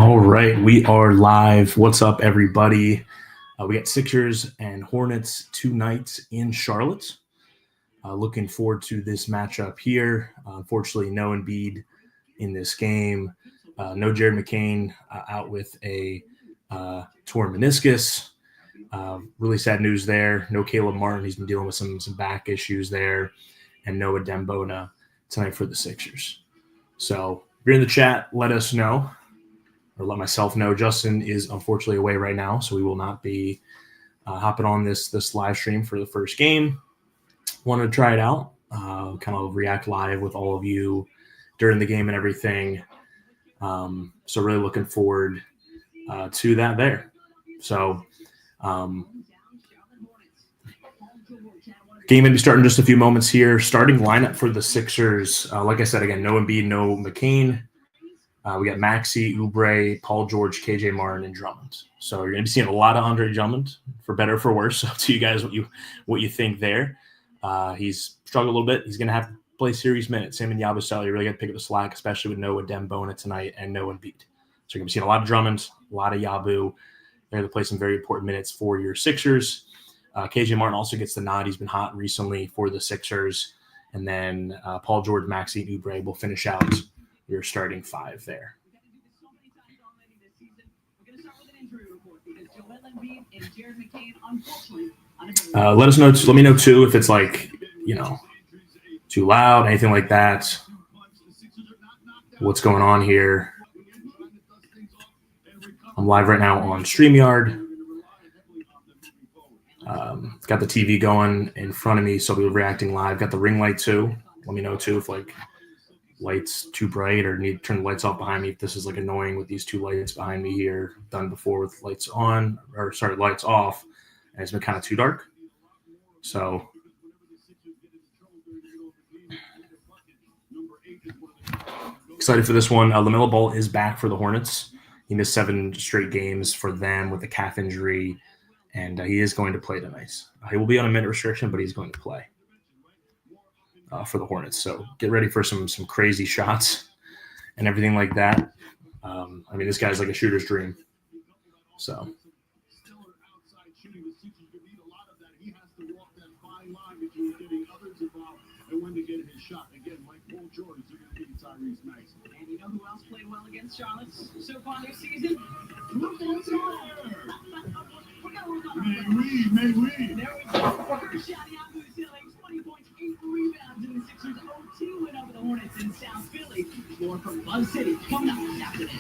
All right, we are live. What's up, everybody? We got Sixers and Hornets tonight in Charlotte. Looking forward to this matchup here. Unfortunately, no Embiid in this game. No Jared McCain out with a torn meniscus. Really sad news there. No Caleb Martin. He's been dealing with some back issues there. And no Dembona tonight for the Sixers. So if you're in the chat, let us know. Or let myself know. Justin is unfortunately away right now, so we will not be hopping on this live stream for the first game. Wanted to try it out, kind of react live with all of you during the game and everything. So really looking forward to that there. So game may be starting in just a few moments here. Starting lineup for the Sixers. Like I said, again, no Embiid, no McCain. We got Maxey, Oubre, Paul George, KJ Martin, and Drummond. So you're going to be seeing a lot of Andre Drummond, for better or for worse. Up to you guys what you think there. He's struggled a little bit. He's going to have to play series minutes. Him and Yabusele, you really got to pick up the slack, especially with no Dembona tonight and no Embiid. So you're going to be seeing a lot of Drummond, a lot of Yabu. They're going to play some very important minutes for your Sixers. KJ Martin also gets the nod. He's been hot recently for the Sixers. And then Paul George, Maxey, and Oubre will finish out your starting five there. Let us know. Let me know too if it's too loud, anything like that. What's going on here? I'm live right now on StreamYard. Got the TV going in front of me, so we'll be reacting live. Got the ring light too. Let me know too if lights too bright or need to turn the lights off behind me if this is annoying with these two lights behind me here. Done before with lights on, lights off, and it's been kind of too dark. So excited for this one. LaMelo Ball is back for the Hornets. He missed 7 straight games for them with a calf injury, and he is going to play tonight. He will be on a minute restriction, but he's going to play for the Hornets. So get ready for some crazy shots and everything like that. This guy's like a shooter's dream. So and you know who else played well against Charlotte so far this season? May we. There we go. First shot, Yabusele, 20 points, 8 rebounds, and the Sixers 0-2 win over the Hornets in South Philly. More from Buzz City coming up after this.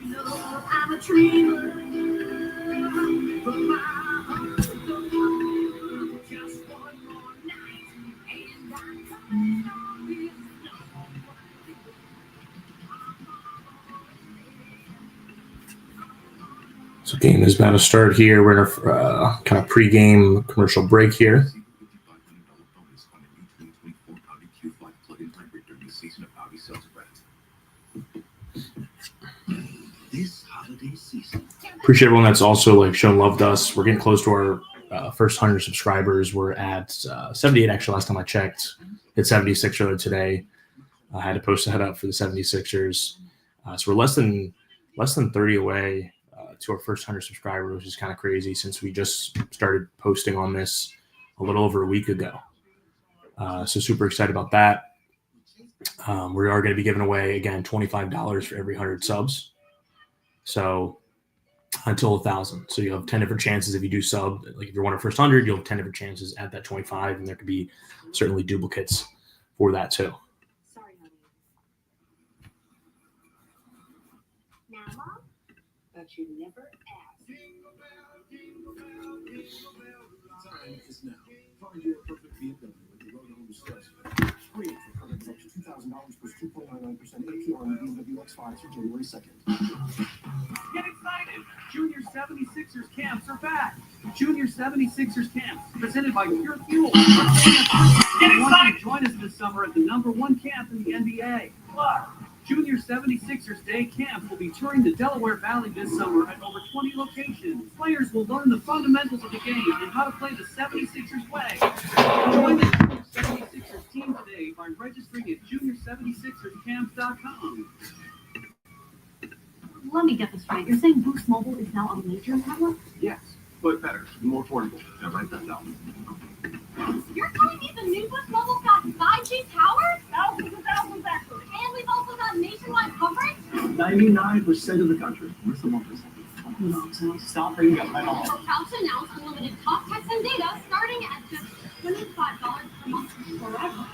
You know I'm a dreamer, but my heart's just one more night, and I'm coming on this. So game is about to start here. We're in a kind of pre-game commercial break here. Appreciate everyone that's also shown love to us. We're getting close to our first 100 subscribers. We're at 78 actually last time I checked. Hit 76 earlier today. I had to post a head up for the 76ers. So we're less than 30 away to our first 100 subscribers, which is kind of crazy since we just started posting on this a little over a week ago. So super excited about that. We are going to be giving away, again, $25 for every 100 subs. So until 1,000. So you'll have 10 different chances if you do sub. If you're one of the first 100, you'll have 10 different chances at that 25, and there could be certainly duplicates for that too. Sorry, honey. Now, Mom? But you never asked. Time is now. Find your perfect BMW with the Road Home Sales. Free for credits up to $2,000 plus 2.99% APR on the BMW X5 through January 2nd. Get excited! Junior 76ers camps are back. Junior 76ers camps, presented by Pure Fuel. Get excited! Join us this summer at the #1 camp in the NBA. Plus, Junior 76ers Day Camp will be touring the Delaware Valley this summer at over 20 locations. Players will learn the fundamentals of the game and how to play the 76ers way. Join the 76ers team today by registering at junior76erscamps.com. Let me get this right. You're saying Boost Mobile is now a major network? Yes, but better, more affordable. Now write that down. You're telling me the new Boost Mobile's got 5G towers? Thousands and thousands, actually. And we've also got nationwide coverage? 99% of the country. Where's the 1%? Nonsense. Stop bringing up my mom. We're proud to announce unlimited talk, text, and data starting at just $25 per month forever.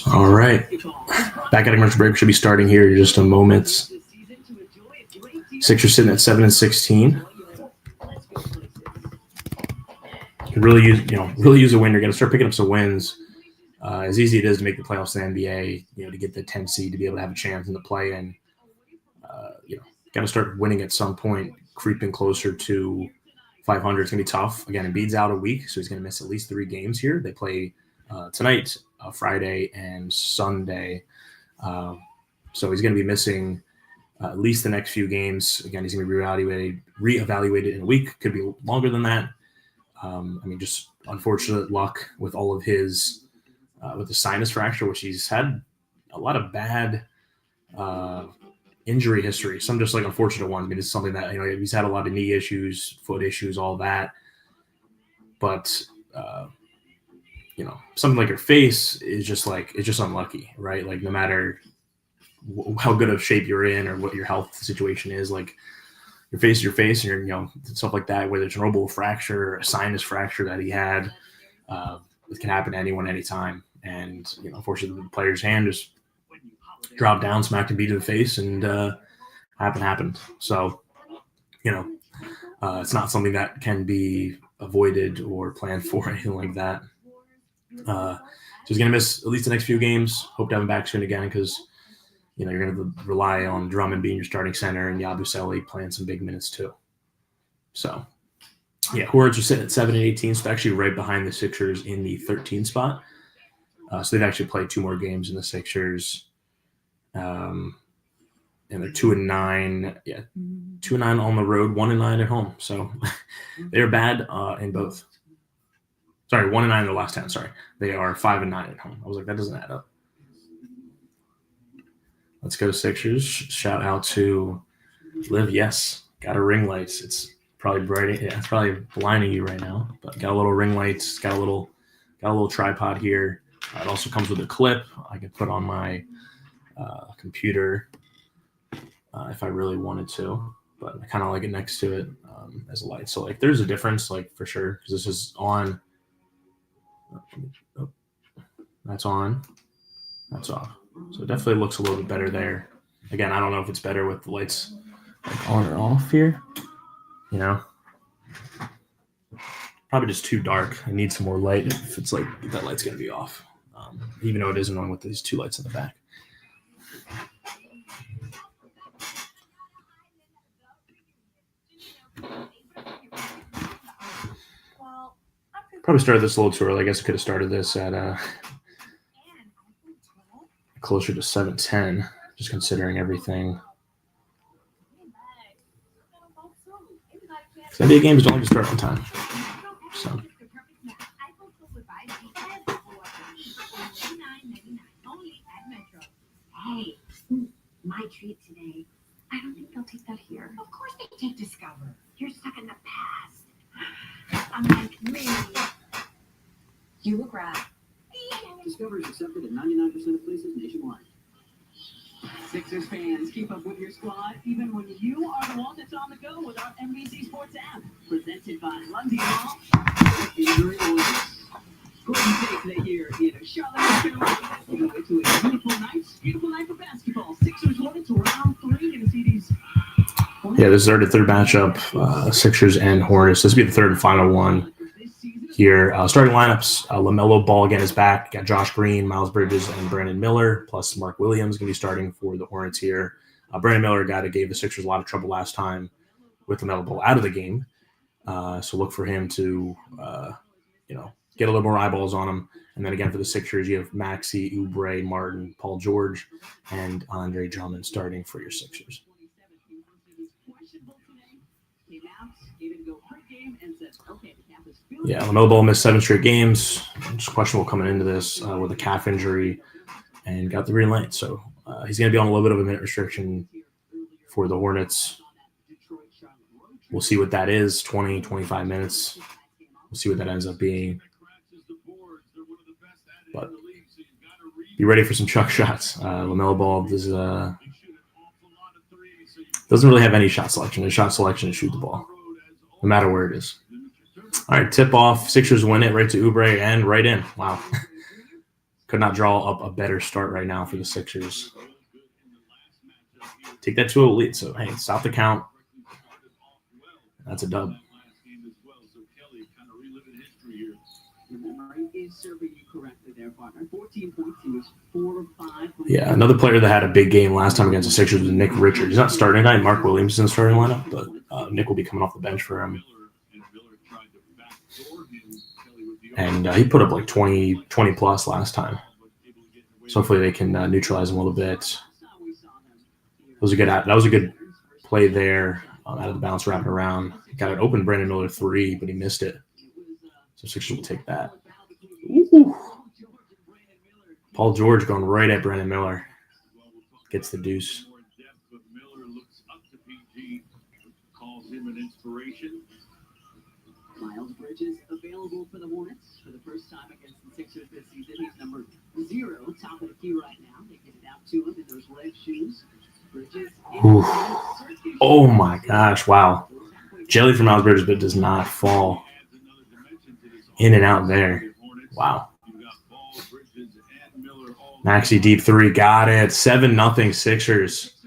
All right. Back at a commercial break. Should be starting here in just a moment. Sixers sitting at 7-16. Could really use a win. You're going to start picking up some wins. As easy it is to make the playoffs in the NBA, to get the 10 seed to be able to have a chance in the play-in. Got to start winning at some point, creeping closer to 500. It's going to be tough. Again, Embiid's out a week, so he's going to miss at least 3 games here. They play tonight, Friday, and Sunday. So he's going to be missing at least the next few games. Again, he's going to be reevaluated in a week. Could be longer than that. Just unfortunate luck with all of his with the sinus fracture, which he's had a lot of bad injury history. Some just like unfortunate ones. It's something that he's had a lot of knee issues, foot issues, all that. But something like your face is just unlucky, right? Like no matter how good of shape you're in or what your health situation is, like your face is your face, and stuff like that, whether it's an orbital fracture or a sinus fracture that he had, it can happen to anyone anytime. And unfortunately the player's hand just dropped down, smacked Embiid to the face, and happened. So it's not something that can be avoided or planned for, anything like that. So he's going to miss at least the next few games. Hope to have him back soon again, because you're going to rely on Drummond being your starting center and Yabusele playing some big minutes too. So, Hornets are sitting at 7-18, so actually right behind the Sixers in the 13 spot. So they've actually played 2 more games than the Sixers, and they're 2-9. Yeah, 2-9 on the road, 1-9 at home. So they're bad in both. Sorry, 1-9 in the last 10. Sorry, they are 5-9 at home. I was like, that doesn't add up. Let's go Sixers. Shout out to Liv. Yes, got a ring light. It's probably bright. Yeah, it's probably blinding you right now. But got a little ring light. Got a little tripod here. It also comes with a clip I can put on my computer if I really wanted to. But I kind of like it next to it as a light. So like, there's a difference, like for sure, because this is on. Oh, that's on. That's off. So it definitely looks a little bit better there. Again, I don't know if it's better with the lights like on or off here. Probably just too dark. I need some more light if it's like that light's going to be off. Even though it is annoying with these 2 lights in the back. Probably started this a little too early. I guess I could have started this at closer to 7:10, just considering everything. NBA games don't like to start on time. So. Hey, my treat today. I don't think they'll take that here. Of course they take Discover. You're stuck in the past. I'm like, me. You look right. Discover is accepted at 99% of places nationwide. Sixers fans, keep up with your squad even when you are the one that's on the go with our NBC Sports app. Presented by Lundy Mall. Injury awareness. Golden State today here in Charlotte. It's a beautiful night for basketball. Sixers Hornets round 3. Going to see these. Yeah, this is our third matchup, Sixers and Hornets. This will be the third and final one here. Starting lineups, LaMelo Ball again is back. Got Josh Green, Miles Bridges, and Brandon Miller, plus Mark Williams going to be starting for the Hornets here. Brandon Miller, a guy that gave the Sixers a lot of trouble last time with LaMelo Ball out of the game. So look for him to, get a little more eyeballs on him. And then again for the Sixers, you have Maxey, Oubre, Martin, Paul George, and Andre Drummond starting for your Sixers. Yeah, LaMelo Ball missed 7 straight games. Just questionable coming into this with a calf injury and got the green light. So he's going to be on a little bit of a minute restriction for the Hornets. We'll see what that is, 20, 25 minutes. We'll see what that ends up being. But be ready for some chuck shots. LaMelo Ball doesn't really have any shot selection. His shot selection is shoot the ball, no matter where it is. All right, tip off. Sixers win it right to Oubre and right in. Wow. Could not draw up a better start right now for the Sixers. Take that 2-0 lead. So, hey, stop the count. That's a dub. Yeah, another player that had a big game last time against the Sixers was Nick Richards. He's not starting tonight. Mark Williams is in the starting lineup, but Nick will be coming off the bench for him. And he put up like 20 plus last time. So hopefully they can neutralize him a little bit. That was a good play there. Out of the bounce, wrapping around. Got an open Brandon Miller 3, but he missed it. So Sixers will take that. Ooh. Paul George going right at Brandon Miller. Gets the deuce. Miles Bridges available for the Hornets for the first time against the Sixers this season. He's number 0, top of the key right now. They get it out to him in those red shoes. Oh my gosh, wow. Jelly from Miles Bridges, but does not fall in and out there. Wow. Maxey deep 3, got it. 7-0 Sixers.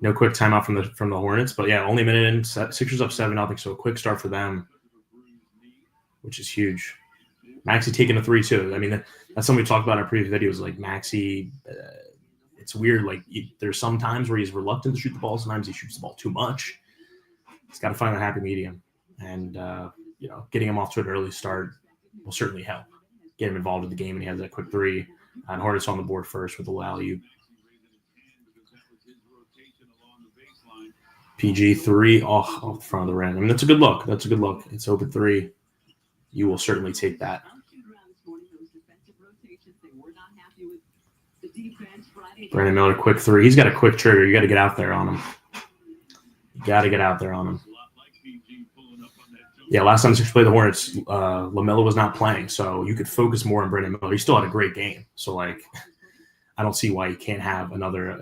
No quick timeout from the Hornets, but yeah, only a minute in. Sixers up 7-0, so a quick start for them, which is huge. Maxey taking a 3 too. I mean, that's something we talked about in our previous videos. Like Maxey, it's weird. Like there's some times where he's reluctant to shoot the ball. Sometimes he shoots the ball too much. He's got to find that happy medium, and getting him off to an early start will certainly help. Get him involved in the game, and he has that quick 3. And Hornets on the board first with the alley-oop. PG 3 off the front of the rim. I mean, that's a good look. It's open 3. You will certainly take that. Brandon Miller, quick 3. He's got a quick trigger. You got to get out there on him. Yeah, last time Sixers played the Hornets, LaMelo was not playing, so you could focus more on Brandon Miller. He still had a great game. So, I don't see why he can't have another,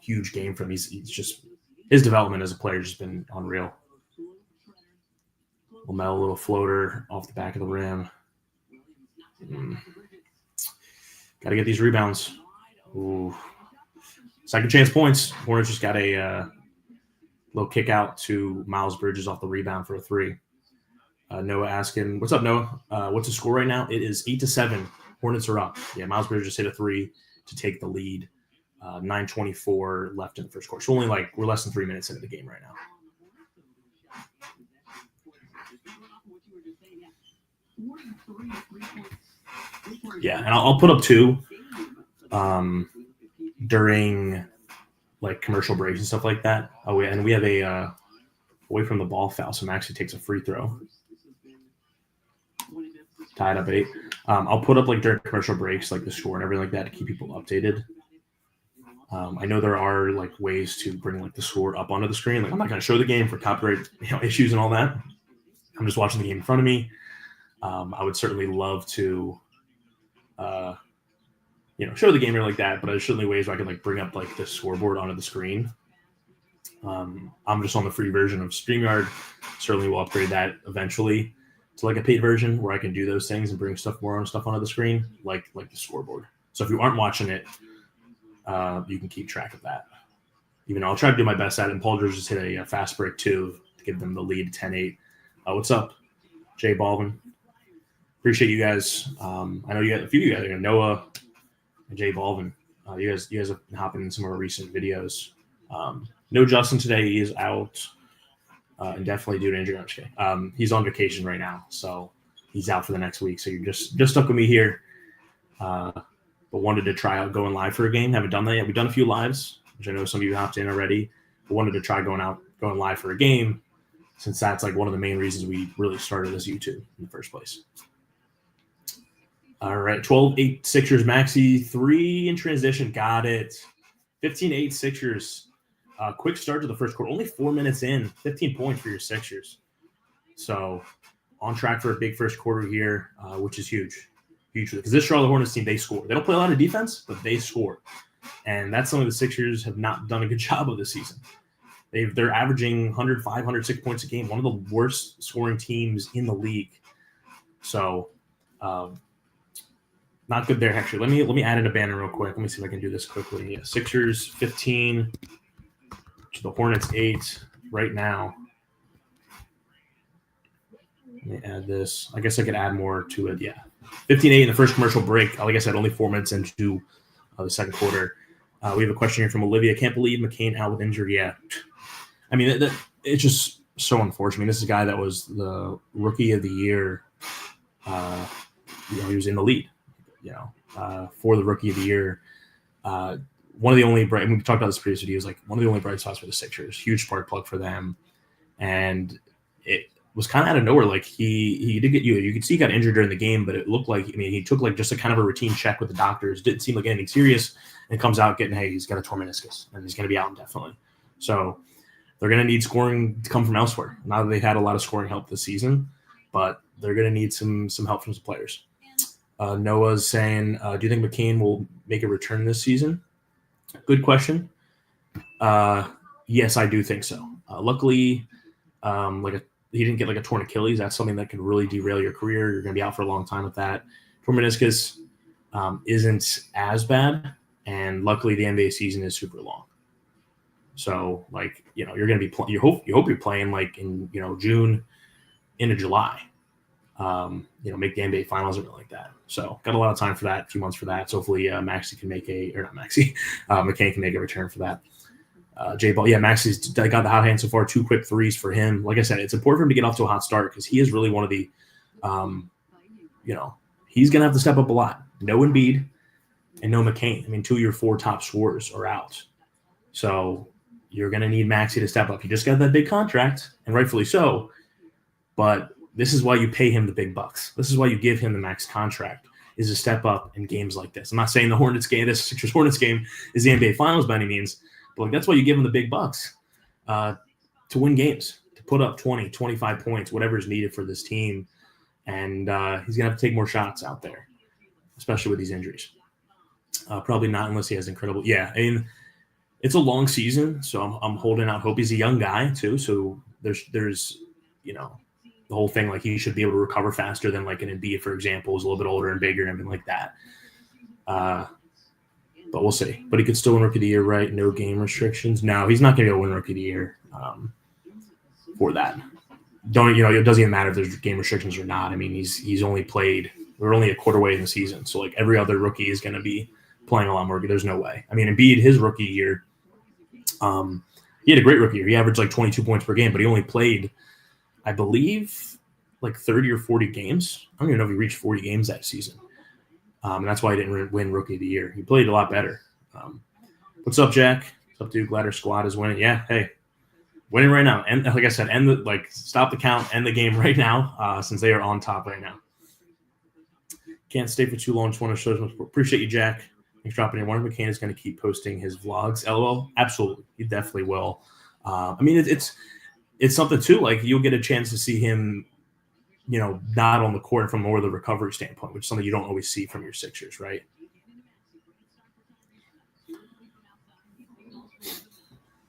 huge game from him. He's just – his development as a player has just been unreal. LaMelo, little floater off the back of the rim. Got to get these rebounds. Ooh. Second chance points. Hornets just got a little kick out to Miles Bridges off the rebound for a 3. Noah asking, what's up, Noah? What's the score right now? It is 8-7. Hornets are up. Yeah, Miles Bridges just hit a 3 to take the lead. 9:24 left in the first quarter. So we're less than 3 minutes into the game right now. Yeah, and I'll put up 2 during commercial breaks and stuff like that. And we have a away from the ball foul, so Maxey takes a free throw. Tied up 8. I'll put up during commercial breaks the score and everything like that to keep people updated. I know there are ways to bring the score up onto the screen. I'm not going to show the game for copyright issues and all that. I'm just watching the game in front of me. I would certainly love to show the game or like that, but there's certainly ways where I can bring up the scoreboard onto the screen. I'm just on the free version of StreamYard. Certainly will upgrade that eventually to a paid version where I can do those things and bring more stuff onto the screen, like the scoreboard. So if you aren't watching it, you can keep track of that. even though I'll try to do my best at it. And Paul George just hit a fast break too to give them the lead 10-8. What's up, Jay Baldwin? Appreciate you guys. I know you got a few of you guys, Noah and Jay Baldwin. You guys have been hopping in some of our recent videos. No Justin today. He is out. And definitely due to injury. I'm just kidding. He's on vacation right now, so he's out for the next week. So you're just stuck with me here. But wanted to try out going live for a game. Haven't done that yet. We've done a few lives, which I know some of you hopped in already. But wanted to try going live for a game, since that's like one of the main reasons we really started this YouTube in the first place. All right, 12-8 Sixers. Maxey 3 in transition. Got it. 15-8 Sixers. Quick start to the first quarter. Only 4 minutes in. 15 points for your Sixers. So on track for a big first quarter here, which is huge. Huge because this Charlotte Hornets team, they score. They don't play a lot of defense, but they score. And that's something the Sixers have not done a good job of this season. They're averaging 105, 106 points a game. One of the worst scoring teams in the league. So not good there, actually. Let me add in a banner real quick. Let me see if I can do this quickly. Yeah, Sixers 15 to the Hornets 8 right now. Let me add this. I guess I could add more to it. Yeah, 15-8 in the first commercial break. Like I said, only 4 minutes into the second quarter. We have a question here from Olivia. Can't believe McCain out with injury. Yeah, I mean, it's just so unfortunate. I mean, this is a guy that was the rookie of the year. He was in the lead. For the rookie of the year. One of the only bright, we talked about this previously, he was like one of the only bright spots for the Sixers. Huge spark plug for them. And it was kind of out of nowhere. Like he did get you could see he got injured during the game, but it looked like, he took like just a kind of a routine check with the doctors. Didn't seem like anything serious, and comes out getting, hey, he's got a torn meniscus and he's going to be out indefinitely. So they're going to need scoring to come from elsewhere. Now that they've had a lot of scoring help this season, but they're going to need some help from some players. Noah's saying, do you think McCain will make a return this season? Good question. Yes, I do think so. Luckily, he didn't get like a torn Achilles. That's something that can really derail your career. You're going to be out for a long time with that. Torn meniscus isn't as bad, and luckily the NBA season is super long. So, you're going to be you hope you're playing like in June into July. Make the NBA finals or something like that. So got a lot of time for that, a few months for that. So hopefully McCain can make a return for that. Jay Ball, yeah, Maxey's got the hot hand so far. 2 quick threes for him. Like I said, it's important for him to get off to a hot start because he is really one of the, he's going to have to step up a lot. No Embiid and no McCain. I mean, 2 of your 4 top scorers are out. So you're going to need Maxey to step up. He just got that big contract, and rightfully so, but this is why you pay him the big bucks. This is why you give him the max contract, is to step up in games like this. I'm not saying the Hornets game, this Sixers Hornets game, is the NBA Finals by any means, but that's why you give him the big bucks to win games, to put up 20, 25 points, whatever is needed for this team. And he's going to have to take more shots out there, especially with these injuries. Probably not unless he has incredible. Yeah, I mean, it's a long season, so I'm holding out hope. He's a young guy too, so there's the whole thing, like he should be able to recover faster than like an Embiid, for example, who's a little bit older and bigger and everything like that. But we'll see. But he could still win Rookie of the Year, right? No game restrictions. No, he's not going to be able to win Rookie of the Year for that. It doesn't even matter if there's game restrictions or not. I mean, he's only played. We're only a quarter way in the season, so like every other rookie is going to be playing a lot more. There's no way. I mean, Embiid, his rookie year, he had a great rookie year. He averaged like 22 points per game, but he only played, I believe, like 30 or 40 games. I don't even know if he reached 40 games that season. And that's why he didn't win Rookie of the Year. He played a lot better. What's up, Jack? What's up, dude? Glad our squad is winning. Yeah, hey, winning right now. And like I said, stop the count, end the game right now, since they are on top right now. Can't stay for too long. Just want to show some. Appreciate you, Jack. Thanks for dropping in. Wonder if McCain is going to keep posting his vlogs. LOL. Absolutely, he definitely will. I mean, it's something too. Like you'll get a chance to see him, not on the court from more of the recovery standpoint, which is something you don't always see from your Sixers, right?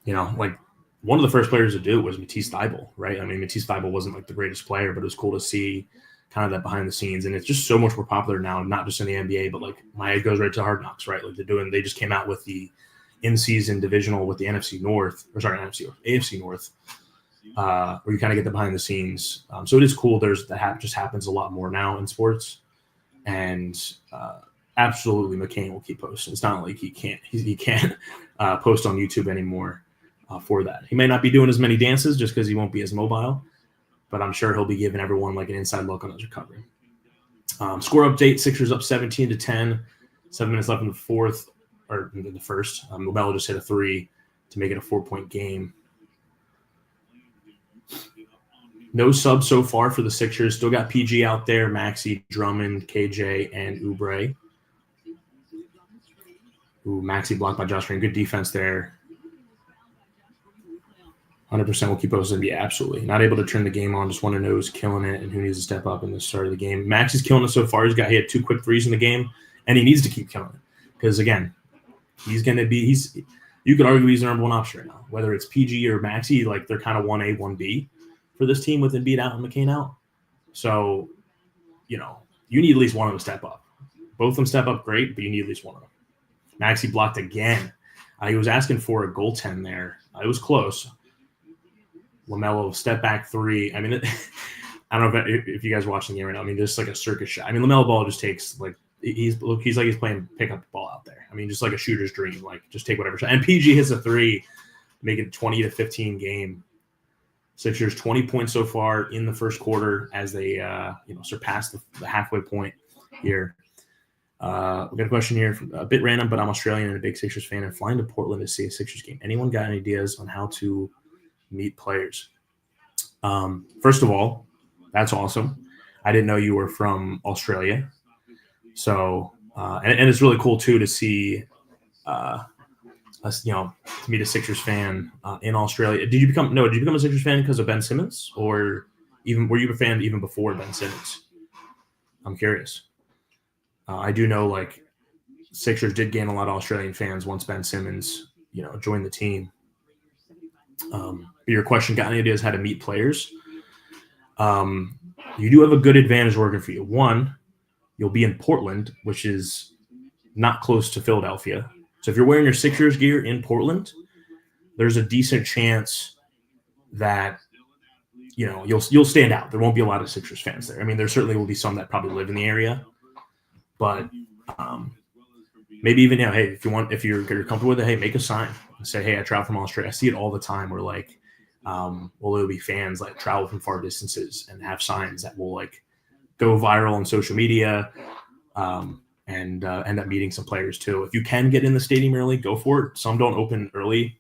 Like one of the first players to do was Matisse Thybulle, right? I mean, Matisse Thybulle wasn't like the greatest player, but it was cool to see kind of that behind the scenes. And it's just so much more popular now, not just in the NBA, but like my head goes right to Hard Knocks, right? Like they just came out with the in-season divisional with the NFC North, or sorry, AFC North, where you kind of get the behind the scenes. So it is cool. Just happens a lot more now in sports, and absolutely McCain will keep posting. It's not like he can't post on YouTube anymore for that. He may not be doing as many dances just because he won't be as mobile, but I'm sure he'll be giving everyone like an inside look on his recovery. Score update: Sixers up 17-10. 7 minutes left in the fourth, or in the first. LaMelo just hit a 3 to make it a 4-point game. No subs so far for the Sixers. Still got PG out there, Maxey, Drummond, KJ, and Oubre. Maxey blocked by Josh Green. Good defense there. 100% will keep posting. Yeah, absolutely. Not able to turn the game on. Just want to know who's killing it and who needs to step up in the start of the game. Max is killing it so far. He had 2 quick threes in the game, and he needs to keep killing it because, again, he's going to be – you could argue he's the number one option right now. Whether it's PG or Maxey, like they're kind of 1A, 1B for this team with Embiid out and McCain out. So, you need at least one of them to step up. Both of them step up great, but you need at least one of them. Maxey blocked again. He was asking for a goaltend there. It was close. LaMelo step back 3. I mean, I don't know if you guys are watching the game right now. I mean, just like a circus shot. I mean, LaMelo Ball just takes like he's like he's playing pick up the ball out there. I mean, just like a shooter's dream. Like just take whatever shot. And PG hits a 3, make it 20-15 game. Sixers 20 points so far in the first quarter as they surpass the halfway point here. We got a question here, a bit random, but I'm Australian and a big Sixers fan and flying to Portland to see a Sixers game. Anyone got any ideas on how to meet players? First of all, that's awesome. I didn't know you were from Australia. So, and it's really cool too to see us, to meet a Sixers fan in Australia. Did you become a Sixers fan because of Ben Simmons, or were you a fan even before Ben Simmons? I'm curious. I do know like Sixers did gain a lot of Australian fans once Ben Simmons, joined the team. Your question, got any ideas how to meet players? You do have a good advantage working for you. One, you'll be in Portland, which is not close to Philadelphia. So if you're wearing your Sixers gear in Portland, there's a decent chance that you'll stand out. There won't be a lot of Sixers fans there. I mean, there certainly will be some that probably live in the area, but maybe even hey, if you're comfortable with it, hey, make a sign and say, hey, I travel from Australia. I see it all the time where like there'll be fans like travel from far distances and have signs that will like go viral on social media and end up meeting some players too. If you can get in the stadium early, go for it. Some don't open early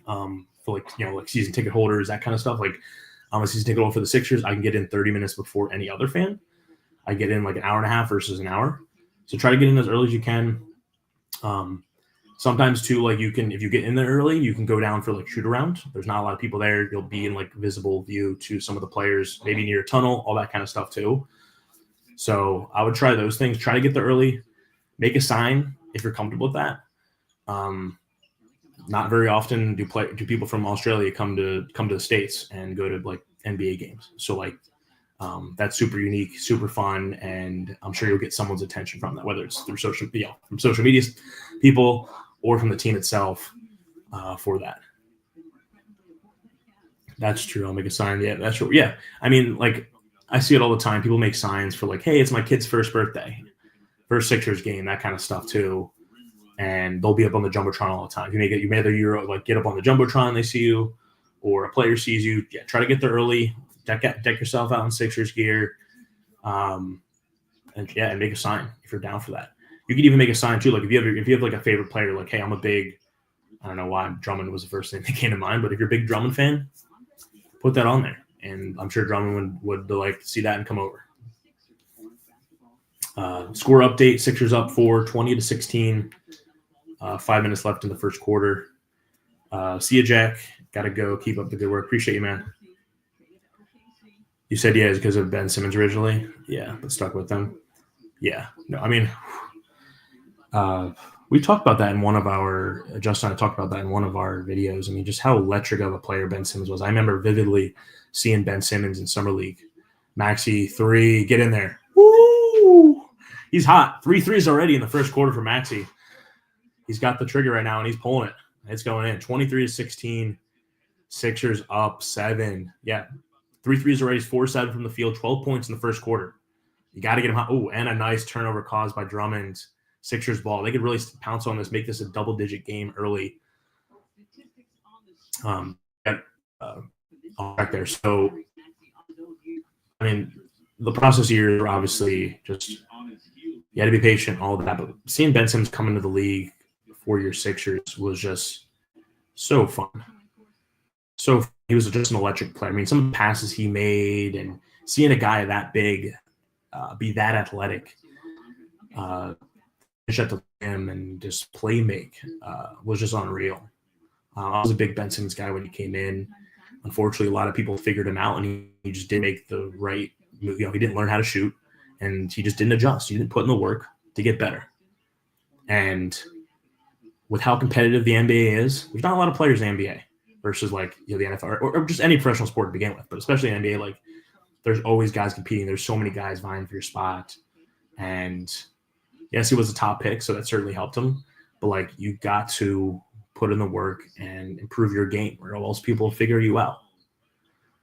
for like season ticket holders, that kind of stuff. Like I'm a season ticket holder for the Sixers. I can get in 30 minutes before any other fan. I get in like an hour and a half versus an hour. So try to get in as early as you can. Sometimes too, like if you get in there early, you can go down for like shoot around. There's not a lot of people there. You'll be in like visible view to some of the players, maybe near a tunnel, all that kind of stuff too. So I would try those things. Try to get there early. Make a sign if you're comfortable with that. Not very often do people from Australia come to the States and go to like NBA games. So like that's super unique, super fun, and I'm sure you'll get someone's attention from that, whether it's through social media people or from the team itself for that. That's true. I'll make a sign. Yeah, that's true. Yeah. I mean, like I see it all the time. People make signs for like, hey, it's my kid's first birthday, first Sixers game, that kind of stuff too. And they'll be up on the Jumbotron all the time. You may either like get up on the Jumbotron and they see you, or a player sees you. Yeah, try to get there early. Deck yourself out in Sixers gear, and make a sign if you're down for that. You can even make a sign too, like if you have like a favorite player, like hey, I'm a big, I don't know why Drummond was the first thing that came to mind, but if you're a big Drummond fan, put that on there, and I'm sure Drummond would like to see that and come over. Score update: Sixers up 20-16. 5 minutes left in the first quarter. See ya, Jack. Gotta go. Keep up the good work. Appreciate you, man. You said yeah, it's because of Ben Simmons originally. Yeah, but stuck with them. Yeah. No, I mean, we talked about that in one of our – Justin and I talked about that in one of our videos. I mean, just how electric of a player Ben Simmons was. I remember vividly seeing Ben Simmons in Summer League. Maxey, 3, get in there. Woo! He's hot. 3 threes already in the first quarter for Maxey. he's got the trigger right now, and he's pulling it. It's going in. 23-16. Sixers up 7. Yeah. 3 threes already. 4-7 from the field. 12 points in the first quarter. You got to get him hot. Oh, and a nice turnover caused by Drummond. Sixers ball. They could really pounce on this, make this a double-digit game early. Back there. So, I mean, the process here, obviously, just you had to be patient, all that. But seeing Ben Simmons come into the league for your Sixers was just so fun. So he was just an electric player. I mean, some of the passes he made, and seeing a guy that big be that athletic, finish at the rim and just play make was just unreal. I was a big Ben Simmons guy when he came in. Unfortunately, a lot of people figured him out, and he just didn't make the right move. He didn't learn how to shoot, and he just didn't adjust. He didn't put in the work to get better. And with how competitive the NBA is, there's not a lot of players in the NBA versus the NFL or just any professional sport to begin with, but especially in the NBA, there's always guys competing. There's so many guys vying for your spot. And yes, he was a top pick, so that certainly helped him. But you got to put in the work and improve your game, or else people will figure you out.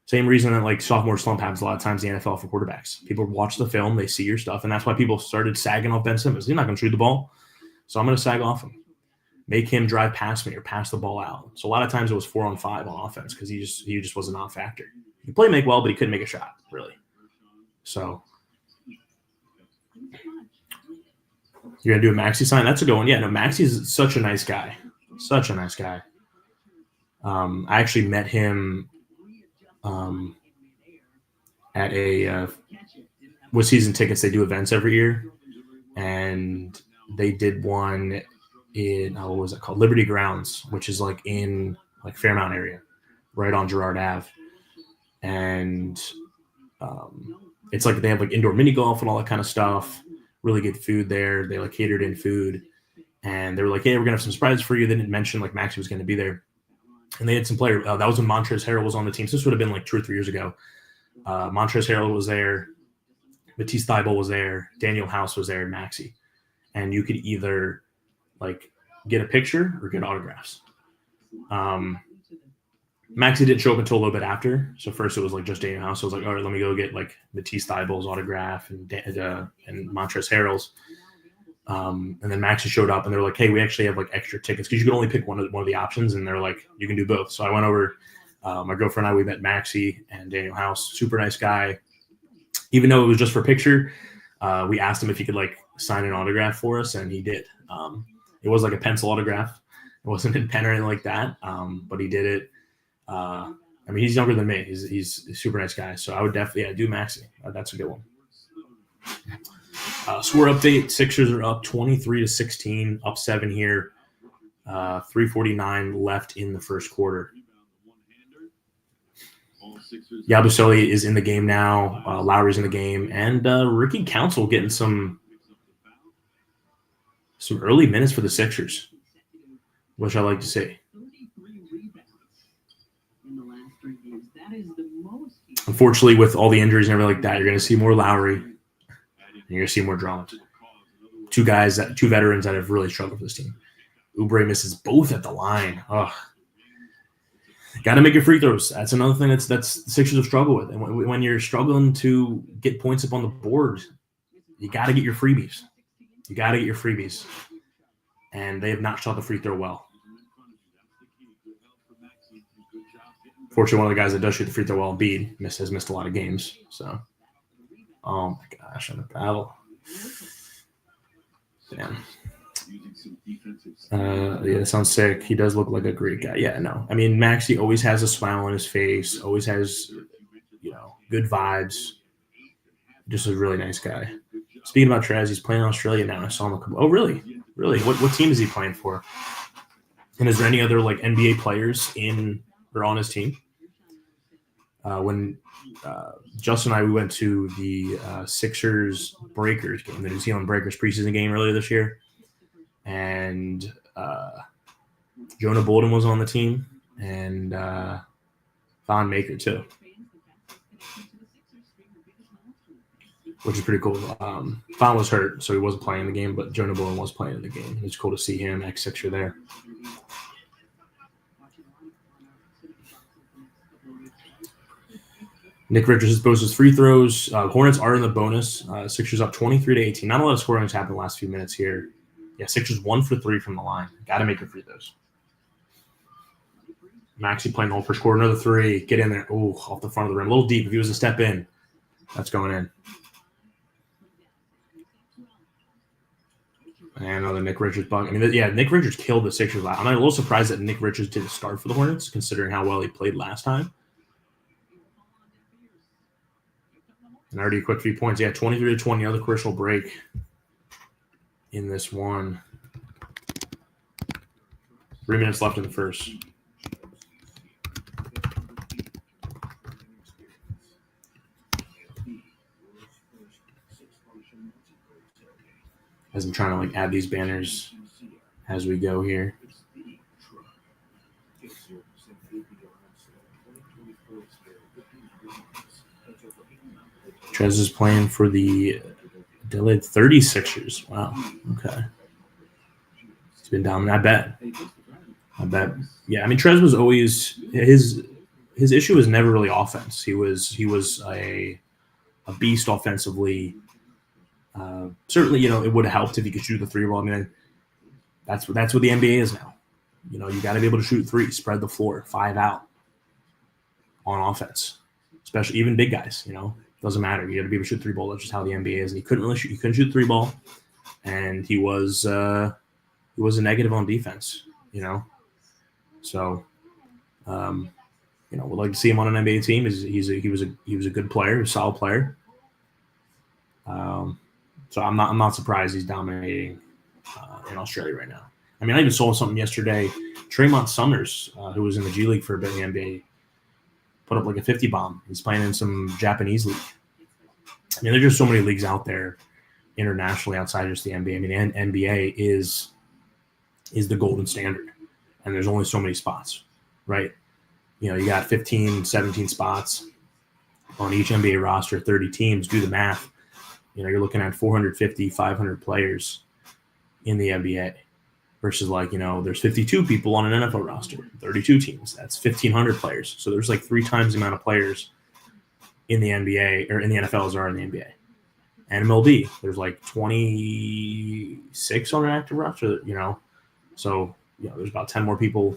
Same reason that sophomore slump happens a lot of times in the NFL for quarterbacks. People watch the film, they see your stuff, and that's why people started sagging off Ben Simmons. He's not going to shoot the ball, so I'm going to sag off him. Make him drive past me or pass the ball out. So a lot of times it was 4-on-5 on offense because he just was a non-factor. He played make well, but he couldn't make a shot, really. So you're going to do a Maxey sign? That's a good one. Yeah, no, Maxey's such a nice guy. Such a nice guy. I actually met him at with season tickets. They do events every year, and they did one in what was it called? Liberty Grounds, which is in Fairmount area, right on Girard Ave, and it's they have indoor mini golf and all that kind of stuff. Really good food there. They catered in food. And they were hey, we're going to have some surprises for you. They didn't mention Maxey was going to be there. And they had some players. That was when Montrezl Harrell was on the team. So this would have been 2 or 3 years ago. Montrezl Harrell was there. Matisse Thybulle was there. Daniel House was there, and Maxey. And you could either get a picture or get autographs. Maxey didn't show up until a little bit after. So first it was just Daniel House. So I was all right, let me go get Matisse Thybulle's autograph and Montrezl Harrell's. And then Maxey showed up, and they're hey, we actually have extra tickets because you could only pick one of the options, and they're you can do both. So I went over. My girlfriend and I, we met Maxey and Daniel House. Super nice guy. Even though it was just for a picture, we asked him if he could sign an autograph for us, and he did. It was a pencil autograph. It wasn't in pen or anything like that, but he did it. I mean, he's younger than me. He's a super nice guy. So I would definitely do Maxey. That's a good one. Score update: Sixers are up 23-16, up 7 here. 3:49 left in the first quarter. Yabusele is in the game now. Lowry's in the game, and Ricky Council getting some early minutes for the Sixers, which I like to see. Unfortunately, with all the injuries and everything like that, you're going to see more Lowry. And you're going to see more Drummond. Two veterans that have really struggled for this team. Oubre misses both at the line. Ugh. Got to make your free throws. That's another thing that's the Sixers have struggled with. And when you're struggling to get points up on the board, you got to get your freebies. And they have not shot the free throw well. Fortunately, one of the guys that does shoot the free throw well, Embiid, has missed a lot of games. So, oh my gosh, on the battle. Damn. Yeah, that sounds sick. He does look like a great guy. Yeah, no. I mean, Maxey always has a smile on his face, always has, good vibes. Just a really nice guy. Speaking about Trez, he's playing in Australia now. I saw him come. Oh, really? Really? What team is he playing for? And is there any other NBA players in or on his team? When Justin and I, we went to the Sixers Breakers game, the New Zealand Breakers preseason game earlier this year. And Jonah Bolden was on the team, and Von Maker too. which is pretty cool. Fallon was hurt, so he wasn't playing in the game, but Joe Naboan was playing in the game. It's cool to see him, ex-Sixer there. Nick Richards boasts his free throws. Hornets are in the bonus. Sixers up 23-18. Not a lot of scoring has happened the last few minutes here. Yeah, Sixers 1 for 3 from the line. Got to make your free throws. Maxey playing the whole first quarter. Another 3. Get in there. Ooh, off the front of the rim. A little deep. If he was a step in, that's going in. And another Nick Richards bucket. I mean, yeah, Nick Richards killed the Sixers. I'm a little surprised that Nick Richards didn't start for the Hornets, considering how well he played last time. And already a quick 3 points. Yeah, 23-20, another crucial break in this one. 3 minutes left in the first. As I'm trying to add these banners as we go here. Trez is playing for the delayed 36ers. Wow. Okay. He's been dominant. I bet. Yeah, I mean, Trez was always his issue was never really offense. He was a beast offensively. Certainly, it would have helped if he could shoot the 3 ball. I mean, that's what the NBA is now. You got to be able to shoot 3, spread the floor, 5 out on offense, especially even big guys. Doesn't matter. You got to be able to shoot 3 ball. That's just how the NBA is. And he couldn't really shoot. He couldn't shoot 3 ball, and he was a negative on defense. So, would like to see him on an NBA team. He was a good player, a solid player. So I'm not surprised he's dominating in Australia right now. I mean, I even saw something yesterday. Tremont Summers, who was in the G League for a bit in the NBA, put up a 50 bomb. He's playing in some Japanese league. I mean, there's just so many leagues out there internationally outside just the NBA. I mean, NBA is the golden standard, and there's only so many spots, right? You got 15, 17 spots on each NBA roster, 30 teams. Do the math. You're looking at 450, 500 players in the NBA versus there's 52 people on an NFL roster, 32 teams. That's 1,500 players. So there's 3 times the amount of players in the NBA or in the NFL as there are in the NBA. And MLB, there's 26 on an active roster, So, there's about 10 more people,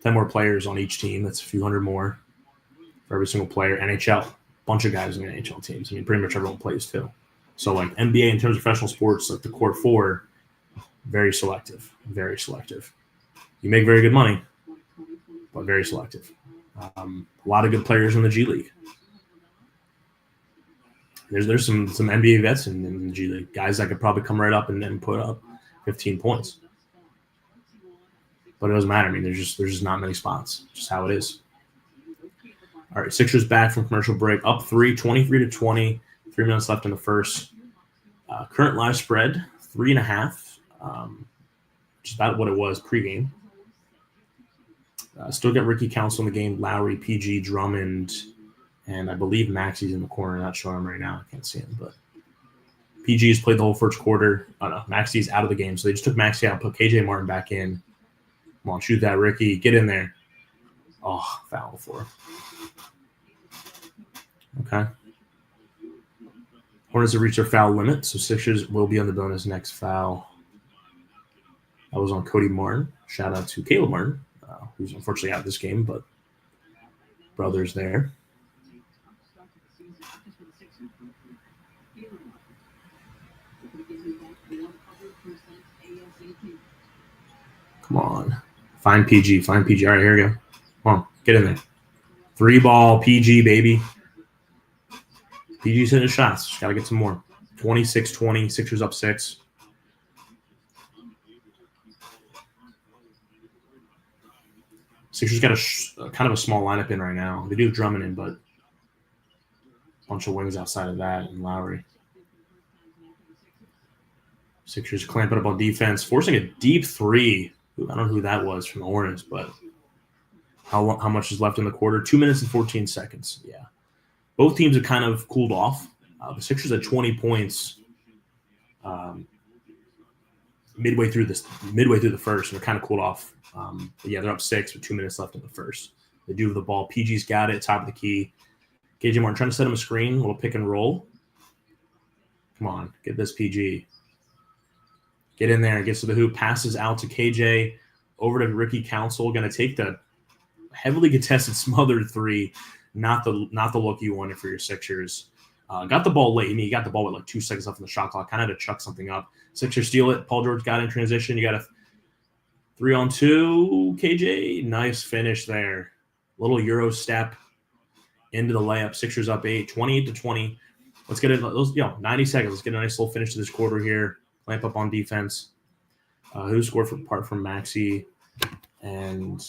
10 more players on each team. That's a few hundred more for every single player. NHL. Bunch of guys in the NHL teams. I mean, pretty much everyone plays too. So, NBA in terms of professional sports, the core 4, very selective, very selective. You make very good money, but very selective. A lot of good players in the G League. There's some NBA vets in the G League, guys that could probably come right up and put up 15 points. But it doesn't matter. I mean, there's just not many spots. Just how it is. All right, Sixers back from commercial break. Up 3, 23-20. 3 minutes left in the first. Current live spread, 3.5. Which is about what it was pregame. Still got Ricky Council in the game. Lowry, PG, Drummond, and I believe Maxey's in the corner. Not showing him right now. I can't see him, but PG has played the whole first quarter. Oh, no, Maxey's out of the game. So they just took Maxey out, put KJ Martin back in. Come on, shoot that, Ricky. Get in there. Oh, foul for him. Okay. Hornets have reached their foul limit, so Sixers will be on the bonus next foul. That was on Cody Martin. Shout out to Caleb Martin, who's unfortunately out of this game, but brothers there. Come on. Find PG. All right, here we go. Come on, get in there. 3 ball, PG, baby. PG's hitting his shots. Just got to get some more. 26-20. Sixers up 6. Sixers got a kind of a small lineup in right now. They do have Drummond in, but a bunch of wings outside of that and Lowry. Sixers clamping up on defense, forcing a deep 3. I don't know who that was from the Hornets, but how much is left in the quarter? 2 minutes and 14 seconds. Yeah. Both teams have kind of cooled off. The Sixers at 20 points midway through the first, and they're kind of cooled off. But yeah, they're up 6 with 2 minutes left in the first. They do have the ball. PG's got it, top of the key. KJ Martin trying to set him a screen, a little pick and roll. Come on, get this PG. Get in there, gets to the hoop, passes out to KJ, over to Ricky Council, going to take the heavily contested smothered three, not the look you wanted for your Sixers. Got the ball late. I mean, he got the ball with like 2 seconds left in the shot clock, kind of had to chuck something up. Sixers steal it. Paul George got in transition. You got a 3-on-2, KJ. Nice finish there. Little Euro step into the layup. Sixers up 8, 28-20. Let's get it. 90 seconds. Let's get a nice little finish to this quarter here. Clamp up on defense. Who scored apart from Maxey and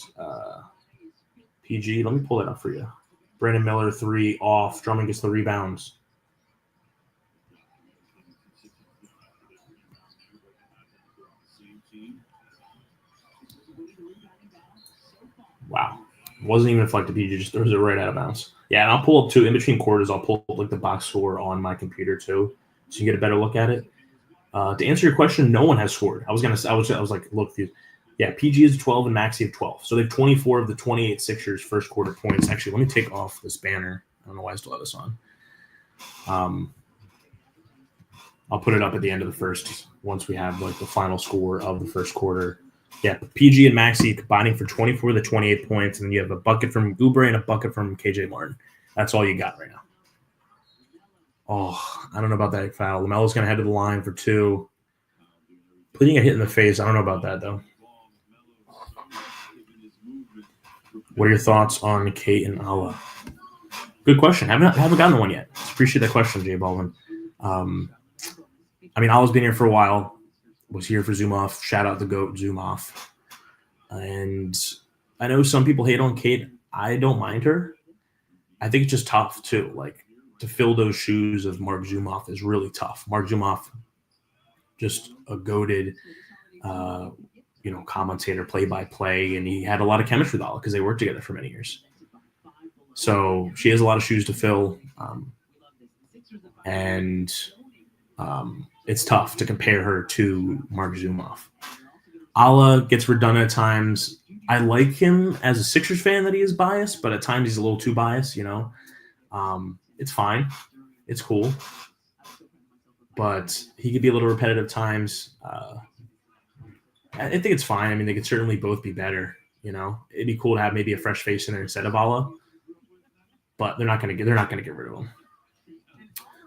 PG? Let me pull that up for you. Brandon Miller, 3 off. Drummond gets the rebounds. Wow. Wasn't even reflected. PG just throws it right out of bounds. Yeah, and I'll pull up too. In between quarters, I'll pull up like the box score on my computer too, so you get a better look at it. To answer your question, no one has scored. I was like, look, yeah, PG is 12 and Maxey have 12. So they have 24 of the 28 Sixers first quarter points. Actually, let me take off this banner. I don't know why I still have this on. I'll put it up at the end of the first once we have like the final score of the first quarter. Yeah, PG and Maxey combining for 24 of the 28 points, and then you have a bucket from Oubre and a bucket from KJ Martin. That's all you got right now. Oh, I don't know about that foul. LaMelo's going to head to the line for 2. Putting a hit in the face, I don't know about that, though. What are your thoughts on Kate and Allah? Good question. Haven't gotten one yet. Appreciate that question, Jay Baldwin. I mean, Allah's been here for a while. Was here for Zoomoff. Shout out the GOAT, Zoomoff. And I know some people hate on Kate. I don't mind her. I think it's just tough, too. Like, to fill those shoes of Mark Zoomoff is really tough. Mark Zoomoff, just a goated, commentator, play-by-play, and he had a lot of chemistry with Allah because they worked together for many years. So she has a lot of shoes to fill, and it's tough to compare her to Mark Zoomoff. Allah gets redundant at times. I like him as a Sixers fan that he is biased, but at times he's a little too biased, It's fine. It's cool. But he could be a little repetitive times. I think it's fine. I mean, they could certainly both be better, It'd be cool to have maybe a fresh face in there instead of Allah. But they're not going to get rid of him.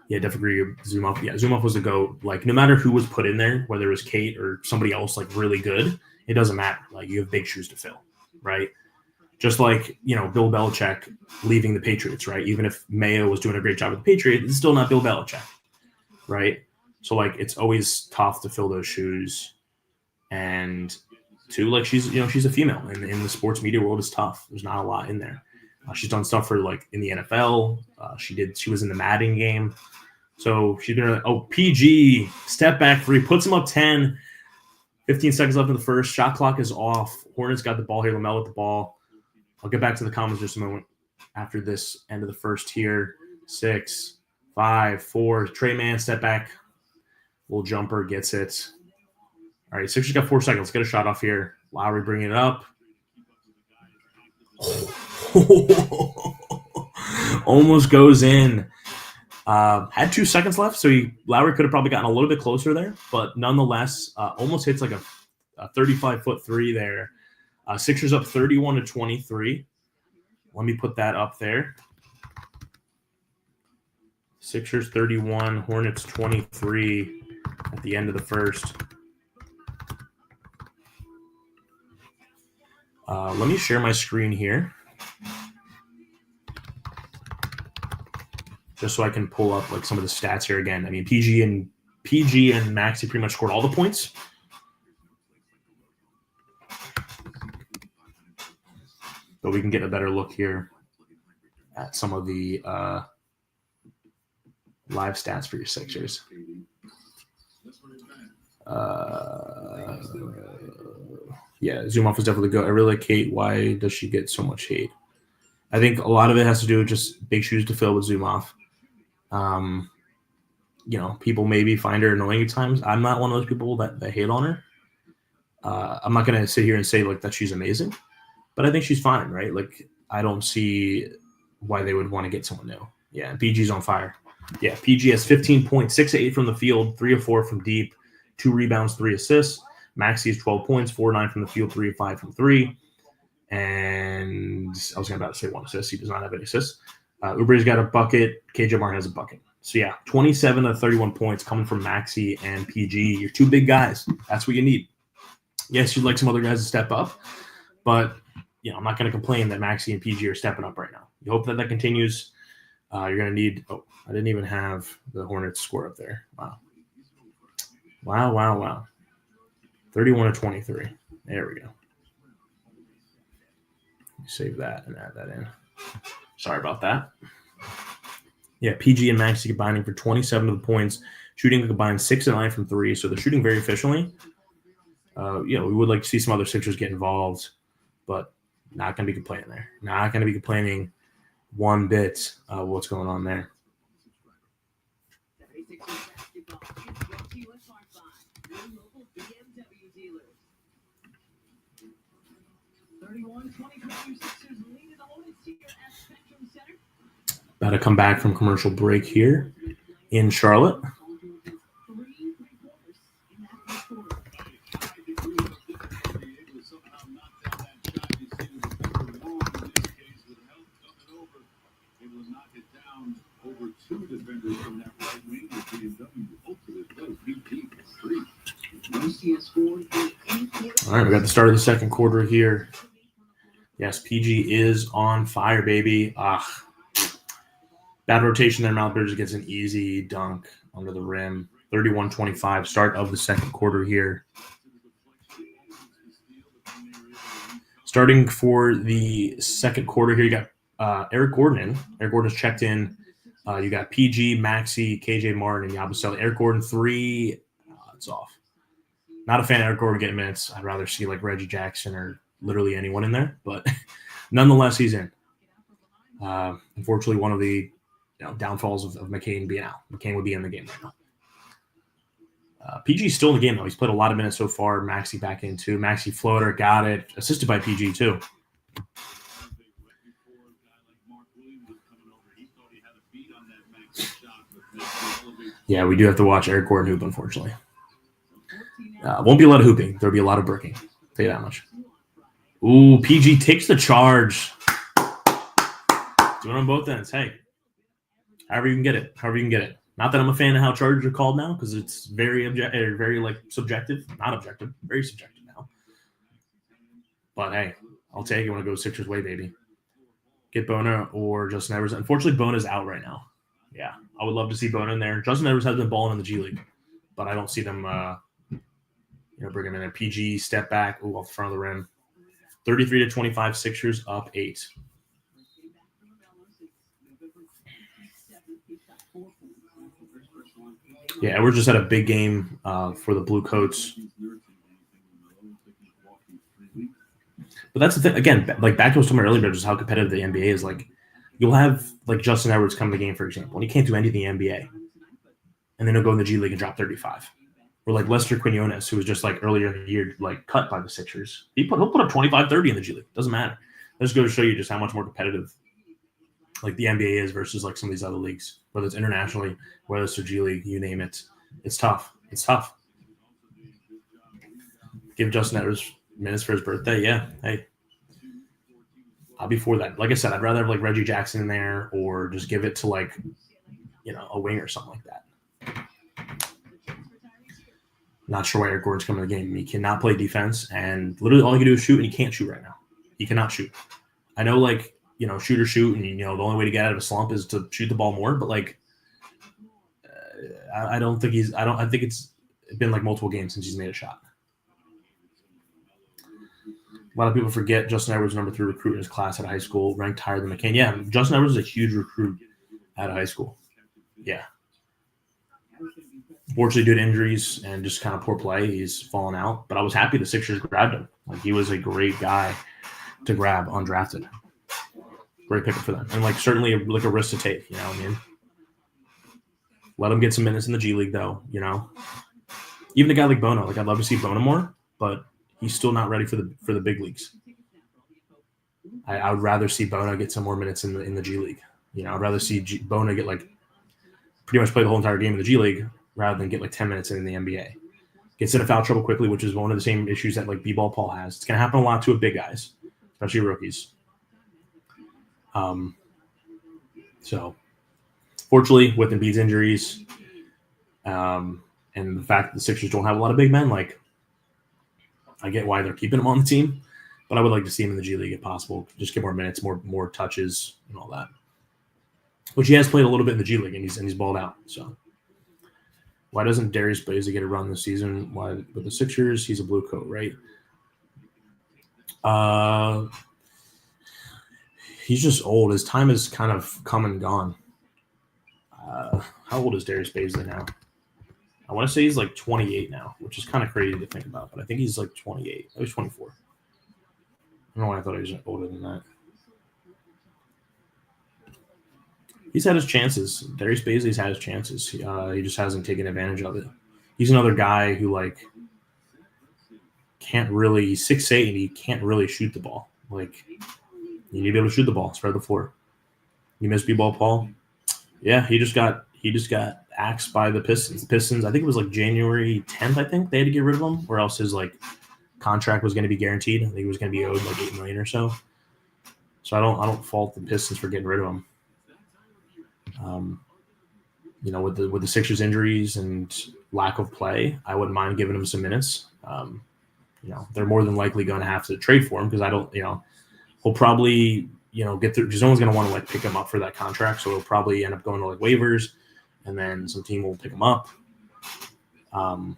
Yeah, definitely agree with Zoomoff. Yeah, Zoomoff was the GOAT. Like, no matter who was put in there, whether it was Kate or somebody else, like, really good, it doesn't matter. Like, you have big shoes to fill, right? Just like, Bill Belichick leaving the Patriots, right? Even if Mayo was doing a great job with the Patriots, it's still not Bill Belichick, right? So, like, it's always tough to fill those shoes. And, two, like, she's a female. And in the sports media world, it's tough. There's not a lot in there. She's done stuff for, like, in the NFL. She was in the Madden game. So she's been PG, step back 3, puts him up 10, 15 seconds left in the first. Shot clock is off. Hornets got the ball here. LaMelo with the ball. I'll get back to the comments just a moment after this end of the first here. 6, 5, 4. Trey Mann, step back. Little jumper, gets it. All right, Sixers got 4 seconds. Let's get a shot off here. Lowry bringing it up. Almost goes in. Had 2 seconds left, so Lowry could have probably gotten a little bit closer there, but nonetheless, almost hits like a 35-foot 3 there. Sixers up 31-23. Let me put that up there. Sixers 31, Hornets 23 at the end of the first. Let me share my screen here, just so I can pull up like some of the stats here again. I mean, PG and Maxey pretty much scored all the points. But we can get a better look here at some of the live stats for your Sixers. Yeah, Zoomoff was definitely good. I really like Kate. Why does she get so much hate? I think a lot of it has to do with just big shoes to fill with Zoomoff. people maybe find her annoying at times. I'm not one of those people that hate on her. I'm not going to sit here and say like that she's amazing, but I think she's fine, right? Like, I don't see why they would want to get someone new. Yeah, PG's on fire. Yeah, PG has 15 points, 6 of 8 from the field, 3 of 4 from deep, 2 rebounds, 3 assists. Maxi has 12 points, 4 of 9 from the field, 3 of 5 from 3. And I was about to say 1 assist. He does not have any assists. Oubrey's got a bucket. KJ Martin has a bucket. So, yeah, 27 of 31 points coming from Maxi and PG. You're 2 big guys. That's what you need. Yes, you'd like some other guys to step up, but I'm not going to complain that Maxi and PG are stepping up right now. You hope that continues. You're going to need – I didn't even have the Hornets score up there. Wow. 31 to 23. There we go. Save that and add that in. Sorry about that. Yeah, PG and Maxi combining for 27 of the points, shooting a combined 6 of 9 from 3, so they're shooting very efficiently. We would like to see some other Sixers get involved, but not going to be complaining there. Not going to be complaining one bit what's going on there. About to come back from commercial break here in Charlotte. All right, we got the start of the second quarter here. Yes, PG is on fire, baby. Bad rotation there. Miles Bridges gets an easy dunk under the rim. 31-25, start of the second quarter here. Starting for the second quarter here, you got Eric Gordon in. Eric Gordon's checked in. You got PG, Maxi, KJ Martin, and Yabusele. Eric Gordon, 3. It's off. Not a fan of Eric Gordon getting minutes. I'd rather see like Reggie Jackson or literally anyone in there. But nonetheless, he's in. Unfortunately, one of the downfalls of McCain being out. McCain would be in the game right now. PG's still in the game, though. He's played a lot of minutes so far. Maxi back in, too. Maxi floater, got it. Assisted by PG, too. Yeah, we do have to watch Eric Gordon hoop, unfortunately. Won't be a lot of hooping. There'll be a lot of bricking. I'll tell you that much. Ooh, PG takes the charge. Doing on both ends. Hey, however you can get it. Not that I'm a fan of how charges are called now, because it's very subjective. Not objective. Very subjective now. But hey, I'll take it when it goes Sixers way, baby. Get Bona or Justin Edwards. Unfortunately, Bona's out right now. Yeah, I would love to see Bona in there. Justin Edwards has been balling in the G League, but I don't see them bring him in there. PG, step back, off the front of the rim. 33-25, Sixers up 8. Yeah, Edwards just had a big game for the Blue Coats. But that's the thing. Again, like back to what I was talking about earlier, just how competitive the NBA is. Like, you'll have like Justin Edwards come to the game, for example, and he can't do anything in the NBA. And then he'll go in the G League and drop 35. Or like Lester Quinones, who was just like earlier in the year, like cut by the Sixers. He'll put up 25, 30 in the G League. Doesn't matter. Let's go to show you just how much more competitive like the NBA is versus like some of these other leagues, whether it's internationally, whether it's the G League, you name it. It's tough. It's tough. Give Justin Edwards minutes for his birthday. Yeah. Hey, I'll be for that. Like I said, I'd rather have like Reggie Jackson in there or just give it to like, a wing or something like that. Not sure why Eric Gordon's coming to the game. He cannot play defense, and literally all he can do is shoot, and he can't shoot right now. He cannot shoot. I know, like, shoot or shoot, and, the only way to get out of a slump is to shoot the ball more, but, like, I think it's been, like, multiple games since he's made a shot. A lot of people forget Justin Edwards, number 3 recruit in his class at high school, ranked higher than McCain. Yeah, Justin Edwards is a huge recruit out of high school. Yeah. Unfortunately, due to injuries and just kind of poor play, he's fallen out. But I was happy the Sixers grabbed him. Like, he was a great guy to grab undrafted. Great pickup for them. And, like, certainly, like, a risk to take, you know what I mean? Let him get some minutes in the G League, though. Even a guy like Bono, like I'd love to see Bono more, but he's still not ready for the big leagues. I would rather see Bono get some more minutes in the G League. I'd rather see Bono get like pretty much play the whole entire game in the G League rather than get like 10 minutes in the NBA. Gets into foul trouble quickly, which is one of the same issues that like B-ball Paul has. It's going to happen a lot to big guys, especially rookies. So, fortunately, with Embiid's injuries, and the fact that the Sixers don't have a lot of big men, like I get why they're keeping him on the team, but I would like to see him in the G League if possible. Just get more minutes, more touches, and all that. Which he has played a little bit in the G League, and he's balled out. So, why doesn't Darius Bazley get a run this season? Why with the Sixers? He's a blue coat, right? He's just old. His time has kind of come and gone. How old is Darius Bazley now? I want to say he's like 28 now, which is kind of crazy to think about, but I think he's like 28. I was 24. I don't know why I thought he was older than that. He's had his chances. Darius Bazley's had his chances. He just hasn't taken advantage of it. He's another guy who like can't really. He's 6'8" and he can't really shoot the ball. Like you need to be able to shoot the ball, spread the floor. You miss B-ball Paul? Yeah, he just got axed by the Pistons. The Pistons, I think it was like January 10th. I think they had to get rid of him, or else his like contract was going to be guaranteed. I think he was going to be owed like $8 million or so. So I don't fault the Pistons for getting rid of him. With the Sixers injuries and lack of play, I wouldn't mind giving him some minutes. They're more than likely going to have to trade for him because he'll probably get through because no one's going to want to like pick him up for that contract. So he'll probably end up going to like waivers, and then some team will pick him up. I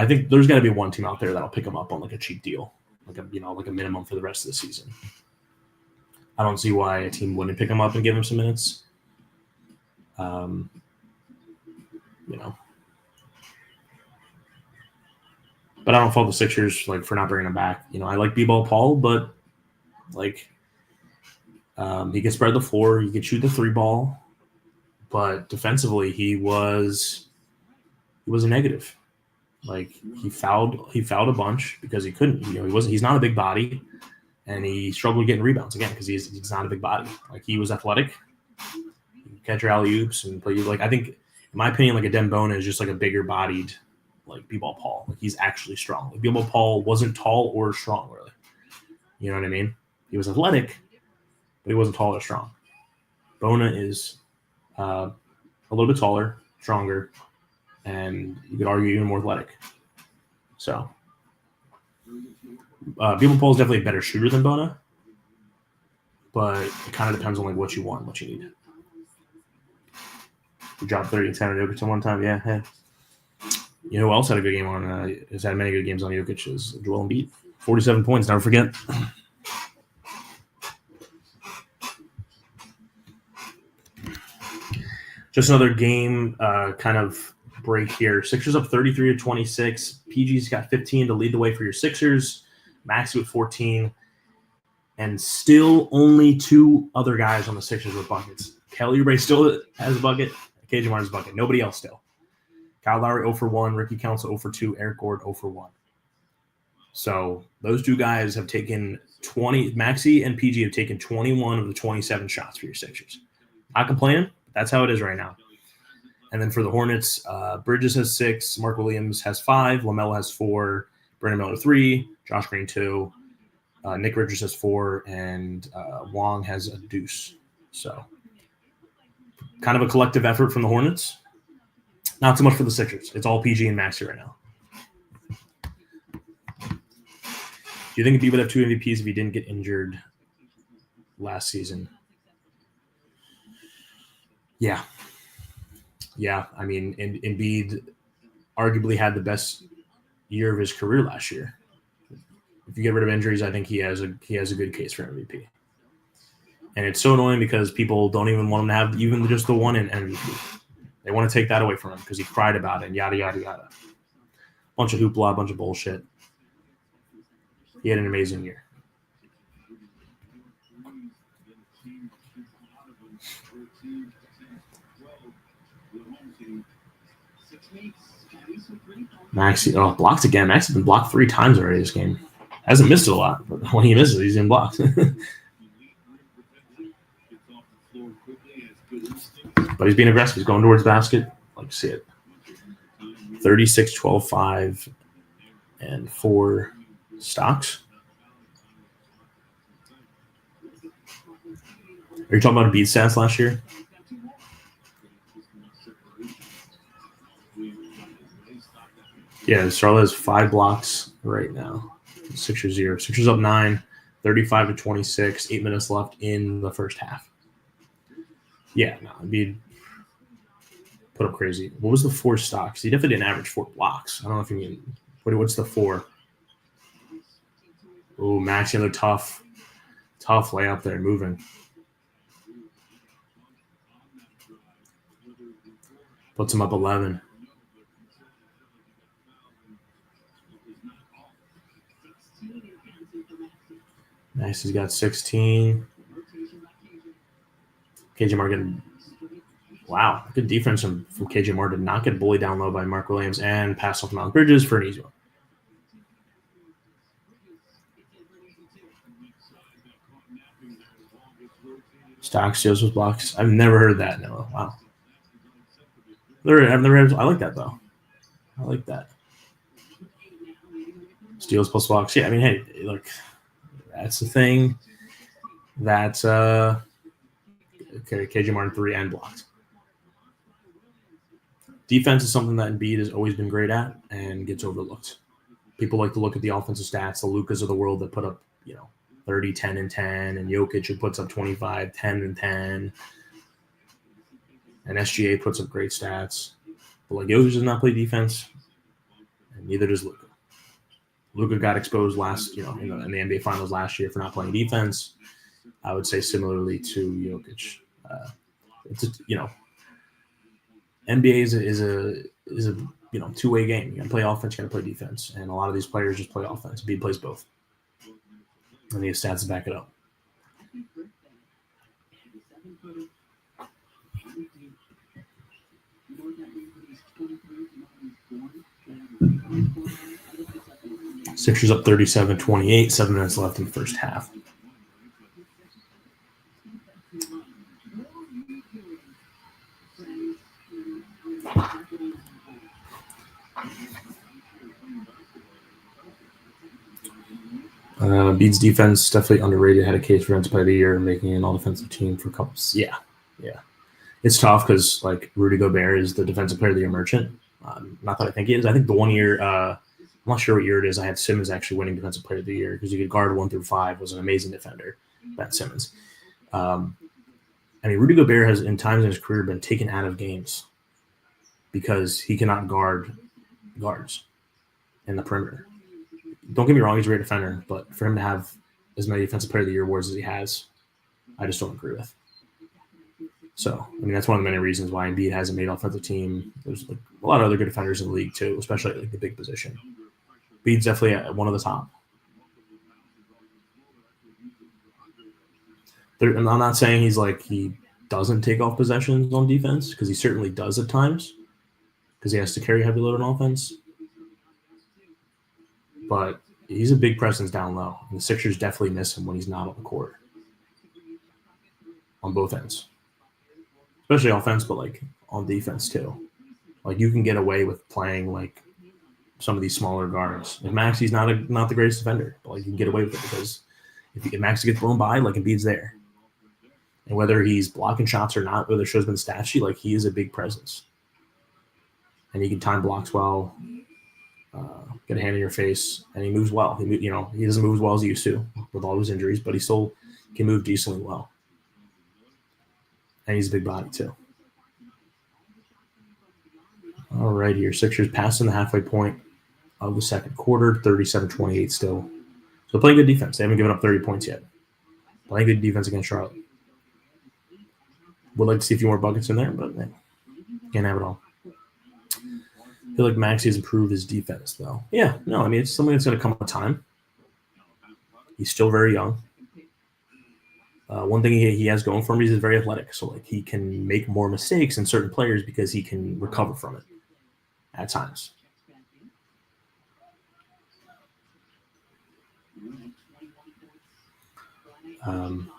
think there's got to be one team out there that'll pick him up on like a cheap deal, like a minimum for the rest of the season. I don't see why a team wouldn't pick him up and give him some minutes. But I don't fault the Sixers like for not bringing him back. I like B-ball Paul, but like he could spread the floor, he could shoot the 3-ball, but defensively he was a negative. Like he fouled a bunch because he couldn't. He's not a big body, and he struggled getting rebounds again because he's not a big body. Like he was athletic, he could catch your alley oops and play. Like I think, in my opinion, like a Dembona is just like a bigger bodied, like B-ball Paul. Like he's actually strong. Like B-ball Paul wasn't tall or strong really. You know what I mean? He was athletic, but he wasn't tall or strong. Bona is a little bit taller, stronger, and you could argue even more athletic. So, B-ball Paul is definitely a better shooter than Bona, but it kind of depends on like what you want, what you need. We dropped 30 and 10 on Jokic one time. Yeah, hey. You know who else had a good game on? Has had many good games on Jokic is Joel Embiid. 47 points. Never forget. Just another game kind of break here. Sixers up 33-26. PG's got 15 to lead the way for your Sixers. Maxey with 14. And still only 2 other guys on the Sixers with buckets. Kelly Oubre still has a bucket. KJ Martin's bucket. Nobody else still. Kyle Lowry 0 for 1. Ricky Council 0 for 2. Eric Gord 0 for 1. So those 2 guys have taken 20. Maxey and PG have taken 21 of the 27 shots for your Sixers. Not complaining. That's how it is right now. And then for the Hornets, Bridges has 6, Mark Williams has 5, LaMelo has 4, Brandon Miller 3, Josh Green 2, Nick Richards has 4, and Wong has a deuce. So kind of a collective effort from the Hornets. Not so much for the Sixers. It's all PG and Maxey right now. Do you think Embiid would have 2 MVPs if he didn't get injured last season? Yeah. I mean, Embiid arguably had the best year of his career last year. If you get rid of injuries, I think he has a good case for MVP. And it's so annoying because people don't even want him to have even just the one in MVP. They want to take that away from him because he cried about it and yada, yada, yada. Bunch of hoopla, bunch of bullshit. He had an amazing year. Maxey, blocks again. Maxey's been blocked 3 times already this game. Hasn't missed it a lot, but when he misses, he's in blocks. But he's being aggressive. He's going towards basket. Like, see it. 36, 12, 5, and 4 stocks. Are you talking about Embiid stats last year? Yeah, Charlotte has 5 blocks right now. Sixers 0. Sixers up 9, 35-26, 8 minutes left in the first half. Yeah, no, Embiid put up crazy. What was the 4 stocks? He definitely didn't average 4 blocks. I don't know if you mean what's the 4? Oh, Max, another tough layup there, moving. Puts him up 11. Nice, he's got 16. KJ Martin. Wow, good defense from KJ Martin. Did not get bullied down low by Mark Williams and pass off to Miles Bridges for an easy one. Stocks, Joseph blocks. I've never heard that. No, wow. I've never heard. I like that though. I like that. Steals plus blocks. Yeah, I mean, hey, look, that's the thing. That's okay. KJ Martin 3 and blocks. Defense is something that Embiid has always been great at and gets overlooked. People like to look at the offensive stats, the Lukas of the world that put up, 30, 10, and 10, and Jokic who puts up 25, 10, and 10. And SGA puts up great stats. But like Jokic does not play defense, and neither does Luka. Luka got exposed last, in the NBA Finals last year for not playing defense. I would say similarly to Jokic. NBA is a two-way game. You got to play offense, you got to play defense, and a lot of these players just play offense. Embiid plays both, and he has stats to back it up. Sixers up 37-28, 7 minutes left in the first half. Embiid's defense definitely underrated. Had a case for defensive player of the year, making an all-defensive team for couple. Yeah. It's tough because like Rudy Gobert is the defensive player of the year merchant. Not that I think he is. I think the 1 year, I'm not sure what year it is. I had Simmons actually winning defensive player of the year because he could guard 1 through 5. Was an amazing defender. Ben Simmons. Rudy Gobert has in times in his career been taken out of games because he cannot guard guards in the perimeter. Don't get me wrong, he's a great defender, but for him to have as many defensive player of the year awards as he has, I just don't agree with. So, that's one of the many reasons why Embiid hasn't made offensive team. There's like a lot of other good defenders in the league too, especially at like the big position. Embiid's definitely at one of the top. I'm not saying he doesn't take off possessions on defense because he certainly does at times because he has to carry heavy load on offense. But he's a big presence down low, and the Sixers definitely miss him when he's not on the court on both ends. Especially offense, but like on defense too. Like you can get away with playing like some of these smaller guards. Like Maxey's not the greatest defender, but like you can get away with it because if Maxey gets blown by, like Embiid's there. And whether he's blocking shots or not, whether it shows in the stat sheet, like he is a big presence. And he can time blocks well, get a hand in your face, and he moves well. He doesn't move as well as he used to with all his injuries, but he still can move decently well. And he's a big body, too. All right, here. Sixers passing the halfway point of the second quarter, 37-28 still. So playing good defense. They haven't given up 30 points yet. Playing good defense against Charlotte. Would like to see a few more buckets in there, but can't have it all. I feel like Maxey has improved his defense, though. Yeah, no, it's something that's going to come with time. He's still very young. one thing he has going for him is he's very athletic. So like he can make more mistakes than certain players because he can recover from it at times.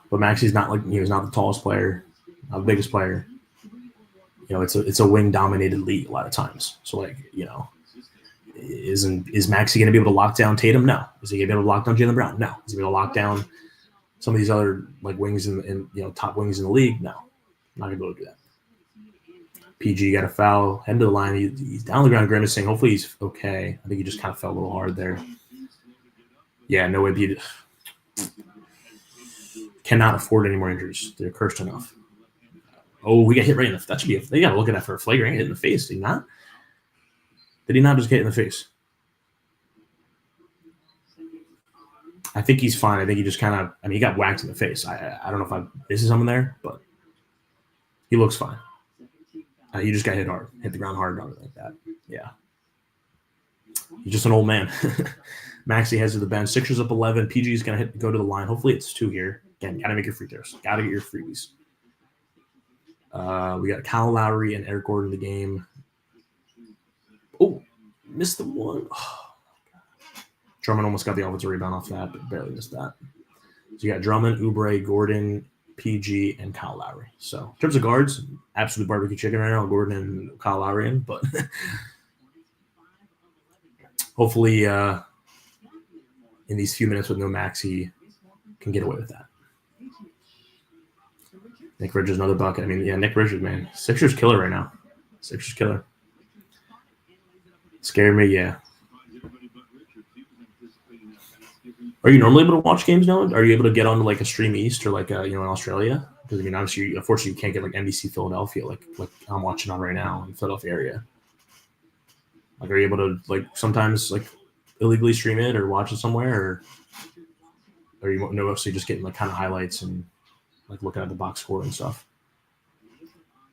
But Maxi's not like he's not the tallest player, not the biggest player. It's a wing dominated league a lot of times. So like is Maxi going to be able to lock down Tatum? No. Is he going to be able to lock down Jaylen Brown? No. Is he going to lock down some of these other like wings in top wings in the league? No, not going to be able to do that. PG got a foul, head to the line. He's down the ground grimacing. Hopefully he's okay. I think he just kind of fell a little hard there. Yeah, no way. Cannot afford any more injuries. They're cursed enough. Oh, we got hit right in the. That should be. They got to look at that for a flagrant hit in the face. Did he not? Did he not just get in the face? I think he's fine. I think he just kind of. I mean, he got whacked in the face. I don't know if I missed something there, but he looks fine. He just got hit hard, hit the ground hard, like that. Yeah, he's just an old man. Maxi heads to the bench. Sixers up 11. PG is gonna go to the line. Hopefully, it's 2 here. Again, gotta make your free throws. Gotta get your freebies. We got Kyle Lowry and Eric Gordon in the game. Oh, missed the one. Oh, Drummond almost got the offensive rebound off that, but barely missed that. So you got Drummond, Oubre, Gordon, PG, and Kyle Lowry. So in terms of guards, absolute barbecue chicken right now, Gordon and Kyle Lowry in, but hopefully in these few minutes with no Max, he can get away with that. Nick Richards, another bucket. I mean, yeah, Nick Richards, man. Sixers killer right now. Sixers killer. Scared me, yeah. Are you normally able to watch games now? Are you able to get on like a Stream East or like in Australia? Because I mean, obviously, unfortunately, you can't get like NBC Philadelphia like I'm watching on right now in the Philadelphia area. Like, are you able to like sometimes like illegally stream it or watch it somewhere, or are you mostly just getting like kind of highlights and like looking at the box score and stuff?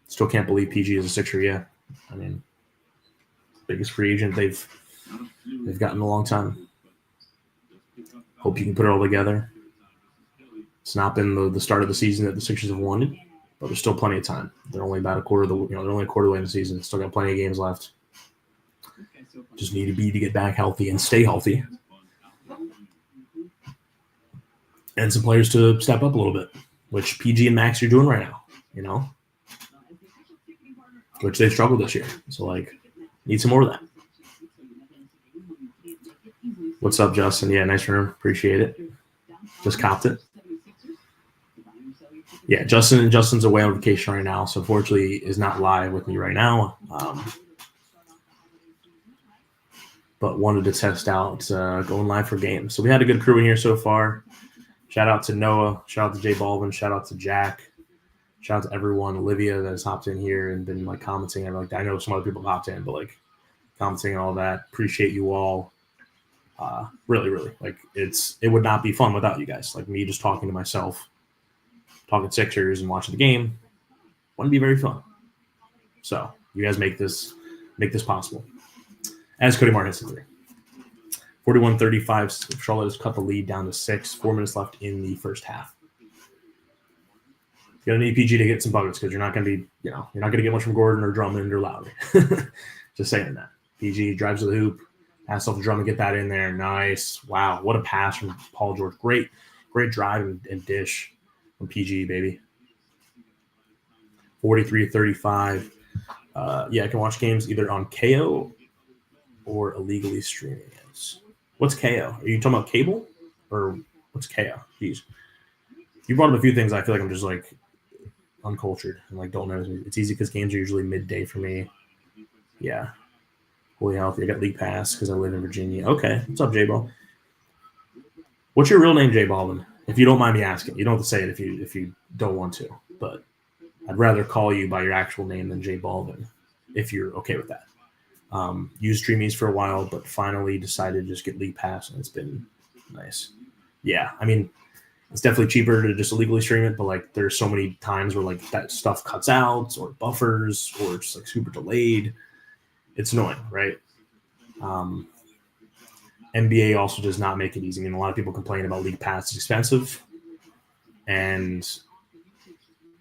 Still can't believe PG is a Sixer. Yeah, I mean, biggest free agent they've gotten in a long time. Hope you can put it all together. It's not been the start of the season that the Sixers have wanted, but there's still plenty of time. They're only about a quarter of the they're only a quarter way in the season. Still got plenty of games left. Just need to get back healthy and stay healthy, and some players to step up a little bit, which PG and Max are doing right now. Which they've struggled this year. So like, need some more of that. What's up, Justin? Yeah, nice room. Appreciate it. Just copped it. Yeah, Justin's away on vacation right now, so unfortunately is not live with me right now. But wanted to test out going live for games. So we had a good crew in here so far. Shout out to Noah. Shout out to Jay Baldwin. Shout out to Jack. Shout out to everyone. Olivia that has hopped in here and been like commenting. I know some other people hopped in, but like commenting and all that. Appreciate you all. Really, really. Like it would not be fun without you guys. Like me just talking to myself, talking Sixers and watching the game wouldn't be very fun. So you guys make this possible. As Cody Martin hits the three. 41-35. Charlotte has cut the lead down to 6. 4 minutes left in the first half. You're gonna need PG to get some buckets because you're not gonna be, you're not gonna get much from Gordon or Drummond or Lowry. Just saying that. PG drives to the hoop, pass off to Drummond, get that in there. Nice. Wow, what a pass from Paul George. Great drive and dish from PG, baby. 43-35. I can watch games either on KO or illegally streaming it. What's KO? Are you talking about cable or what's KO? Jeez. You brought up a few things. I feel like I'm just like uncultured and like don't know. It's easy because games are usually midday for me. Yeah. Fully healthy. I got league pass because I live in Virginia. Okay. What's up, J-Ball? What's your real name, J Baldwin? If you don't mind me asking. You don't have to say it if you don't want to, but I'd rather call you by your actual name than J Baldwin if you're okay with that. Used Streamies for a while, but finally decided to just get league pass, and it's been nice. Yeah, I mean, it's definitely cheaper to just illegally stream it, but like there's so many times where like that stuff cuts out or buffers or it's like super delayed. It's annoying, right? NBA also does not make it easy. I mean, a lot of people complain about league pass is expensive. and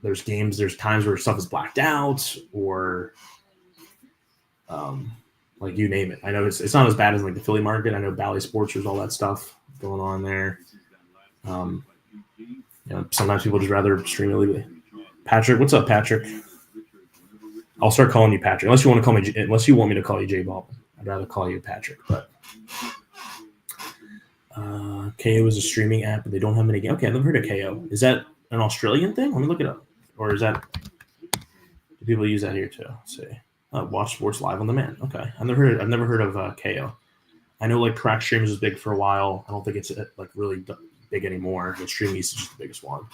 there's times where stuff is blacked out, or like you name it. I know it's not as bad as like the Philly market. I know Bally Sports, there's all that stuff going on there. Sometimes people just rather stream illegally. Patrick, what's up, Patrick? I'll start calling you Patrick, unless you want me to call you J Baldwin. I'd rather call you Patrick. But KO is a streaming app, but they don't have many games. Okay, I've never heard of KO. Is that an Australian thing? Let me look it up. Or is that? Do people use that here too? Let's see. Watch sports live on demand. Okay, I've never heard of KO. I know like Crack Streams was big for a while. I don't think it's like really big anymore. The Stream East is just the biggest one.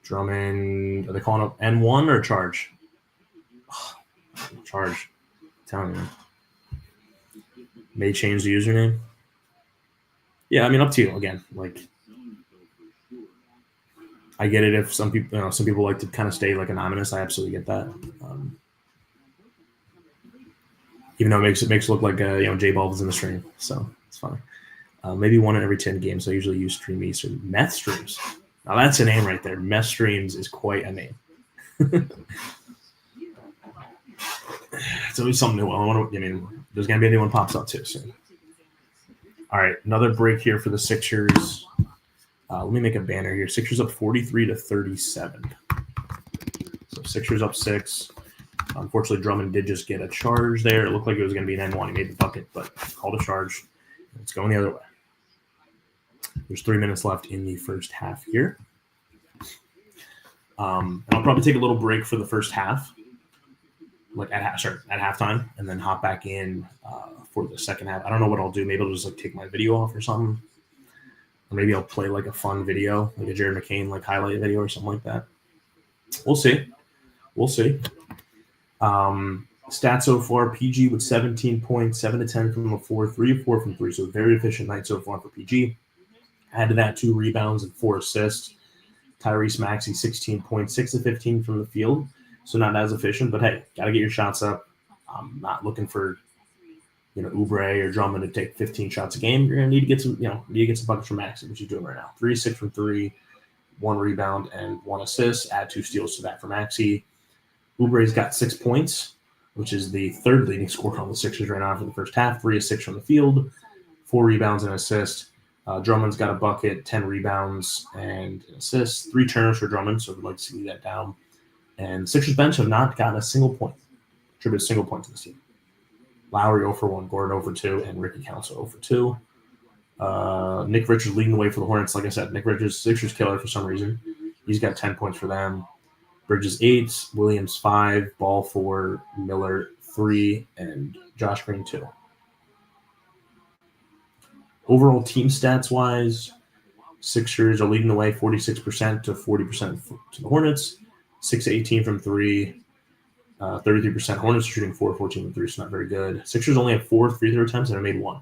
Drummond, are they calling up N1 or Charge? Charge. I'm telling you. May change the username. Yeah, I mean, up to you. Again, like, I get it if some people like to kind of stay like anonymous. I absolutely get that. Even though it makes it look like J Ball is in the stream, so it's fine. Maybe 1 in every 10 games. I usually use Stream East or Meth Streams. Now that's a name right there. Meth Streams is quite a name. It's always something new. There's gonna be a new one pops up too soon. All right, another break here for the Sixers. Let me make a banner here. Sixers up 43-37. So Sixers up 6. Unfortunately, Drummond did just get a charge there. It looked like it was going to be an N1. He made the bucket, but called a charge. It's going the other way. There's 3 minutes left in the first half here. And I'll probably take a little break for the first half, like at halftime, and then hop back in for the second half. I don't know what I'll do. Maybe I'll just like take my video off or something. Or maybe I'll play like a fun video, like a Jared McCain like highlight video or something like that. We'll see. Stats so far: PG with 17 points, 7 to 10 from the floor, 3 of 4 from 3. So very efficient night so far for PG. Add to that 2 rebounds and 4 assists. Tyrese Maxey 16 points, 6 to 15 from the field. So not as efficient, but hey, gotta get your shots up. I'm not looking for Oubre or Drummond to take 15 shots a game. You're gonna need to get some buckets from Maxey, which he's doing right now. 3-6 from 3, 1 rebound and 1 assist. Add 2 steals to that for Maxey. Oubre's got 6 points, which is the third leading scorer on the Sixers right now for the first half. 3 of 6 from the field, 4 rebounds and assist. Drummond's got a bucket, 10 rebounds and an assist. 3 turnovers for Drummond, so we'd like to see that down. And Sixers bench have not gotten a single point. Attributed a single point to this team. Lowry 0 for 1, Gordon 0 for 2, and Ricky Council 0 for 2. Nick Richards leading the way for the Hornets. Like I said, Nick Richards, Sixers killer for some reason. He's got 10 points for them. Bridges 8, Williams 5, Ball 4, Miller 3, and Josh Green 2. Overall team stats wise, Sixers are leading the way 46% to 40% to the Hornets, 6 to 18 from 3, 33%. Hornets are shooting 4 14 from 3, so not very good. Sixers only have 4 free throw attempts and have made 1.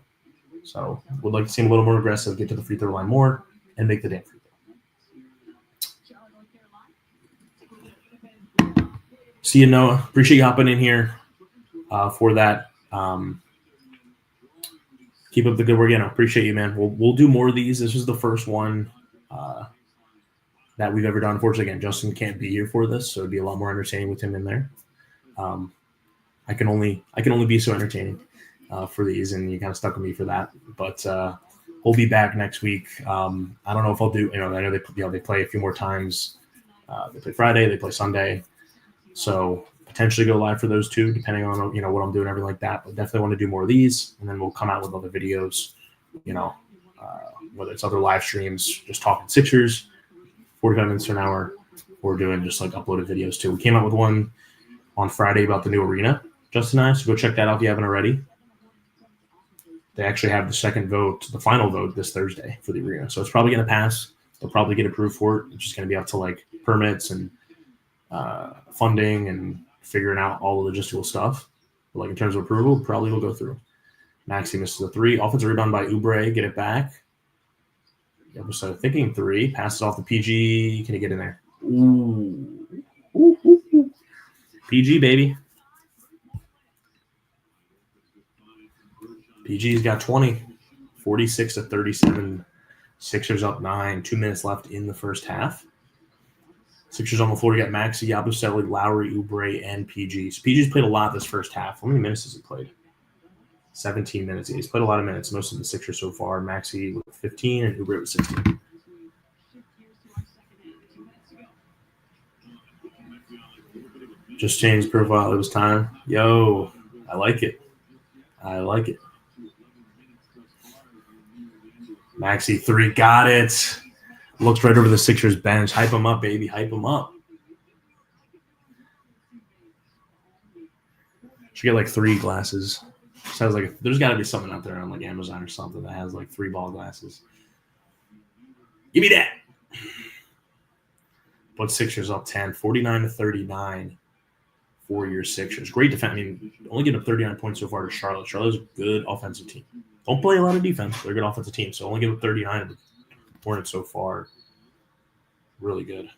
So would like to see them a little more aggressive, get to the free throw line more, and make the damn free throw. See you, Noah. Appreciate you hopping in here for that. Keep up the good work. Appreciate you, man. We'll do more of these. This is the first one that we've ever done. Unfortunately, again, Justin can't be here for this, so it'd be a lot more entertaining with him in there. I can only be so entertaining for these, and you kind of stuck with me for that. But we'll be back next week. I don't know if I'll do. I know they play a few more times. They play Friday. They play Sunday. So potentially go live for those 2, depending on what I'm doing, everything like that. But definitely want to do more of these, and then we'll come out with other videos. Whether it's other live streams, just talking Sixers, 45 minutes to an hour, or doing just like uploaded videos too. We came out with one on Friday about the new arena, Justin and I. So go check that out if you haven't already. They actually have the final vote this Thursday for the arena. So it's probably going to pass. They'll probably get approved for it. It's just going to be up to like permits and funding and figuring out all the logistical stuff. But like in terms of approval, probably will go through. Maxey misses a 3. Offensive rebound by Oubre. Get it back. So thinking 3. Passes off to PG. Can he get in there? Ooh. PG, baby. PG's got 20. 46 to 37 Sixers up 9, 2 minutes left in the first half. Sixers on the floor. You got Maxey, Yabusele, Lowry, Oubre, and PG. So PG's played a lot this first half. How many minutes has he played? 17 minutes. He's played a lot of minutes, most of the Sixers so far. Maxey with 15 and Oubre with 16. Just changed profile. It was time. Yo, I like it. I like it. Maxey 3, got it. Looks right over the Sixers bench. Hype him up, baby. Hype him up. Should get like 3 glasses. Sounds like there's got to be something out there on like Amazon or something that has like 3 ball glasses. Give me that. But Sixers up 10, 49-39 for your Sixers. Great defense. I mean, only getting up 39 points so far to Charlotte. Charlotte's a good offensive team. Don't play a lot of defense. They're a good offensive team. So only give up 39 to the Hornets so far. Really good.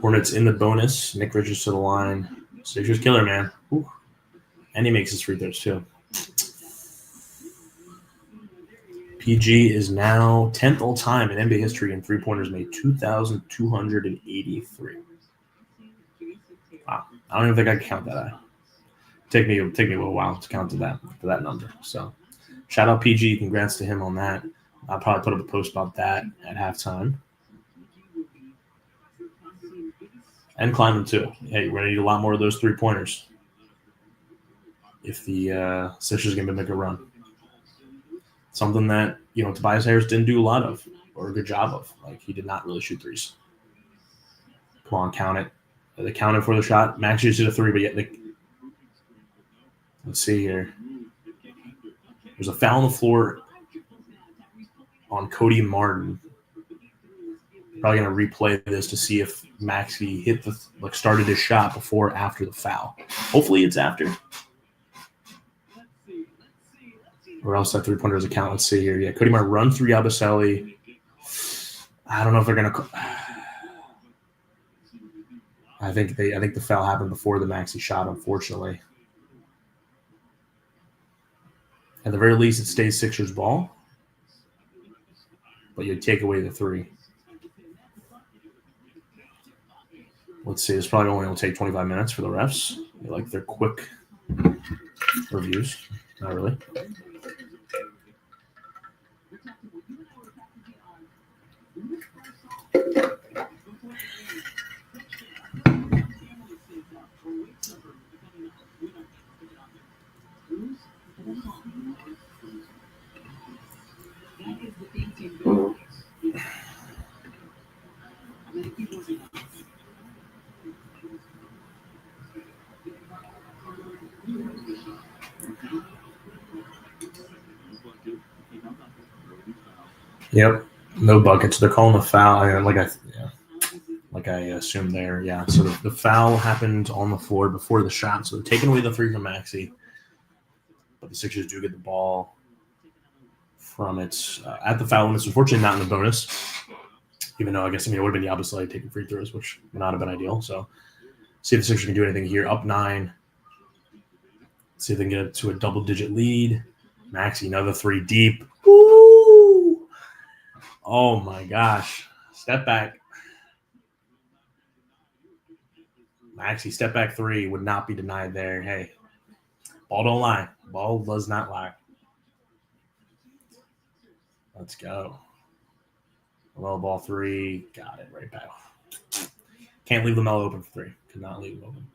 Hornets in the bonus. Nick Richards to the line. Sixers killer, man. Ooh. And he makes his free throws, too. PG is now 10th all-time in NBA history in three-pointers made, 2,283. Wow. I don't even think I can count that high. Take me a little while to count to that number. So, shout out PG. Congrats to him on that. I'll probably put up a post about that at halftime. And Kleiman, too. Hey, we're going to need a lot more of those three-pointers if the Sixers are going to make a run. Something that, Tobias Harris didn't do a lot of or a good job of. Like, he did not really shoot threes. Come on, count it. They counted for the shot. Max just did a 3, but yet let's see here. There's a foul on the floor on Cody Martin. Probably going to replay this to see if Maxey started his shot before or after the foul. Hopefully it's after. Or else that three-pointer is a count. Let's see here. Yeah, Cody Martin runs through Yabusele. I don't know if they're going to – I think the foul happened before the Maxey shot, unfortunately. At the very least, it stays Sixers ball. But you take away the 3. Let's see. It's probably only going to take 25 minutes for the refs. They like their quick reviews. Not really. Yep, no buckets. They're calling a foul, like I assumed there. Yeah, so the foul happened on the floor before the shot, so they're taking away the 3 from Maxey. But the Sixers do get the ball from it at the foul line. It's unfortunately not in the bonus, even though it would have been the opposite side taking free throws, which would not have been ideal. So see if the Sixers can do anything here. Up 9. See if they can get it to a double-digit lead. Maxey, another 3 deep. Woo! Oh, my gosh. Step back. Maxey, step back 3 would not be denied there. Hey, ball don't lie. Ball does not lie. Let's go. Low ball 3. Got it right back. Can't leave LaMelo open for 3. Could not leave him open.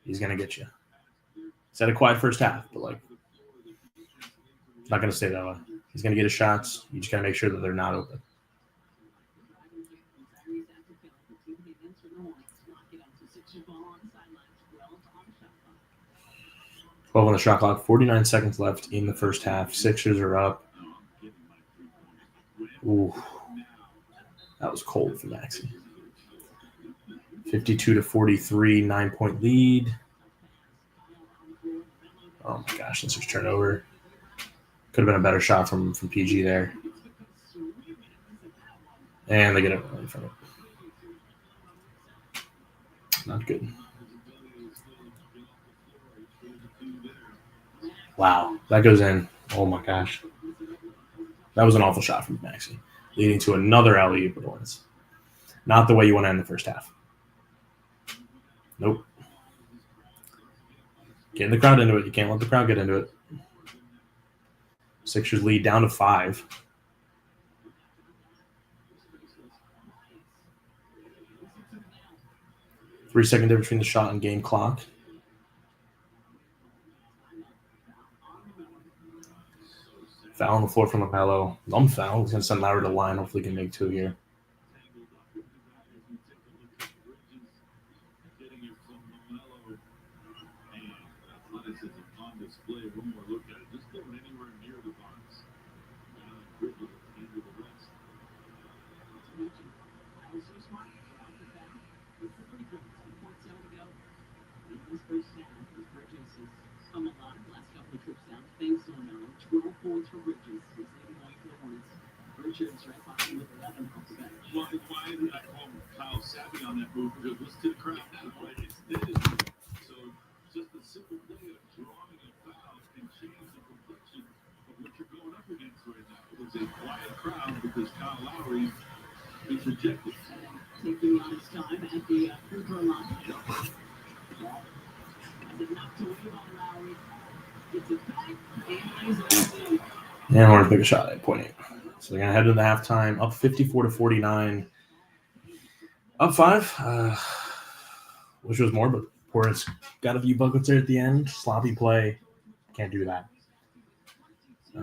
He's going to get you. He's had a quiet first half, but not going to stay that way. He's going to get his shots. You just got to make sure that they're not open. Twelve on the shot clock. 49 seconds left in the first half. Sixers are up. Ooh, that was cold for Maxey. 52-43, 9-point lead. Oh my gosh, Sixers turnover. Could have been a better shot from PG there. And they get it away from it. Not good. Wow, that goes in. Oh my gosh. That was an awful shot from Maxey, leading to another alley-oop for the Hornets. Not the way you want to end the first half. Nope. Getting the crowd into it. You can't let the crowd get into it. Sixers lead down to 5. Three-second difference between the shot and game clock. Foul on the floor from LaMelo. Numb foul. He's going to send Lowry to the line. Hopefully he can make 2 here. And Hornets pick a shot at 0.8. So they're going to head into halftime, up 54-49. Up 5. Wish it was more, but Hornets got a few buckets there at the end. Sloppy play. Can't do that.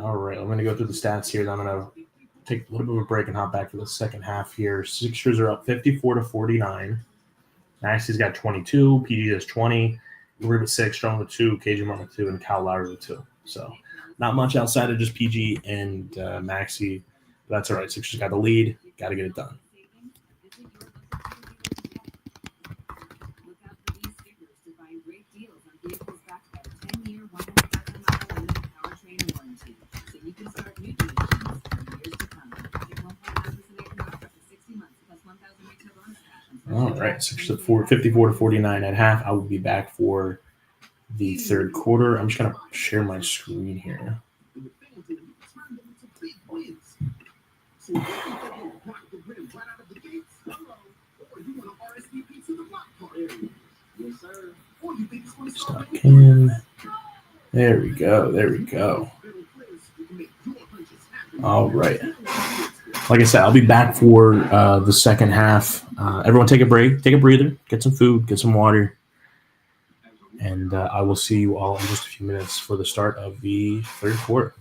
All right, I'm going to go through the stats here. Then I'm going to take a little bit of a break and hop back for the second half here. Sixers are up 54-49. Maxey's got 22. PG has 20. We're with 6. Strong with 2. KJ Martin with 2. And Kyle Lowry with 2. So not much outside of just PG and Maxey. But that's all right. Sixers got the lead. Got to get it done. All right, Sixers at 54-49 at half. I will be back for the third quarter. I'm just going to share my screen here. Stop in. There we go. There we go. All right. Like I said, I'll be back for the second half. Everyone take a break, take a breather, get some food, get some water. And I will see you all in just a few minutes for the start of the third quarter.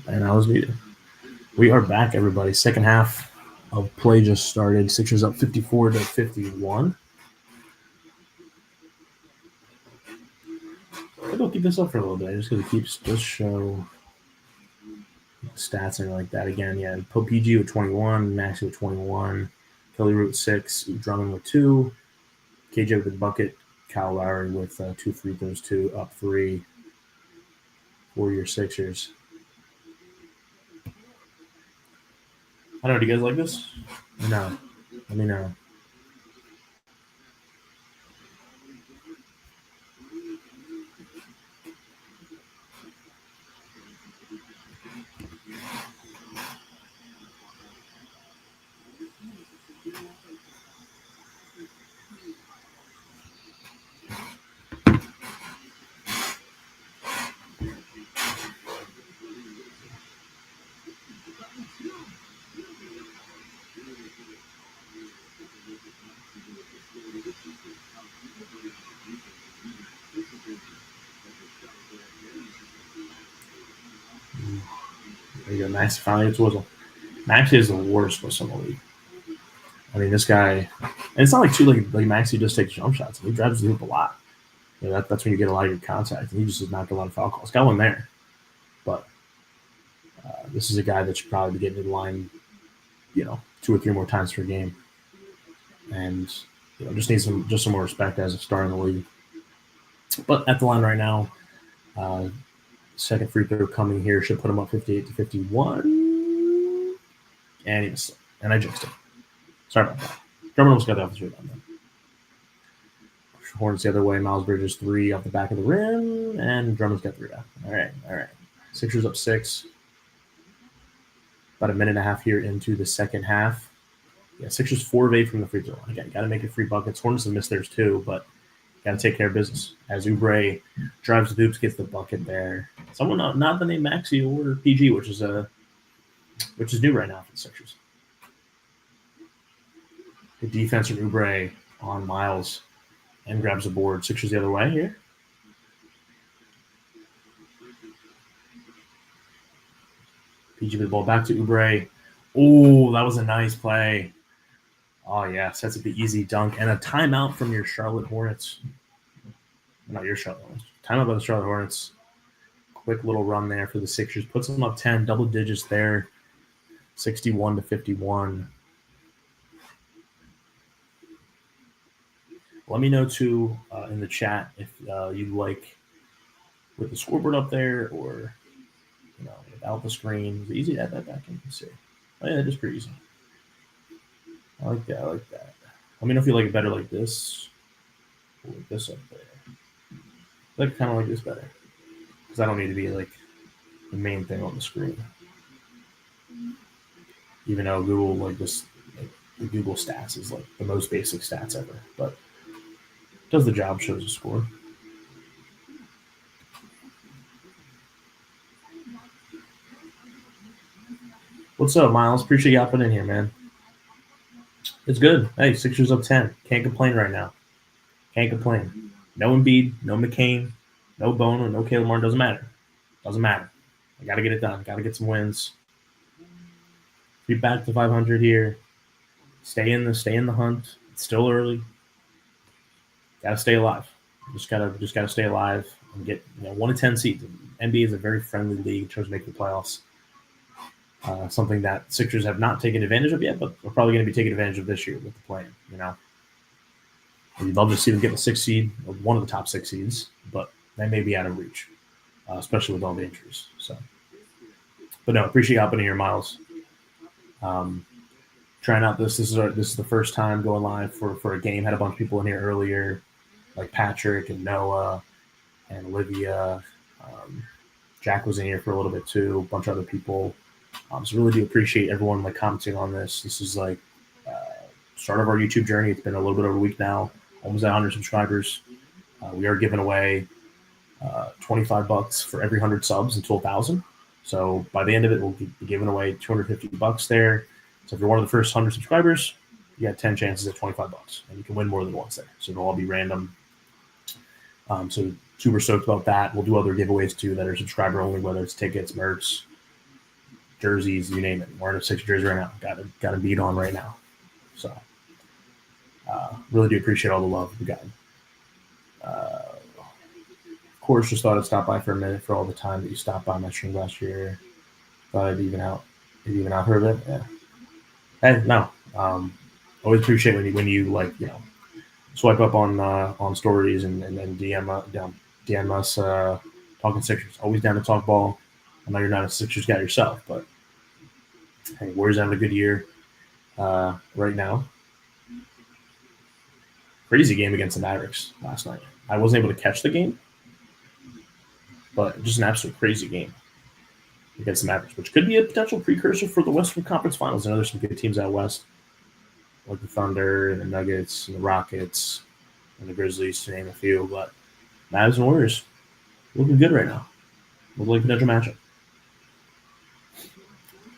And I was muted. We are back, everybody. Second half of play just started. Sixers up 54-51. Maybe we'll keep this up for a little bit, just because it keeps just show stats and like that again. Yeah, PG with 21, Maxey with 21, Kelly Root 6, Drummond with 2, KJ with the bucket, Kyle Lowry with 2 free throws, 2 up 3 for your Sixers. I don't know. Do you guys like this? No. Let me know. There you go. Maxey finally gets a whistle. Maxey is the worst whistle in the league. I mean, this guy, and it's not like Maxey just takes jump shots. He drives the hoop a lot. You know, that's when you get a lot of your contact, and he just does not get a lot of foul calls. Got one there, but this is a guy that should probably be getting in line, 2 or 3 more times per game, and just needs some more respect as a star in the league. But at the line right now, second free throw coming here should put him up 58-51, and he missed it. And I jinxed it. Sorry about that. Drummond almost got the offensive rebound then. Hornets the other way. Miles Bridges 3 off the back of the rim, and Drummond's got 3 down. All right. Sixers up 6. About a minute and a half here into the second half. Yeah, Sixers 4 of 8 from the free throw line. Again, got to make it free buckets. Hornets have missed theirs too, but got to take care of business. As Oubre drives the hoops, gets the bucket there. Someone not the name Maxey or PG, which is new right now for the Sixers. Good defense from Oubre on Miles and grabs the board. Sixers the other way here. PG with the ball back to Oubre. Oh, that was a nice play. Oh, yeah. Sets up the easy dunk. And a timeout from your Charlotte Hornets. Not your Charlotte Hornets. Timeout by the Charlotte Hornets. Quick little run there for the Sixers. Puts them up 10. Double digits there. 61-51. Let me know, too, in the chat if you'd like with the scoreboard up there or, without the screen. Is it easy to add that back in? Let's see. Oh, yeah, it is pretty easy. I like that. Let me know if you like it better like this or like this up there. I like kind of like this better because I don't need to be like the main thing on the screen. Even though Google, the Google stats is like the most basic stats ever, but does the job, shows the score. What's up, Miles? Appreciate you hopping in here, man. It's good. Hey, Sixers up 10. Can't complain right now. Can't complain. No Embiid, no McCain, no Bono, no Caleb Martin. Doesn't matter. I got to get it done. Got to get some wins. Be back to 500 here. Stay in the hunt. It's still early. Got to stay alive. Just gotta stay alive and get 1 to 10 seeds. NBA is a very friendly league in terms of making the playoffs. Something that Sixers have not taken advantage of yet, but we're probably going to be taking advantage of this year with the plan. You'd love to see them get the 6th seed, or one of the top 6 seeds, but that may be out of reach, especially with all the injuries. So, but no, appreciate you hopping in here, Miles. Trying out this. This is the first time going live for a game. Had a bunch of people in here earlier, like Patrick and Noah and Olivia. Jack was in here for a little bit too. A bunch of other people. So really do appreciate everyone commenting on this. This is start of our YouTube journey. It's been a little bit over a week now. Almost at 100 subscribers. We are giving away $25 for every 100 subs until 1,000. So by the end of it, we'll be giving away $250 there. So if you're one of the first 100 subscribers, you got 10 chances at $25, and you can win more than once there. So it'll all be random. So super stoked about that. We'll do other giveaways too that are subscriber only, whether it's tickets, merch, jerseys, you name it. Wearing a Sixers jersey right now. Got a beat on right now. So really do appreciate all the love we got. Of course, just thought I'd stop by for a minute for all the time that you stopped by my stream last year. Thought I'd even out her a bit. Yeah. Hey, no. Always appreciate when you like, you know, swipe up on stories and then DM us talking Sixers. Always down to talk ball. I know you're not a Sixers guy yourself, but hey, Warriors having a good year right now. Crazy game against the Mavericks last night. I wasn't able to catch the game, but just an absolute crazy game against the Mavericks, which could be a potential precursor for the Western Conference Finals. I know there's some good teams out west, like the Thunder and the Nuggets and the Rockets and the Grizzlies, to name a few. But Mavs and Warriors looking good right now. Looking like a potential matchup.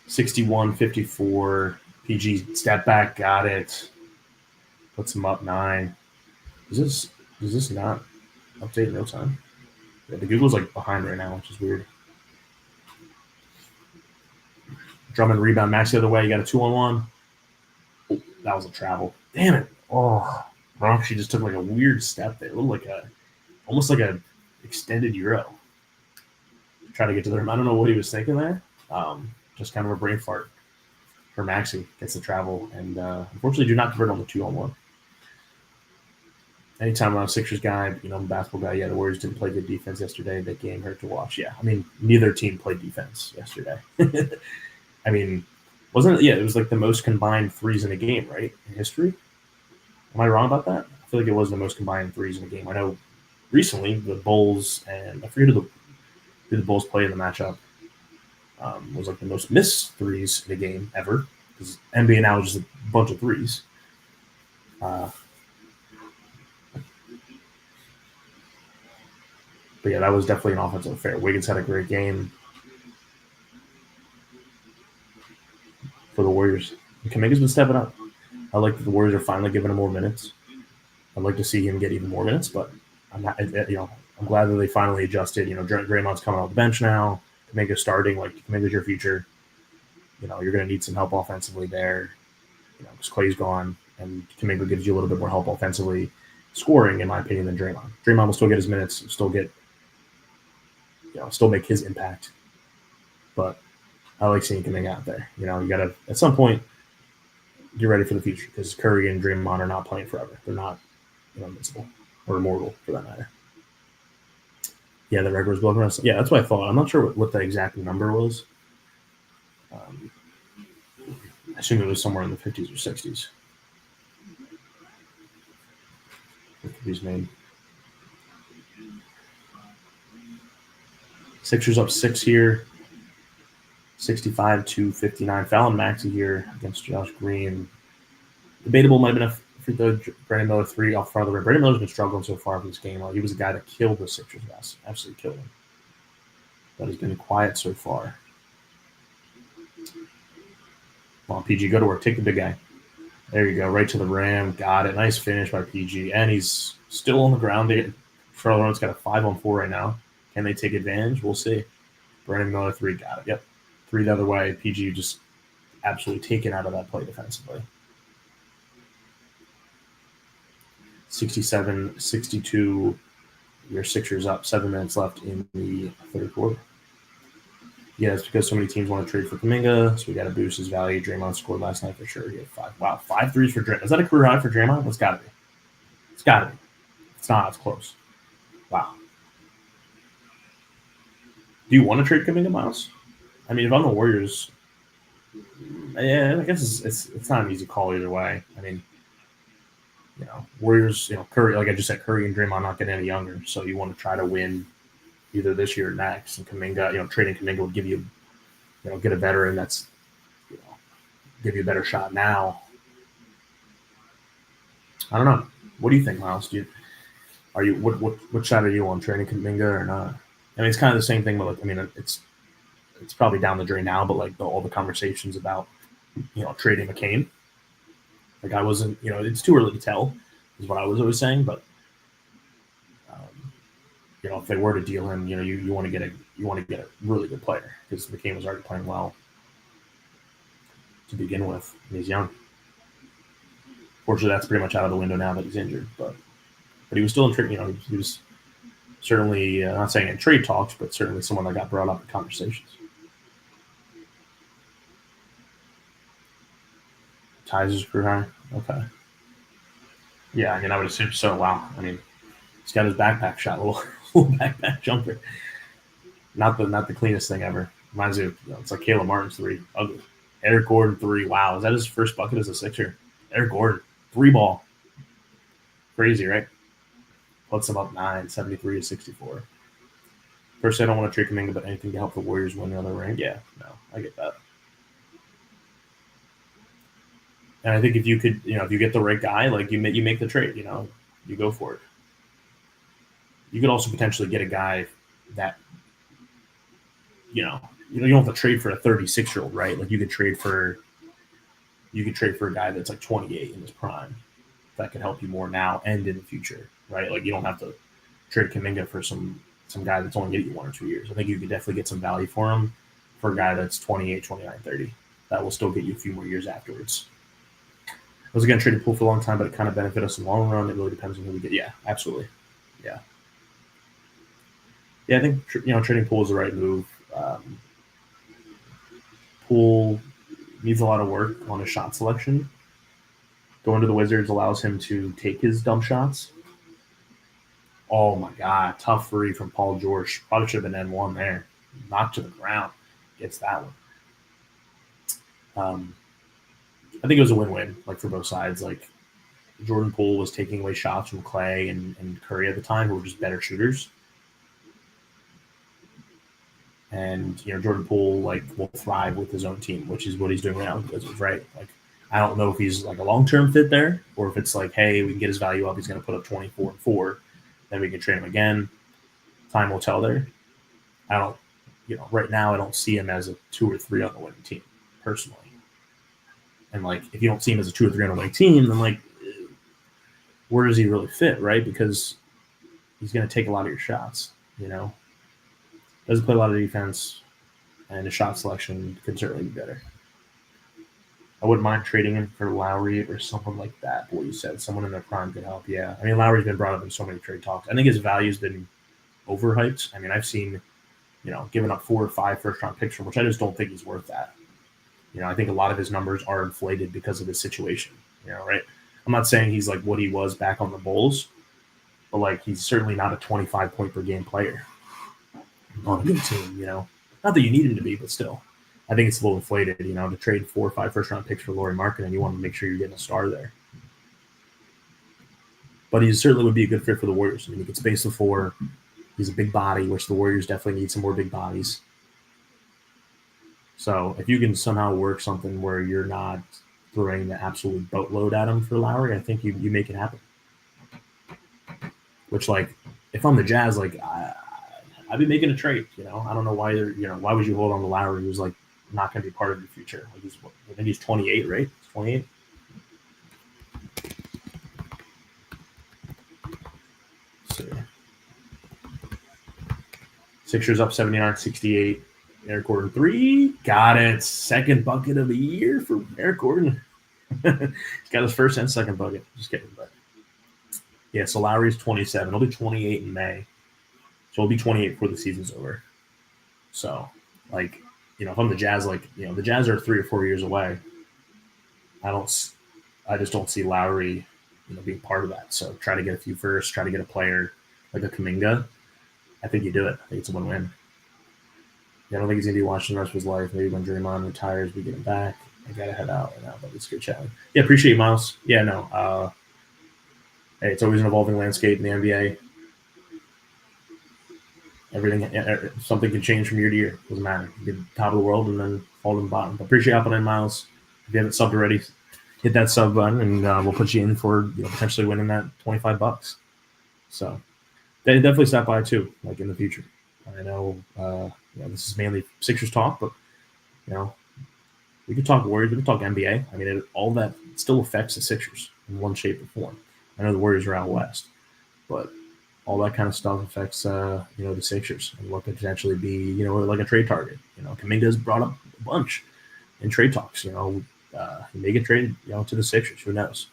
61-54. PG step back, got it. Puts him up 9. Does this not update in real time? Yeah, the Google's like behind right now, which is weird. Drummond rebound, Max the other way. You got a 2-on-1. Oh, that was a travel. Damn it. Oh, she just took like a weird step there. It looked like almost like a extended Euro. Try to get to the rim. I don't know what he was thinking there. Just kind of a brain fart for Maxey. Gets the travel. And unfortunately do not convert on the 2-on-1. Anytime I'm a Sixers guy, you know, I'm a basketball guy. Yeah, the Warriors didn't play good defense yesterday. That game hurt to watch. Yeah, I mean, neither team played defense yesterday. I mean, wasn't it? Yeah, it was like the most combined threes in a game, right, in history. Am I wrong about that? I feel like it was the most combined threes in a game. I know recently the Bulls, and I forget who the Bulls played in the matchup, was like the most missed threes in a game ever, because NBA now is just a bunch of threes. But yeah, that was definitely an offensive affair. Wiggins had a great game for the Warriors. Kuminga's been stepping up. I like that the Warriors are finally giving him more minutes. I'd like to see him get even more minutes, but I'm not. You know, I'm glad that they finally adjusted. You know, Draymond's coming off the bench now. Kuminga's starting. Like, Kuminga's your future. You know, you're going to need some help offensively there. You know, because Clay's gone, and Kuminga gives you a little bit more help offensively, scoring, in my opinion, than Draymond. Draymond will still get his minutes, still make his impact. But I like seeing Kuminga out there. You know, you got to, at some point, get ready for the future, because Curry and Draymond are not playing forever. They're not, invincible or immortal for that matter. Yeah, the record was broken. Yeah, that's what I thought. I'm not sure what the exact number was. I assume it was somewhere in the 50s or 60s. What could these made? Sixers up 6 here. 65-59. Fallon Maxey here against Josh Green. Debatable, might have been a free throw. Brandon Miller 3 off front of the rim. Brandon Miller's been struggling so far in this game. He was a guy that killed the Sixers last. Absolutely killed him. But he's been quiet so far. Come on, PG, go to work. Take the big guy. There you go. Right to the rim. Got it. Nice finish by PG. And he's still on the ground. Charlotte Hornets got a 5-on-4 right now. Can they take advantage? We'll see. Brandon Miller 3. Got it. Yep. 3 the other way. PG just absolutely taken out of that play defensively. 67-62. Your Sixers up. 7 minutes left in the third quarter. Yeah, it's because so many teams want to trade for Kuminga, so we got to boost his value. Draymond scored last night for sure. He had 5. Wow, 5 threes for Draymond. Is that a career high for Draymond? It's got to be. It's got to be. It's not. It's close. Wow. Do you want to trade Kuminga, Miles? I mean, if I'm the Warriors, yeah, I guess it's not an easy call either way. I mean, Warriors, Curry, like I just said, Curry and Draymond not getting any younger, so you want to try to win either this year or next. And Kuminga, trading Kuminga would give you, get a veteran that's, give you a better shot now. I don't know. What do you think, Miles? What shot are you on, trading Kuminga or not? I mean, it's kind of the same thing, but it's probably down the drain now, but all the conversations about, trading McCain. I wasn't, it's too early to tell, is what I was always saying. But, if they were to deal him, you want to get a really good player, because McCain was already playing well. to begin with, and he's young. Fortunately, that's pretty much out of the window now that he's injured. But he was still in trade. He was certainly not saying in trade talks, but certainly someone that got brought up in conversations. Ties his career high. Okay. Yeah, I would assume so. Wow. He's got his backpack shot, little backpack jumper. Not the cleanest thing ever. Reminds me of it's like Caleb Martin's 3. Ugly. Eric Gordon 3. Wow, is that his first bucket as a Sixer? Eric Gordon 3-ball. Crazy, right? Puts him up 9, 73-64. Personally, I don't want to trade Kuminga, but anything to help the Warriors win another ring. Yeah, no, I get that. And I think if you could, if you get the right guy, like you make the trade, you go for it. You could also potentially get a guy that, you don't have to trade for a 36-year-old, right? Like you could trade for a guy that's like 28 in his prime that could help you more now and in the future, right? Like you don't have to trade Kuminga for some guy that's only getting you 1 or 2 years. I think you could definitely get some value for him for a guy that's 28, 29, 30. That will still get you a few more years afterwards. I was going to trade a pool for a long time, but it kind of benefit us in the long run. It really depends on who we get. Yeah, absolutely. Yeah. Yeah, I think trading Poole is the right move. Poole needs a lot of work on his shot selection. Going to the Wizards allows him to take his dump shots. Oh my God, tough free from Paul George. Probably should have been N1 there. Knocked to the ground. Gets that one. I think it was a win-win, like for both sides. Like Jordan Poole was taking away shots from Clay and Curry at the time, who were just better shooters. And Jordan Poole will thrive with his own team, which is what he's doing right now with the Wizards, right? Like I don't know if he's like a long-term fit there, or if it's like, hey, we can get his value up. He's going to put up 24 and 4, then we can trade him again. Time will tell there. I don't, right now I don't see him as a 2 or 3 on the winning team personally. And if you don't see him as a 2 or 3 on the winning team, then where does he really fit, right? Because he's going to take a lot of your shots, Doesn't play a lot of defense, and his shot selection could certainly be better. I wouldn't mind trading him for Lowry or someone like that. What you said, someone in their prime could help. Yeah, Lowry's been brought up in so many trade talks. I think his value's been overhyped. I've seen, giving up 4 or 5 first-round picks from, which I just don't think he's worth that. I think a lot of his numbers are inflated because of his situation. Right? I'm not saying he's like what he was back on the Bulls, but he's certainly not a 25 point per game player on a good team. Not that you need him to be, but still, I think it's a little inflated. To trade 4 or 5 first-round picks for Lauri Markkanen, you want to make sure you're getting a star there. But he certainly would be a good fit for the Warriors. He could space the 4. He's a big body, which the Warriors definitely need some more big bodies. So if you can somehow work something where you're not throwing the absolute boatload at him for Lowry, I think you make it happen. Which, if I'm the Jazz, I'd be making a trade. I don't know why why would you hold on to Lowry who's not going to be part of your future? I think he's 28, right? He's 28. So, Sixers up 79-68. Eric Gordon 3. Got it. Second bucket of the year for Eric Gordon. He's got his first and second bucket. Just kidding. But yeah, so Lowry's 27. He'll be 28 in May. So he'll be 28 before the season's over. So, if I'm the Jazz, the Jazz are 3 or 4 years away. I just don't see Lowry, being part of that. So try to get a few first, try to get a player like a Kuminga. I think you do it. I think it's a win-win. I don't think he's going to be watching the rest of his life. Maybe when Draymond retires, we get him back. I got to head out right now, but it's good chatting. Yeah, appreciate you, Miles. Yeah, no. Hey, it's always an evolving landscape in the NBA. Something can change from year to year. Doesn't matter. You get top of the world and then fall to the bottom. But appreciate you hopping in, Miles. If you haven't subbed already, hit that sub button, and we'll put you in for potentially winning that $25. So they definitely stop by too, in the future. I know this is mainly Sixers talk, but we could talk Warriors, we could talk NBA. All that still affects the Sixers in one shape or form. I know the Warriors are out west, but all that kind of stuff affects the Sixers and what could potentially be a trade target. Kuminga's brought up a bunch in trade talks. he may get traded, to the Sixers. Who knows?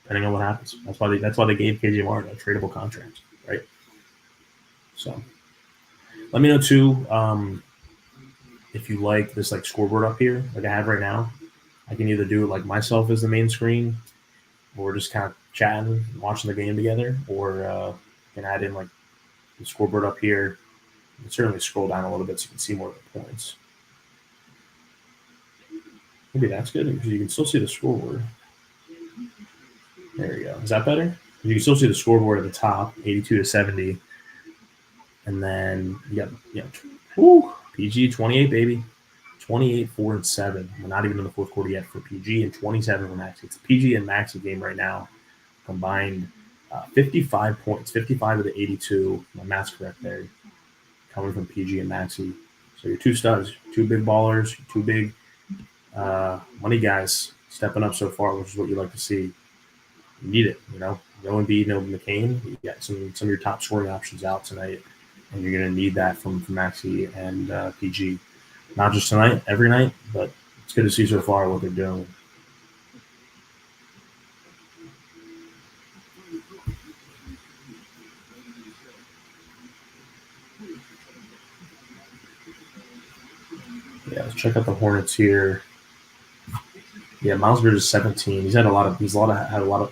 Depending on what happens. That's why they gave KJ Martin a tradable contract, right? So let me know too if you like this scoreboard up here, like I have right now. I can either do it like myself as the main screen, or just kind of chatting, watching the game together, or can add in the scoreboard up here. You can certainly scroll down a little bit so you can see more of the points. Maybe that's good because you can still see the scoreboard. There you go. Is that better? You can still see the scoreboard at the top, 82-70. And then you got PG 28, baby. 28, 4, and 7. We're not even in the fourth quarter yet for PG, and 27 for Maxi. It's a PG and Maxi game right now. Combined 55 points, 55 of the 82. My math's correct there. Coming from PG and Maxi. So your two studs, two big ballers, two big money guys stepping up so far, which is what you like to see. You need it, No Embiid, no McCain. You got some of your top scoring options out tonight, and you're going to need that from Maxi and PG. Not just tonight, every night, but it's good to see so far what they're doing. Yeah, let's check out the Hornets here. Yeah, Miles Bridges is 17. He's had a lot of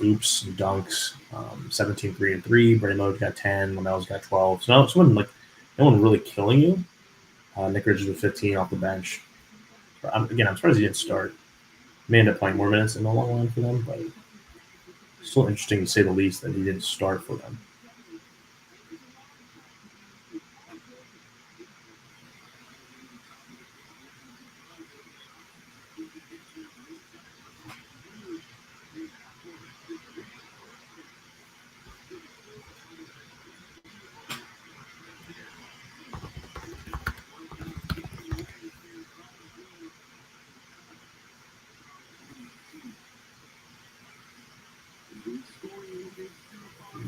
oops and dunks. 17, 3 and 3. Braymo's got 10. Lamel's got 12. So no one really killing you. Nick Richards with 15 off the bench. I'm surprised he didn't start. May end up playing more minutes in the long run for them, but still interesting to say the least that he didn't start for them.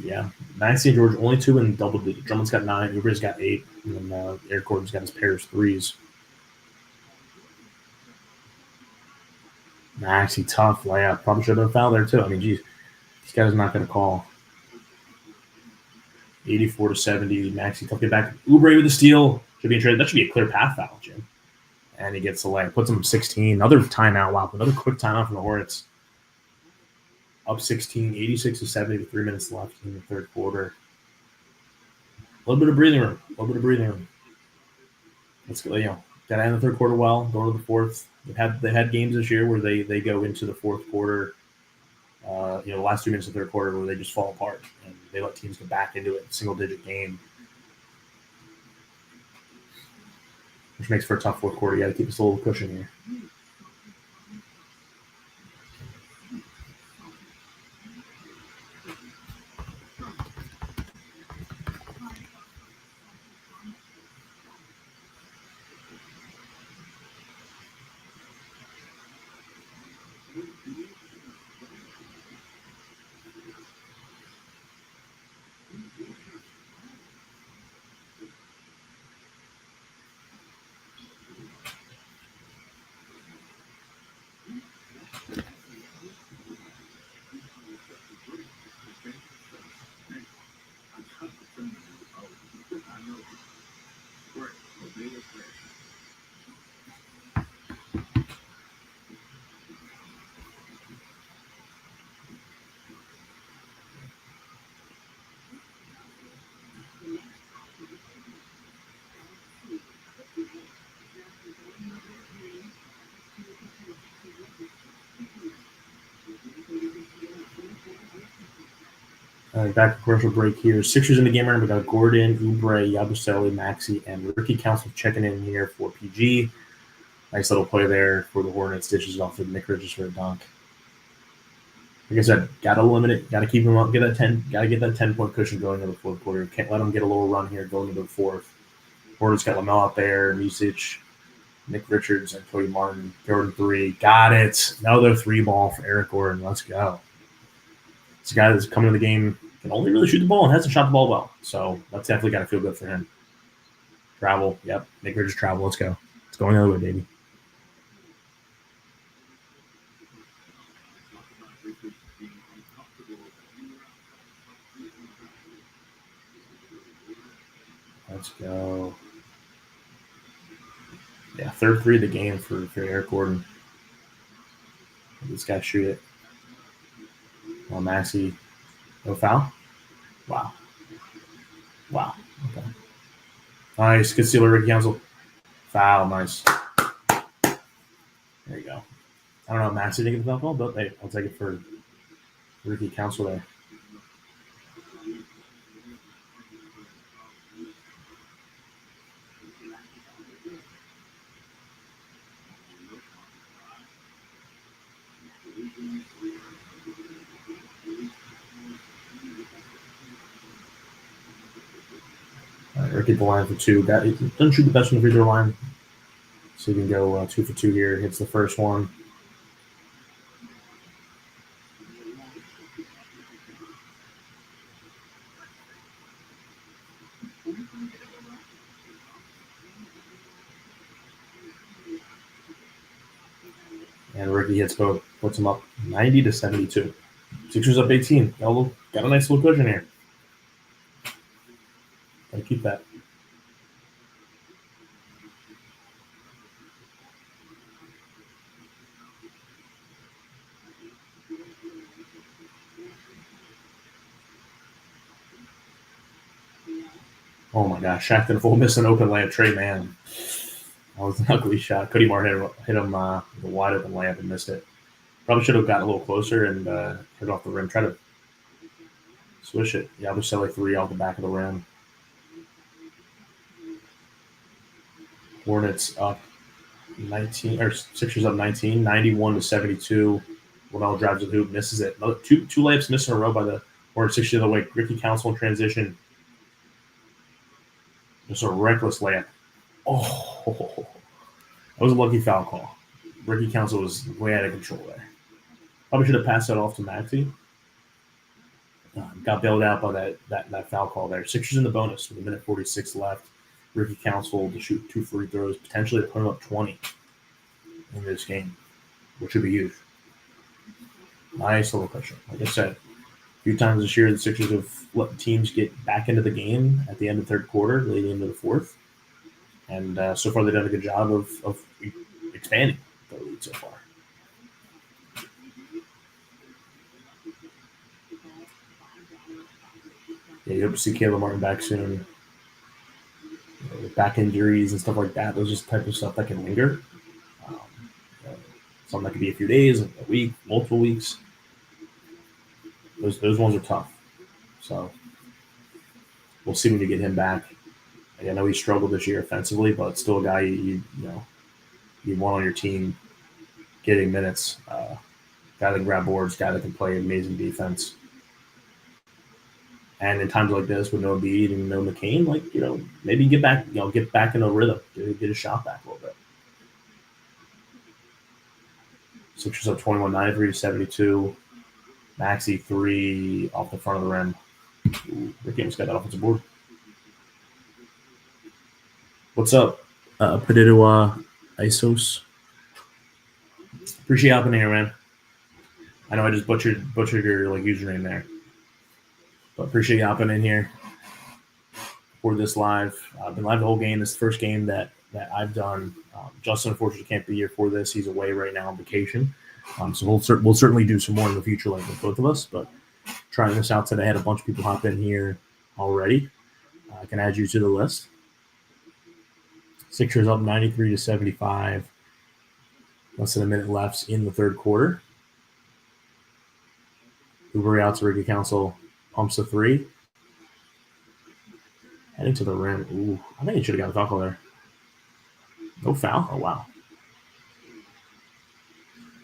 Yeah, Maxey and George only 2 in double digits. Drummond's got 9, Oubra's got 8, and then Eric Gordon's got his pairs threes. Maxey tough layup. Probably should have been foul there too. I mean, geez, this guy's not going to call. 84-70. Maxey tough get back. Oubre with the steal. Should be in trade. That should be a clear path foul, Jim. And he gets the layup. Puts him 16. Another timeout. Wow, another quick timeout from the Hornets. Up 16, 86-70 with 3 minutes left in the third quarter. A little bit of breathing room. Let's go. Got to end the third quarter well. Going to the fourth. They had games this year where they go into the fourth quarter. The last 2 minutes of the third quarter where they just fall apart and they let teams get back into it. Single-digit game, which makes for a tough fourth quarter. You got to keep us a little cushion here. Back to commercial break here. Sixers in the game right now. We got Gordon, Oubre, Yabusele, Maxey, and Ricky Council checking in here for PG. Nice little play there for the Hornets. Dishes it off to Nick Richards for a dunk. Like I said, got to limit it. Got to keep him up. Got to get that 10-point cushion going into the fourth quarter. Can't let him get a little run here going into the fourth. Hornets got Lamelo out there, Micic, Nick Richards, and Cody Martin. Jordan 3. Got it. Another 3-ball for Eric Gordon. Let's go. It's a guy that's coming to the game, can only really shoot the ball and hasn't shot the ball well. So that's definitely got to feel good for him. Travel. Yep. Nick Richards travel. Let's go. It's going the other way, baby. Let's go. Yeah, third three of the game for Eric Gordon. This guy shoot it. Well, Maxey, no foul? Wow. Wow. Okay. Nice. Good steal, Ricky Council. Foul. Nice. There you go. I don't know if Maxey didn't get the foul call, but hey, I'll take it for Ricky Council there. All right, Ricky at the line for two. He doesn't shoot the best from the free throw line, so he can go 2 for 2 here. Hits the first one. And Ricky hits both, puts him up 90-72. Sixers up 18. Got a nice little cushion here. Gotta keep that. Oh my gosh, Shaq did a full miss an open layup. Trey Mann. That was an ugly shot. Cody Moore hit him the wide open layup and missed it. Probably should have gotten a little closer and hit off the rim. Try to swish it. Yeah, Yabusele 3 off the back of the rim. Hornets up 19, or Sixers up 19, 91-72. Liddell drives the hoop, misses it. Another two layups missed in a row by the Hornets. Sixers the other way. Ricky Council in transition. Just a reckless layup. Oh, that was a lucky foul call. Ricky Council was way out of control there. Probably should have passed that off to Maxey. Got bailed out by that foul call there. Sixers in the bonus with 1:46 left. Ricky Council to shoot 2 free throws, potentially to put him up 20 in this game, which would be huge. Nice little cushion. Like I said, a few times this year, the Sixers have let teams get back into the game at the end of the third quarter, leading into the fourth. And so far, they've done a good job of expanding the lead so far. Yeah, you hope to see Caleb Martin back soon. With back injuries and stuff like that, those are the type of stuff that can linger. Something that could be a few days, a week, multiple weeks. Those ones are tough. So we'll see when you get him back. I know he struggled this year offensively, but still a guy you want on your team getting minutes. Guy that can grab boards, guy that can play amazing defense. And in times like this with no Embiid and no McCain, maybe get back in a rhythm, get a shot back a little bit. Sixers up 21, 93-72. Maxey 3 off the front of the rim. Ricky almost got that offensive board. What's up, Padidua Isos? Appreciate you hopping in here, man. I know I just butchered your username there. But appreciate you hopping in here for this live. I've been live the whole game. This is the first game that I've done. Justin, unfortunately, can't be here for this. He's away right now on vacation. So we'll certainly do some more in the future, like with both of us. But trying this out today, I had a bunch of people hop in here already. I can add you to the list. Sixers up 93-75. Less than a minute left in the third quarter. Uber out to Ricky Council. Pumps a 3. Heading to the rim. Ooh, I think he should have got a foul call there. No foul? Oh, wow.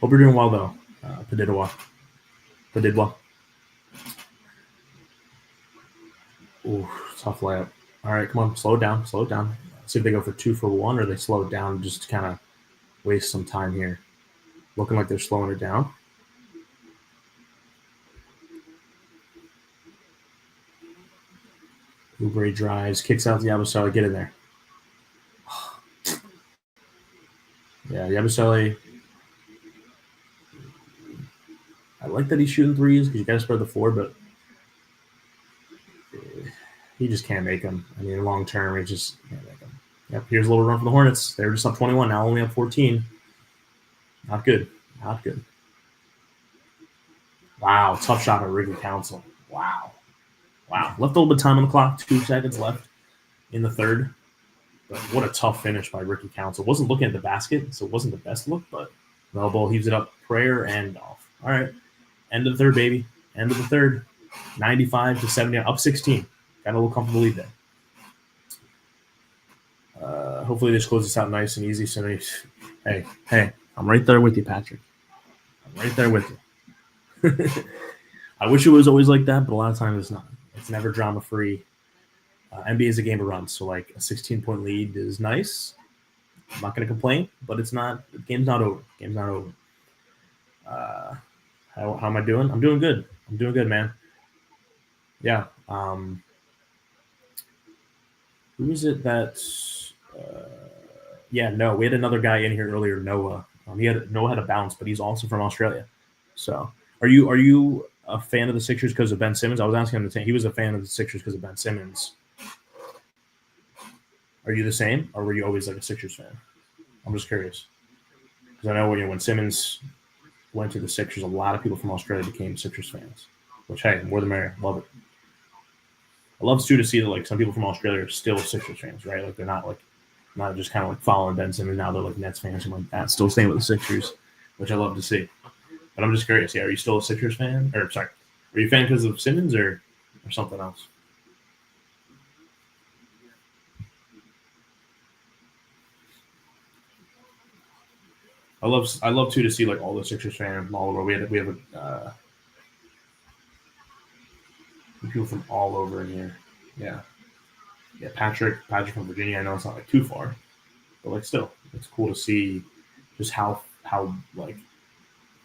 Hope you're doing well, though. Padidwa. Ooh, tough layup. All right, come on. Slow it down. See if they go for 2 for 1 or they slow it down just to kind of waste some time here. Looking like they're slowing it down. Oubre drives, kicks out the Yabusele. Get in there. Yeah, Yabusele. I like that he's shooting threes because you got to spread the floor, but he just can't make them. I mean, long term, he just can't make them. Yep, here's a little run for the Hornets. They're just up 21, now only up 14. Not good. Not good. Wow, tough shot by Ricky Council. Wow. Left a little bit of time on the clock, 2 seconds left in the third. But what a tough finish by Ricky Council. Wasn't looking at the basket, so it wasn't the best look, but Melbow heaves it up, prayer and off. All right, end of the third, baby. End of the third. 95-70, up 16. Got a little comfortable lead there. Hopefully this closes out nice and easy. So hey, I'm right there with you, Patrick. I'm right there with you. I wish it was always like that, but a lot of times it's not. It's never drama-free. NBA is a game of runs, so like a 16-point lead is nice. I'm not going to complain, but it's not. The game's not over. How am I doing? I'm doing good. Man. Yeah. Who is it that's? No, we had another guy in here earlier, Noah. Noah had a bounce, but he's also from Australia. So, are you a fan of the Sixers because of Ben Simmons? I was asking him the same. He was a fan of the Sixers because of Ben Simmons. Are you the same, or were you always like a Sixers fan? I'm just curious because I know when Simmons went to the Sixers, a lot of people from Australia became Sixers fans. Which, hey, more the merrier. Love it. I love too to see that like some people from Australia are still Sixers fans, right? Like they're not just kind of like following Ben Simmons now. They're like Nets fans and like that, still staying with the Sixers, which I love to see. But I'm just curious. Yeah, are you still a Sixers fan? Or sorry, are you a fan because of Simmons or something else? I love too to see like all the Sixers fans from all over. We have people from all over in here. Yeah. Patrick from Virginia. I know it's not like too far, but like still, it's cool to see just how like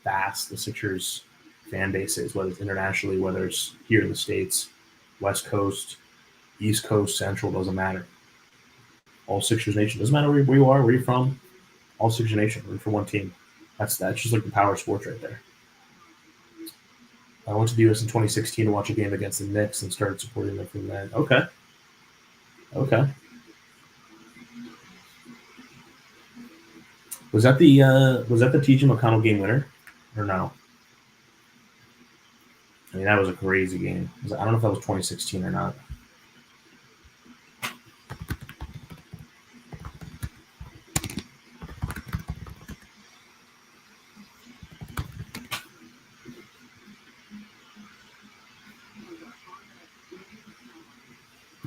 vast the Sixers fan base is, whether it's internationally, whether it's here in the States, West Coast, East Coast, Central, doesn't matter. All Sixers Nation. Doesn't matter where you are, where you're from. All Sixers Nation. We're for one team. That's just like the power of sports right there. I went to the U.S. in 2016 to watch a game against the Knicks and started supporting them from then. Okay. Was that the TJ McConnell game winner or no? I mean, that was a crazy game. I don't know if that was 2016 or not.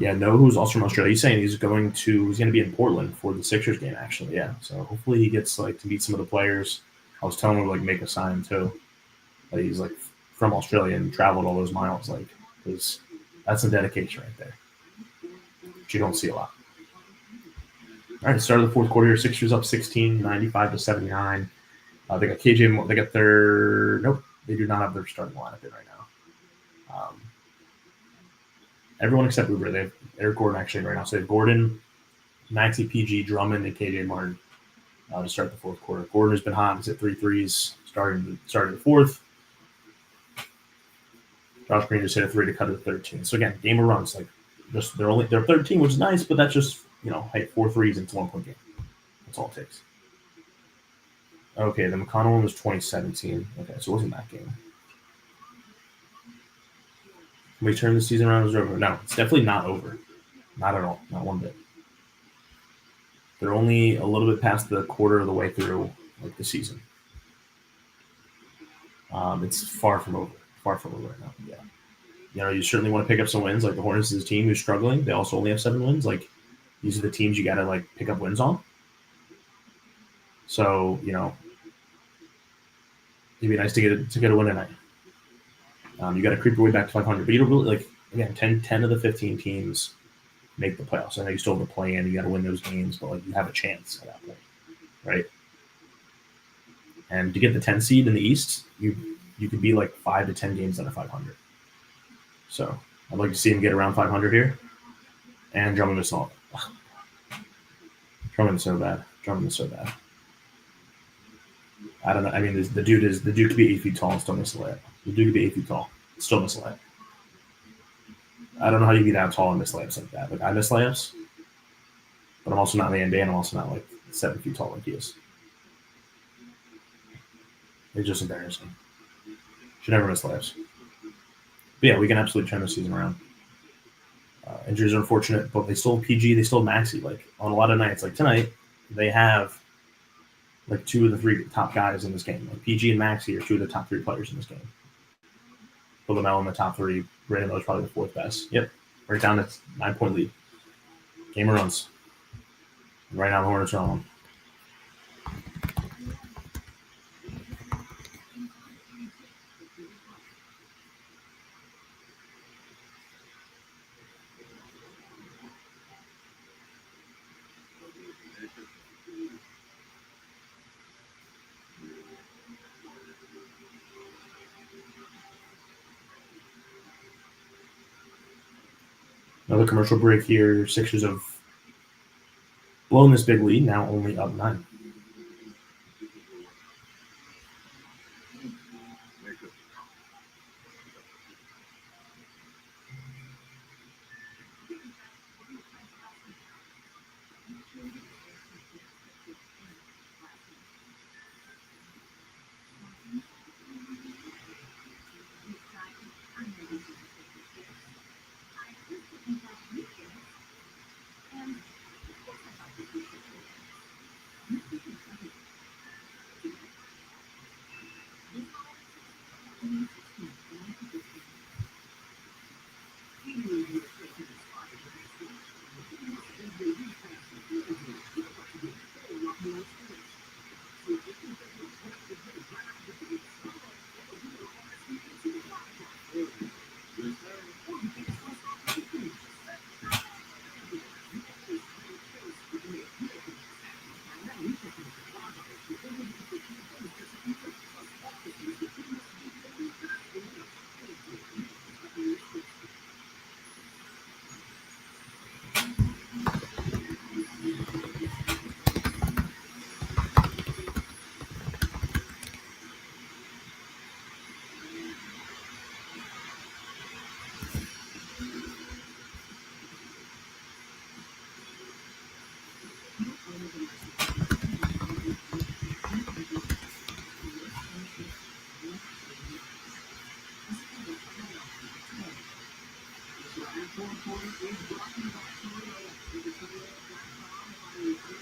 Yeah, who's also from Australia. He's saying he's going to be in Portland for the Sixers game, actually. Yeah, so hopefully he gets like to meet some of the players. I was telling him to like make a sign too. That he's like from Australia and traveled all those miles, like because that's some dedication right there, which you don't see a lot. All right, start of the fourth quarter here. Sixers up 16, 95-79. They got KJ. They got their nope. They do not have their starting lineup in right now. Everyone except Uber. They have Eric Gordon actually right now. So they have Gordon, Maxey, PG, Drummond, and KJ Martin to start the fourth quarter. Gordon has been hot. He's hit 3 threes starting the fourth. Josh Green just hit a 3 to cut it to 13. So again, game of runs. Like just they're 13, which is nice, but that's just 4 threes into 1 point game. That's all it takes. Okay, the McConnell one was 2017. Okay, so it wasn't that game. Can we turn the season around? Is it over? No, it's definitely not over. Not at all. Not one bit. They're only a little bit past the quarter of the way through like the season. It's far from over. Far from over right now. Yeah. You certainly want to pick up some wins. Like the Hornets is a team who's struggling. They also only have 7 wins. Like these are the teams you got to like pick up wins on. So it'd be nice to get a win tonight. You got to creep your way back to 500, but you don't really again 10 of the 15 teams make the playoffs. I know you still have to play in, you got to win those games, but you have a chance at that point, right? And to get the 10 seed in the East, you could be like 5 to 10 games under 500. So I'd like to see him get around 500 here. And Drummond is not. Drummond is so bad. I don't know. I mean, the dude could be 8 feet tall and still miss a layup. The dude could be 8 feet tall, still miss a layup. I don't know how you be that tall and miss layups like that. Like I miss layups, but I'm also not in the NBA, and I'm also not like 7 feet tall like he is. It's just embarrassing. Should never miss layups. But yeah, we can absolutely turn the season around. Injuries are unfortunate, but they still have PG, they still have Maxi. Like on a lot of nights, like tonight, they have like 2 of the 3 top guys in this game. Like PG and Maxi are 2 of the top 3 players in this game. Put Lamelo in the top 3. Brandon Miller's probably the 4th best. Yep, right down to 9-point lead. Game runs. And right now, the Hornets are on them. Another commercial break here. Sixers have blown this big lead, now only up 9.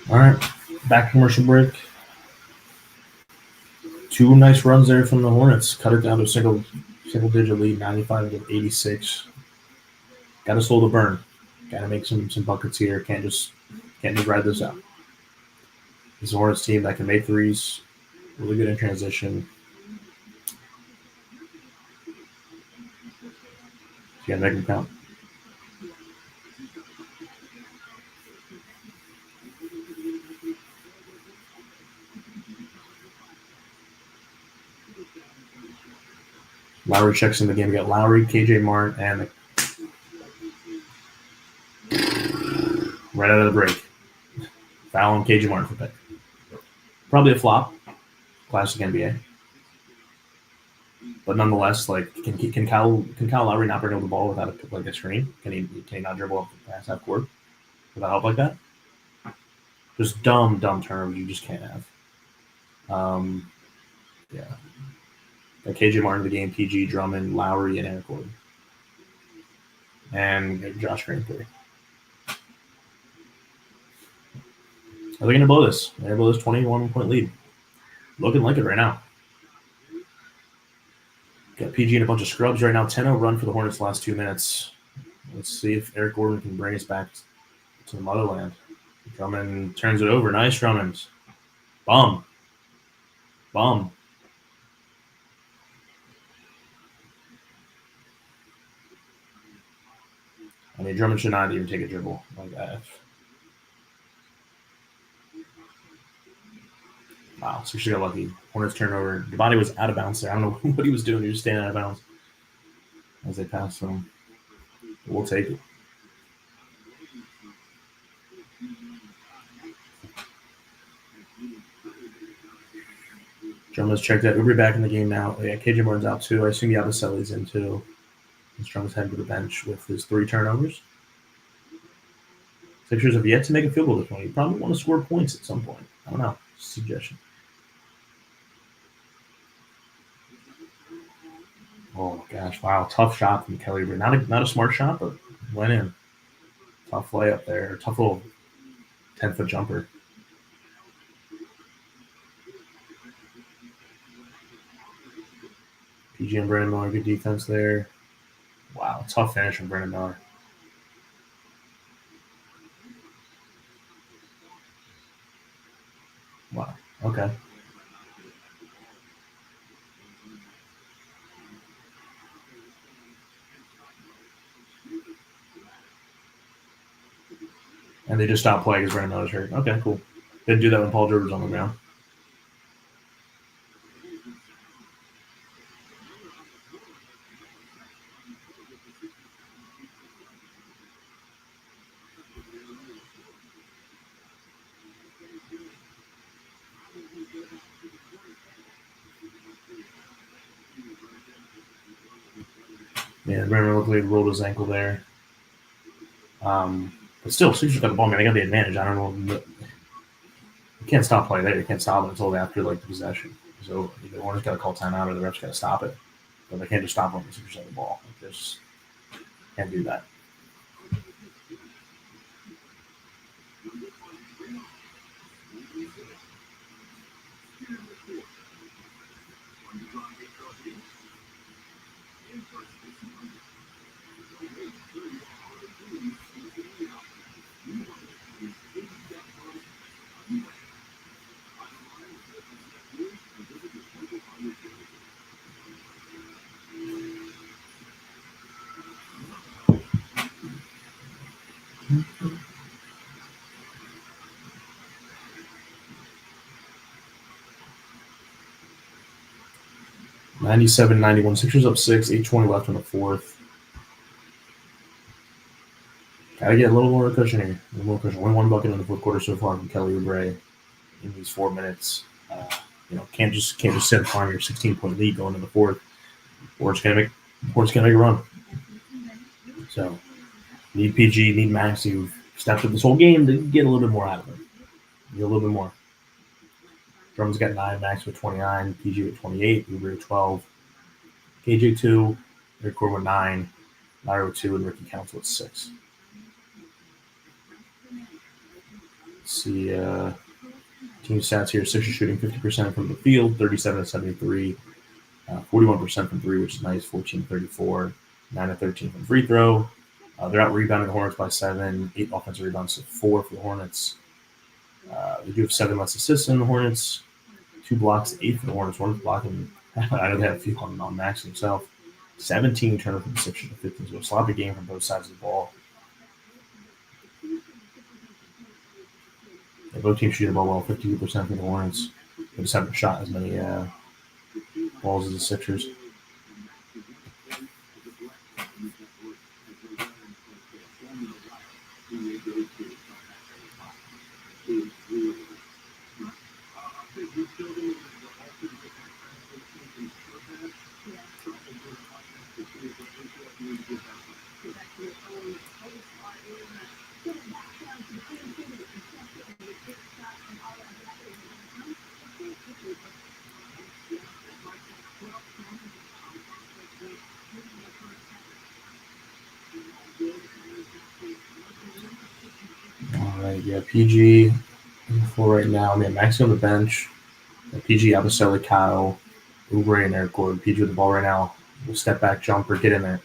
All right, back commercial break. 2 nice runs there from the Hornets. Cut it down to a single digit lead, 95-86. Got to slow the burn. Got to make some buckets here. Can't just ride this out. This is a Hornets team that can make threes, really good in transition. You got to make them count. Lowry checks in the game. We got Lowry, KJ Martin, and right out of the break, foul on KJ Martin for pick. Probably a flop, classic NBA. But nonetheless, like, can Kyle Lowry not bring up the ball without a screen? Can he not dribble up the pass half court without help like that? Just dumb turnovers you just can't have. Yeah. Like KJ Martin in the game, PG, Drummond, Lowry, and Eric Gordon. And Josh Green 3. Are they going to blow this? They're going to blow this 21-point lead. Looking like it right now. Got PG and a bunch of scrubs right now. 10-0 run for the Hornets last 2 minutes. Let's see if Eric Gordon can bring us back to the motherland. Drummond turns it over. Nice, Drummond. Bum. I mean, Drummond should not even take a dribble like that. Wow, Sixers got lucky. Hornets turnover. Devontae was out of bounds there. I don't know what he was doing. He was standing out of bounds as they passed him. We'll take it. Drummond's checked out. Oubre back in the game now. Yeah, KJ Martin's out too. I assume Yabusele's in too. Drummond's heading to the bench with his 3 turnovers. Sixers have yet to make a field goal this one. You probably want to score points at some point. I don't know. Suggestion. Oh gosh! Wow, tough shot from Kelly. Not a smart shot, but went in. Tough layup there. Tough little 10-foot jumper. PG and Brandon Miller, good defense there. Wow, tough finish from Brandon Miller. Wow. Okay. And they just stopped playing because Brandon Miller's hurt. Okay, cool. Didn't do that when Paul George was on the ground. Yeah, Brandon looked like he rolled his ankle there. But still, Sixers got the ball, man. They got the advantage. I don't know. You can't stop play there. You can't stop it until after the possession. So either Hornets got to call timeout or the refs got to stop it. But they can't just stop when the Sixers have the ball. They just can't do that. (97-91). Sixers up 6, 8:20 left in the fourth. Gotta get a little more cushion here. A little more cushion. Only 1 bucket in the fourth quarter so far from Kelly Oubre in these 4 minutes. Can't just sit upon your 16-point lead going into the fourth, or it's gonna make a run. So need PG, need Max, who've stepped up this whole game to get a little bit more out of him. Get a little bit more. Drummond's got 9, Max with 29, PG with 28, Oubre with 12, KJ 2, Eric Gordon with 9, Larry with 2, and Ricky Counts with 6. Let's see, team stats here. Sixers shooting 50% from the field, 37-73, 41% from 3, which is nice, 14-34, 9-13 from free throw. They're out rebounding the Hornets by 7, 8 offensive rebounds to 4 for the Hornets. They do have 7 less assists than the Hornets, 2 blocks, 8 for the Hornets. Hornets blocking. I know they have a few on Max himself. 17 turnovers from the Sixers to 15. So a sloppy game from both sides of the ball. Both teams shooting the ball well, 52% for the Hornets. They just haven't shot as many balls as the Sixers. Yeah, PG on the floor right now. Man, Maxi on the bench. PG, Abaseli, Kyle, Oubre, and Eric Gordon. PG with the ball right now. Step back jumper, get in there.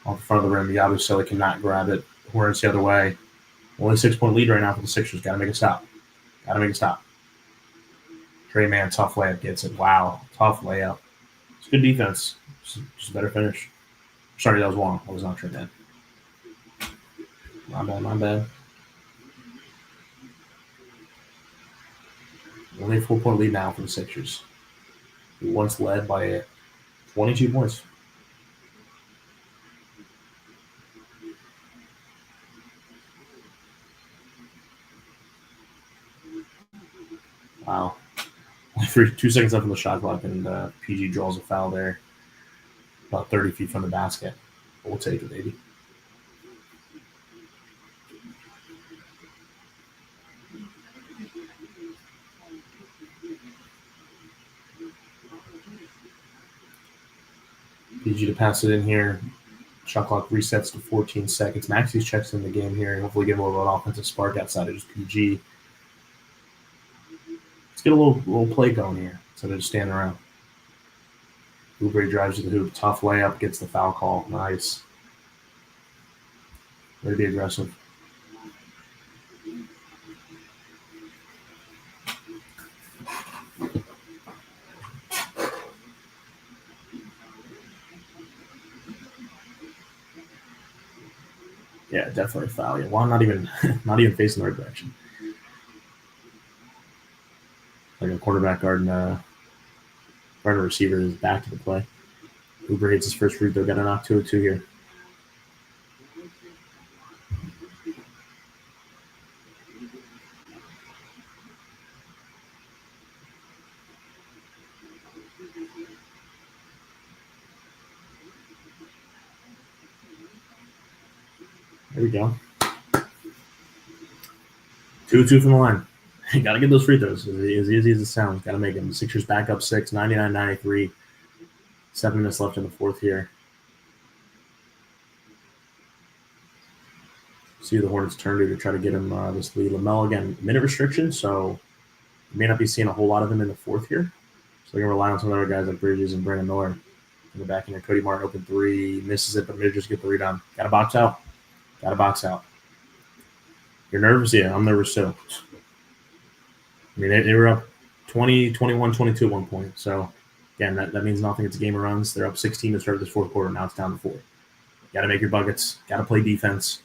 Off the front of the rim. Yabusele cannot grab it. Hornets the other way. Only 6-point lead right now for the Sixers. Got to make a stop. Trey Man, tough layup, gets it. Wow, tough layup. It's good defense. Just a better finish. Sorry, that was wrong. That was not Trey Man. My bad. Only a 4-point lead now for the Sixers, who once led by 22 points. Wow. Only 2 seconds left on the shot clock, and PG draws a foul there, about 30 feet from the basket. We'll take it, baby. PG to pass it in here. Shot clock resets to 14 seconds. Maxi's checks in the game here. Hopefully get more of an offensive spark outside of just PG. Let's get a little play going here instead of just standing around. Oubre drives to the hoop. Tough layup. Gets the foul call. Nice. Way to be aggressive. Yeah, definitely a foul. Yeah, well, not even facing the right direction. Like a quarterback guarding a receiver is back to the play. Oubre hits his first free throw. Got to knock 202 here. There we go. 2-2 from the line. Got to get those free throws. As easy as it sounds. Got to make them. The Sixers back up 6, 99-93. 7 minutes left in the fourth here. See the Hornets turn to try to get him this lead. LaMelo, again, minute restriction, so you may not be seeing a whole lot of him in the fourth here. So they're going to rely on some other guys like Bridges and Brandon Miller in the back end. Cody Martin open 3, misses it, but maybe just get the rebound. Got to box out. Got to box out. You're nervous? Yeah, I'm nervous too. I mean, they were up 20, 21, 22 at one point. So, again, that means nothing. It's a game of runs. They're up 16 to start this fourth quarter. Now it's down to 4. Got to make your buckets. Got to play defense.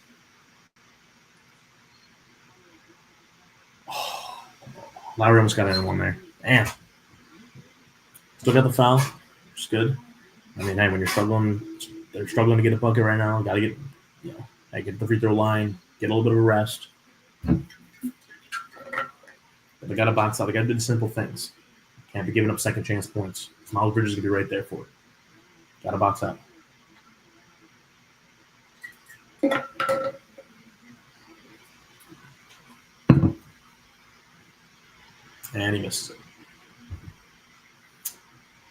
Oh, Lowry almost got in one there. Damn. Still got the foul. Which is good. I mean, hey, when you're struggling, they're struggling to get a bucket right now. Got to get, get the free throw line, get a little bit of a rest. But they got to box out. They got to do the simple things. Can't be giving up second chance points. Miles Bridges is going to be right there for it. Got to box out. And he misses it.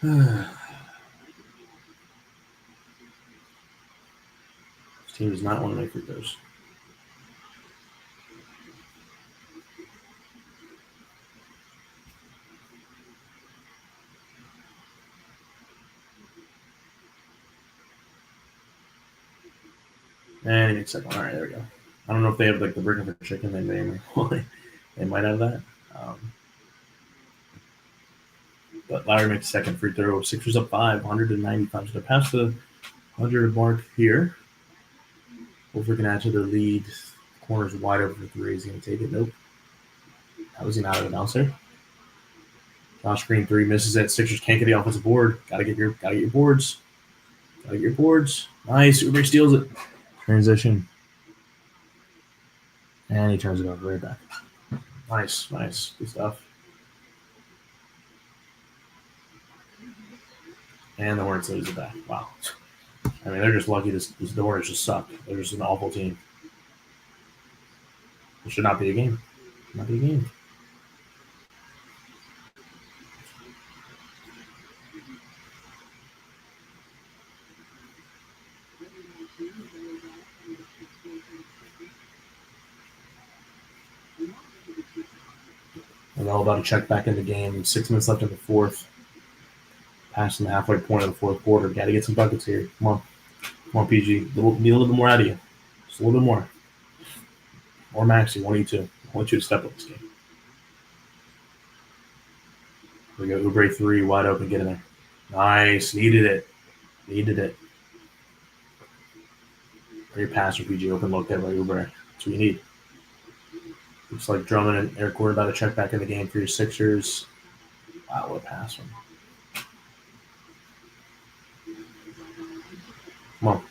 This team does not want to make free throws. And he makes second. All right, there we go. I don't know if they have like the burger for chicken. They might have that. But Lowry makes second free throw. Sixers up 5, 195. So they're past the 100 mark here. Hopefully can add to their lead. Corner's wide open for 3. Is he going to take it? Nope. How was he not out of there? Josh Green 3 misses it. Sixers can't get the offensive board. Gotta get your boards. Gotta get your boards. Nice. Oubre steals it. Transition. And he turns it over right back. Nice. Good stuff. And the Hornets lose it back. Wow. I mean, they're just lucky the Hornets just suck. They're just an awful team. It should not be a game. Not be a game. We're all about to check back in the game. 6 minutes left in the fourth. Passing the halfway point of the fourth quarter. Got to get some buckets here. Come on, PG. Need a little bit more out of you. Just a little bit more. Or Maxi, 1 of you two. I want you to step up this game. We go Oubre 3, wide open, get in there. Nice. Needed it. Great pass for PG. Open look there by Oubre. That's what you need. Looks like Drummond and Eric Gordon about to check back in the game for your Sixers. Wow, what a pass from him. Come on.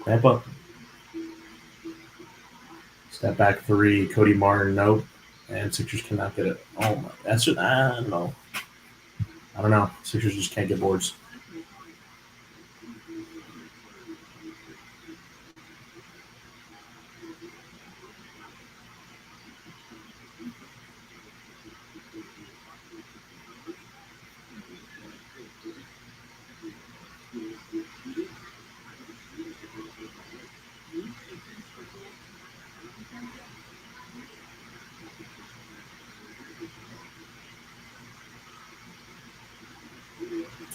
Clamp up. Step back 3. Cody Martin, nope. And Sixers cannot get it. Oh, my. That's just, no. I don't know. Sixers just can't get boards.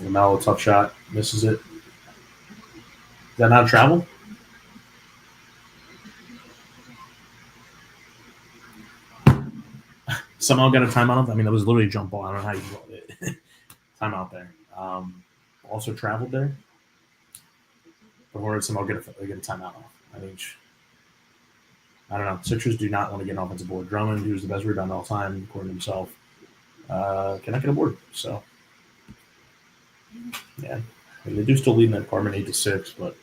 LaMelo, tough shot. Misses it. Is that not a travel? Somehow got a timeout. I mean, that was literally a jump ball. I don't know how you call it. Timeout there. Also traveled there. The Hornets somehow get a timeout off. I mean, I don't know. Sixers do not want to get an offensive board. Drummond, who's the best rebounder all time, according to himself, cannot get a board. So, yeah. I mean, they do still lead in that department 8-6, but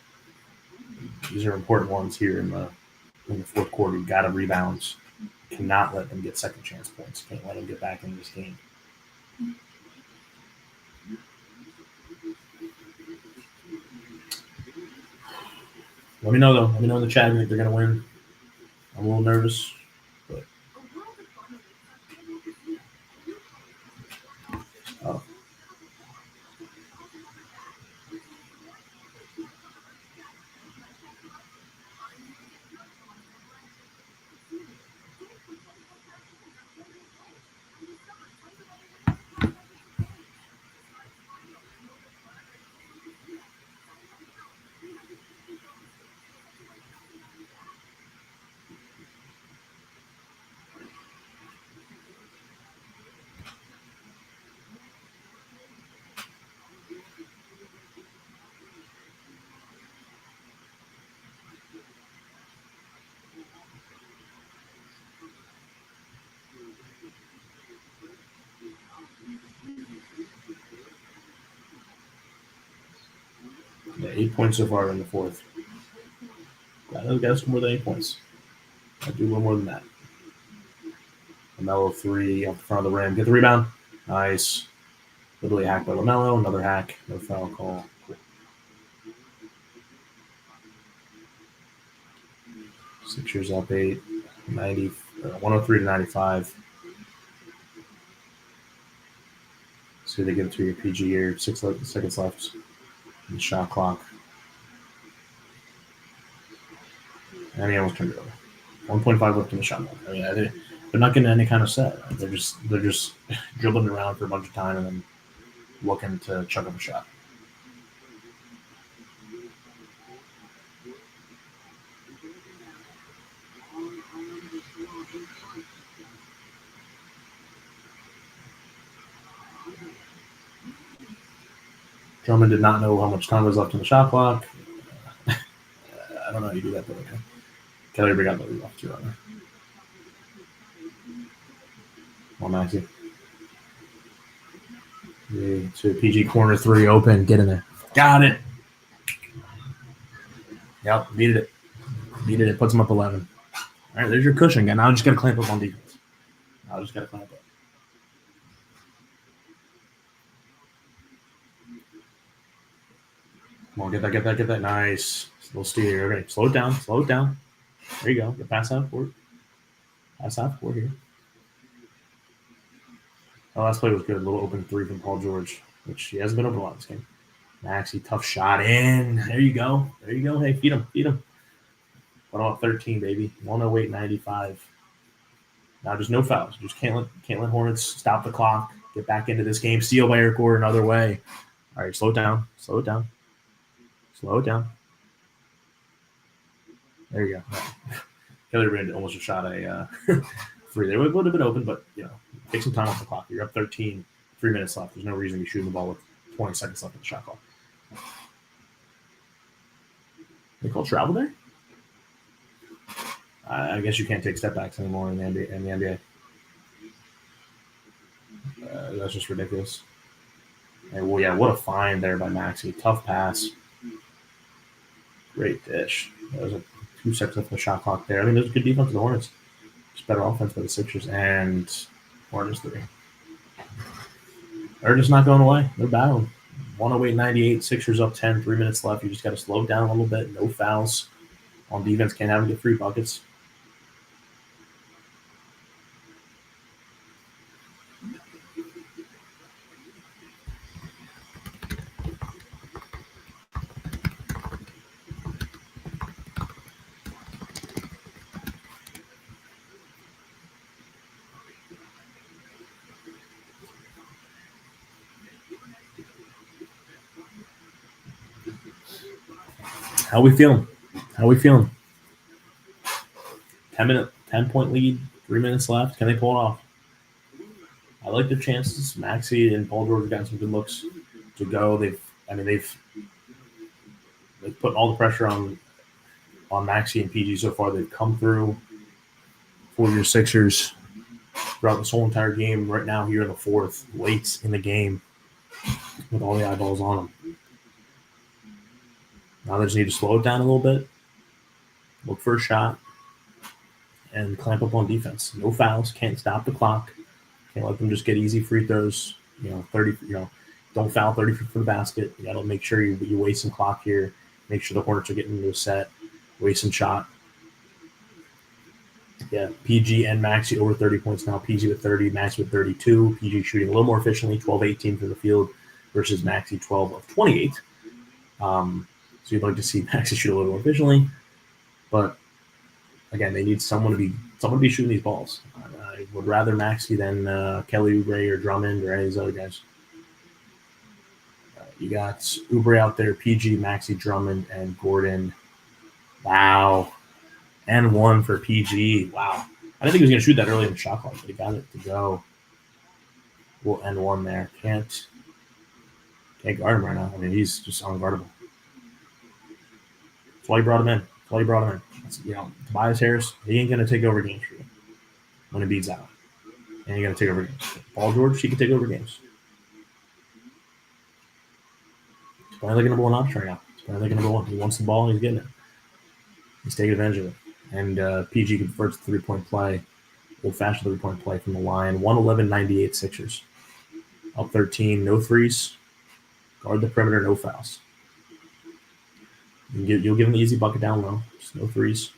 these are important ones here in the fourth quarter. You got to rebounds. Cannot let them get second chance points. Can't let them get back into this game. Let me know though. Let me know in the chat if they're gonna win. I'm a little nervous, but oh. Yeah, 8 points so far in the fourth. Got us more than 8 points. I do a little more than that. LaMelo 3 off the front of the rim. Get the rebound. Nice. Literally hack by LaMelo. Another hack. No foul call. Sixers up 8. 103-95. See, they give it to your PG here. 6 seconds left. The shot clock. And he almost turned it over. 1.5 left in the shot clock. I mean, they're not getting any kind of set. They're just dribbling around for a bunch of time and then looking to chuck up a shot. Drummond did not know how much time was left in the shot clock. I don't know how you do that, but okay. Kelly got the lead off too. Come on, Maxie. To PG corner 3 open. Get in there. Got it. Yep, needed it. Needed it. Puts him up 11. All right, there's your cushion. Now I just got to clamp up on defense. Clamp up. Come on, get that. Nice. Little steer. Okay, slow it down. There you go. Get pass half court. Here. Oh, last play was good. A little open 3 from Paul George, which he hasn't been open a lot this game. Maxey, tough shot in. There you go. Hey, feed him. 108-13, baby. 108-95. Now just no fouls. Just can't let Hornets stop the clock. Get back into this game. Steal by air core another way. All right, slow it down. There you go. Kelly Rand almost shot a 3. They would have been open, but take some time off the clock. You're up 13, 3 minutes left. There's no reason to be shooting the ball with 20 seconds left in the shot clock. They call travel there? I guess you can't take step backs anymore in the NBA. That's just ridiculous. And well, yeah, what a find there by Maxey. Tough pass. Great dish. That was 2 seconds left in the shot clock there. I mean, there's a good defense of the Hornets. Just better offense by the Sixers and Hornets 3. They're just not going away. They're battling. 108-98, Sixers up 10, 3 minutes left. You just got to slow it down a little bit. No fouls on defense. Can't have them get free buckets. How we feeling? 10-point lead, 3 minutes left. Can they pull it off? I like their chances. Maxey and Paul George have gotten some good looks to go. They've put all the pressure on Maxey and PG so far. They've come through for your Sixers throughout this whole entire game. Right now, here in the fourth, late in the game, with all the eyeballs on them. Now they just need to slow it down a little bit, look for a shot, and clamp up on defense. No fouls, can't stop the clock, can't let them just get easy free throws. 30. Don't foul 30 feet from the basket. You got to make sure you waste some clock here. Make sure the Hornets are getting into a set, waste some shot. Yeah, PG and Maxey over 30 points now. PG with 30, Maxey with 32. PG shooting a little more efficiently, 12-18 from the field versus Maxey 12 of 28. So you'd like to see Maxey shoot a little more efficiently, but again, they need someone to be shooting these balls. I would rather Maxey than Kelly Oubre or Drummond or any of these other guys. You got Oubre out there, PG, Maxey, Drummond, and Gordon. Wow. And one for PG. Wow. I didn't think he was going to shoot that early in the shot clock, but he got it to go. We'll end one there. Can't guard him right now. I mean, he's just unguardable. That's why you brought him in. Tobias Harris, he ain't going to take over games for you when Embiid's out. And you're going to take over games. Paul George, he can take over games. He's playing like a number one option right now. He's playing like a number one. He wants the ball, and he's getting it. He's taking advantage of it. And PG converts the three-point play, old-fashioned three-point play from the line. 111-98 Sixers. Up 13, no threes. Guard the perimeter, no fouls. You'll give him the easy bucket down low. Just no threes.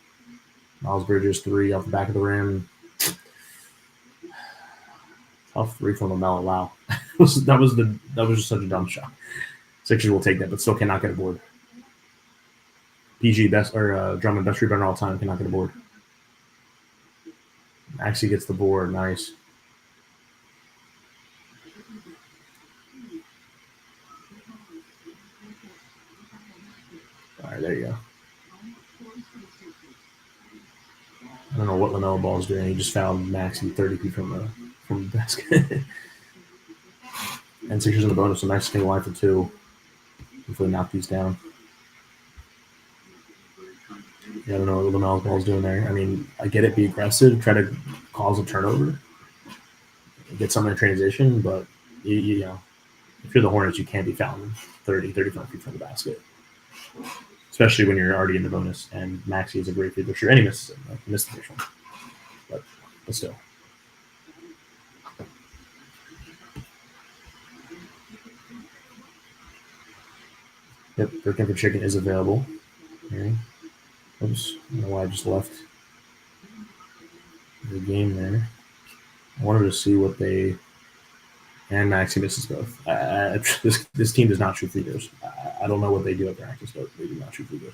Miles Bridges, 3 off the back of the rim. Tough 3 from LaMelo. Wow. that was just such a dumb shot. Sixers will take that, but still cannot get a board. PG Drummond, best rebounder all time, cannot get a board. Maxey gets the board. Nice. All right, there you go. I don't know what LaMelo Ball is doing. He just fouled Maxey 30 feet from the basket. And Sixers in the bonus. A nice single line for 2. Hopefully knock these down. Yeah, I don't know what LaMelo Ball is doing there. I mean, I get it. Be aggressive. Try to cause a turnover. Get something in transition. But, you know, if you're the Hornets, you can't be fouling 35 feet from the basket. Especially when you're already in the bonus, and Maxey is a great free throw shooter. And he missed the first one, but still. Yep, Birkin for Chicken is available. Okay. Oops, I don't know why I just left the game there. I wanted to see what they. And Maxey misses both. This team does not shoot free throws. I don't know what they do at practice, but they do not shoot free throws.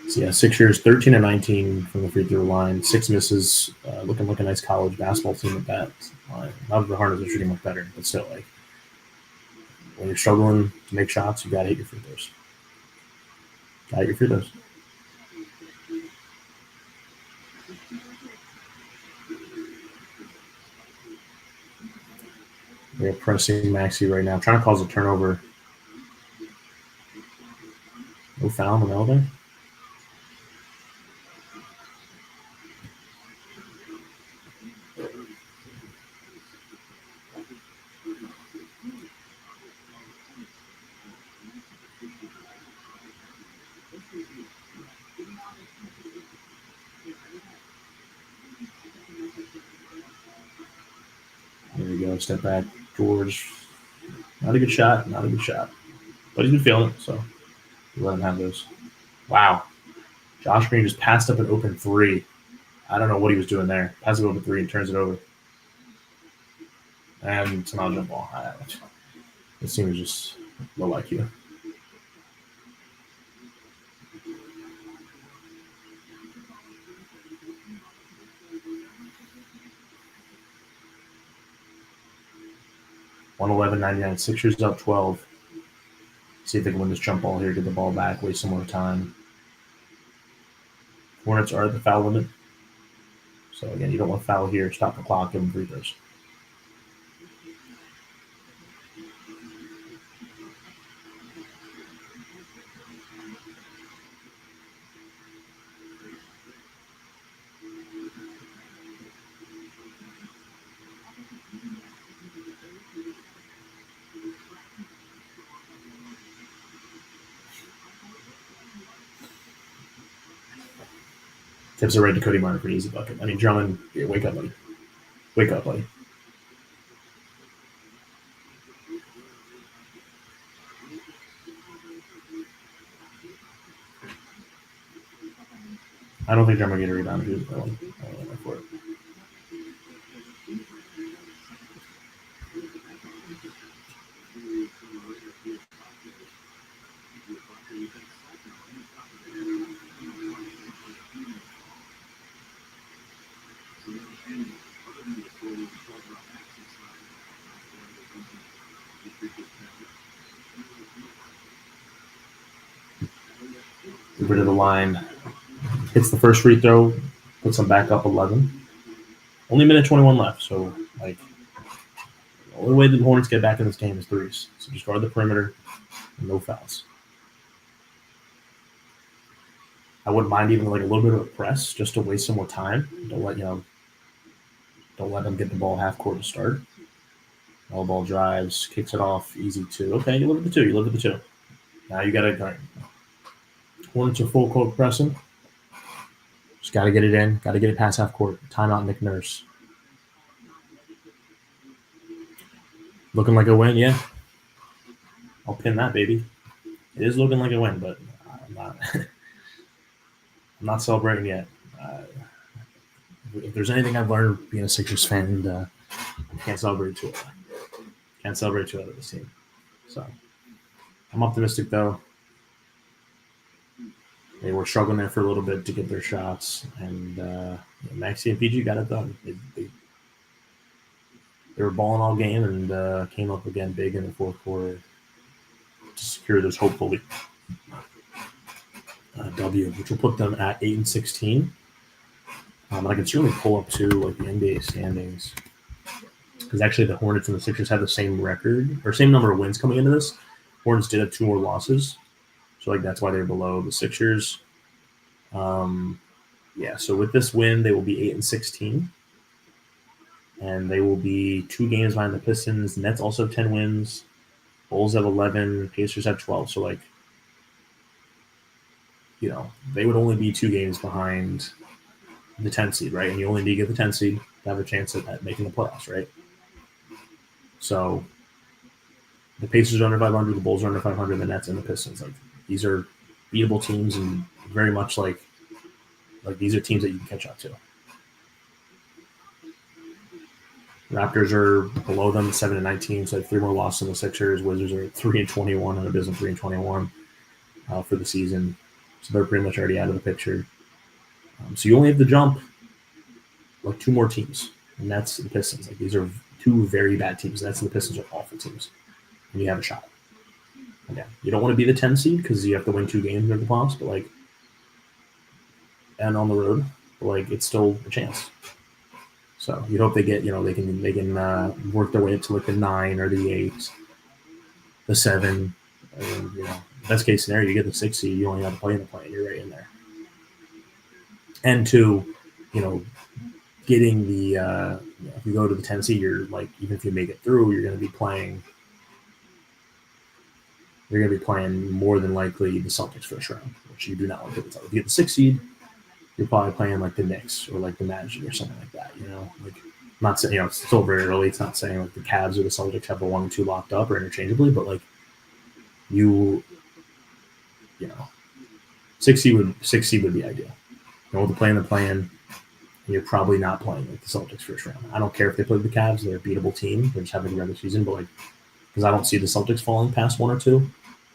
So yeah, Sixers 13-19 from the free throw line, 6 misses, looking like a nice college basketball team at that line. Not that the Hornets are shooting much better, but still, like when you're struggling to make shots, you gotta hit your free throws. Got your free throws. They're pressing Maxey right now, trying to cause a turnover. No foul on Elder. There we go. Step back. George. Not a good shot. Not a good shot. But he's been feeling it, so we let him have those. Wow. Josh Green just passed up an open three. I don't know what he was doing there. Passes it open three and turns it over. And somehow jump ball. This team is just low IQ. $111.99. Sixers up 12. See if they can win this jump ball here, get the ball back, waste some more time. Hornets are at the foul limit. So again, you don't want to foul here. Stop the clock, give them free throws. Tips are right to Cody Martin for an easy bucket. I mean, Drummond, yeah, wake up, buddy. Wake up, buddy. I don't think Drummond will get a rebound if he was going for it. Over to the line. Hits the first free throw, puts them back up 11. Only a minute 21 left, so like the only way the Hornets get back in this game is threes. So just guard the perimeter and no fouls. I wouldn't mind even like a little bit of a press just to waste some more time. Don't let them get the ball half court to start. All ball drives, kicks it off, easy two. Okay, you live at the two. Now you gotta guard. Hornets are full court pressing. Just got to get it in. Got to get it past half court. Timeout, Nick Nurse. Looking like a win, yeah. I'll pin that, baby. It is looking like a win, but I'm not. I'm not celebrating yet. If there's anything I've learned being a Sixers fan, I can't celebrate too early. Can't celebrate too early this team. So I'm optimistic though. They were struggling there for a little bit to get their shots, and Maxey and PG got it done. They were balling all game and came up again big in the fourth quarter to secure this hopefully W, which will put them at 8-16. And I can certainly pull up to like the NBA standings because actually the Hornets and the Sixers have the same record or same number of wins coming into this. Hornets did have 2 more losses. So like that's why they're below the Sixers. So with this win, they will be 8-16. And they will be 2 games behind the Pistons. Nets also have 10 wins. Bulls have 11. Pacers have 12. So like, they would only be 2 games behind the 10 seed, right? And you only need to get the 10 seed to have a chance at making the playoffs, right? So the Pacers are under 500, the Bulls are under 500, the Nets and the Pistons. Like these are beatable teams and very much like these are teams that you can catch up to. Raptors are below them, 7-19, so they have 3 more losses than the Sixers. Wizards are 3-21 and Abyss 3-21 for the season. So they're pretty much already out of the picture. So you only have to jump like 2 more teams, and that's the Pistons. Like these are 2 very bad teams. The Nets and the Pistons are awful teams, and you have a shot. Again, you don't want to be the 10 seed because you have to win 2 games in the playoffs, but and on the road, but it's still a chance. So you hope they get, they can work their way up to like the 9 or the 8, the 7, and best case scenario, you get the 6 seed. You only have to play in the play, and you're right in there. And 2, getting the if you go to the 10 seed, you're like, even if you make it through, you're going to be playing. You're going to be playing more than likely the Celtics first round, which you do not want to do. If you get the 6 seed, you're probably playing like the Knicks or like the Magic or something like that. Like, I'm not saying, it's still very early. It's not saying like the Cavs or the Celtics have the 1 and 2 locked up or interchangeably, but like 6 seed would be ideal. With the play in the plan, you're probably not playing like the Celtics first round. I don't care if they play the Cavs; they're a beatable team. They're just having a regular season, but because I don't see the Celtics falling past 1 or 2,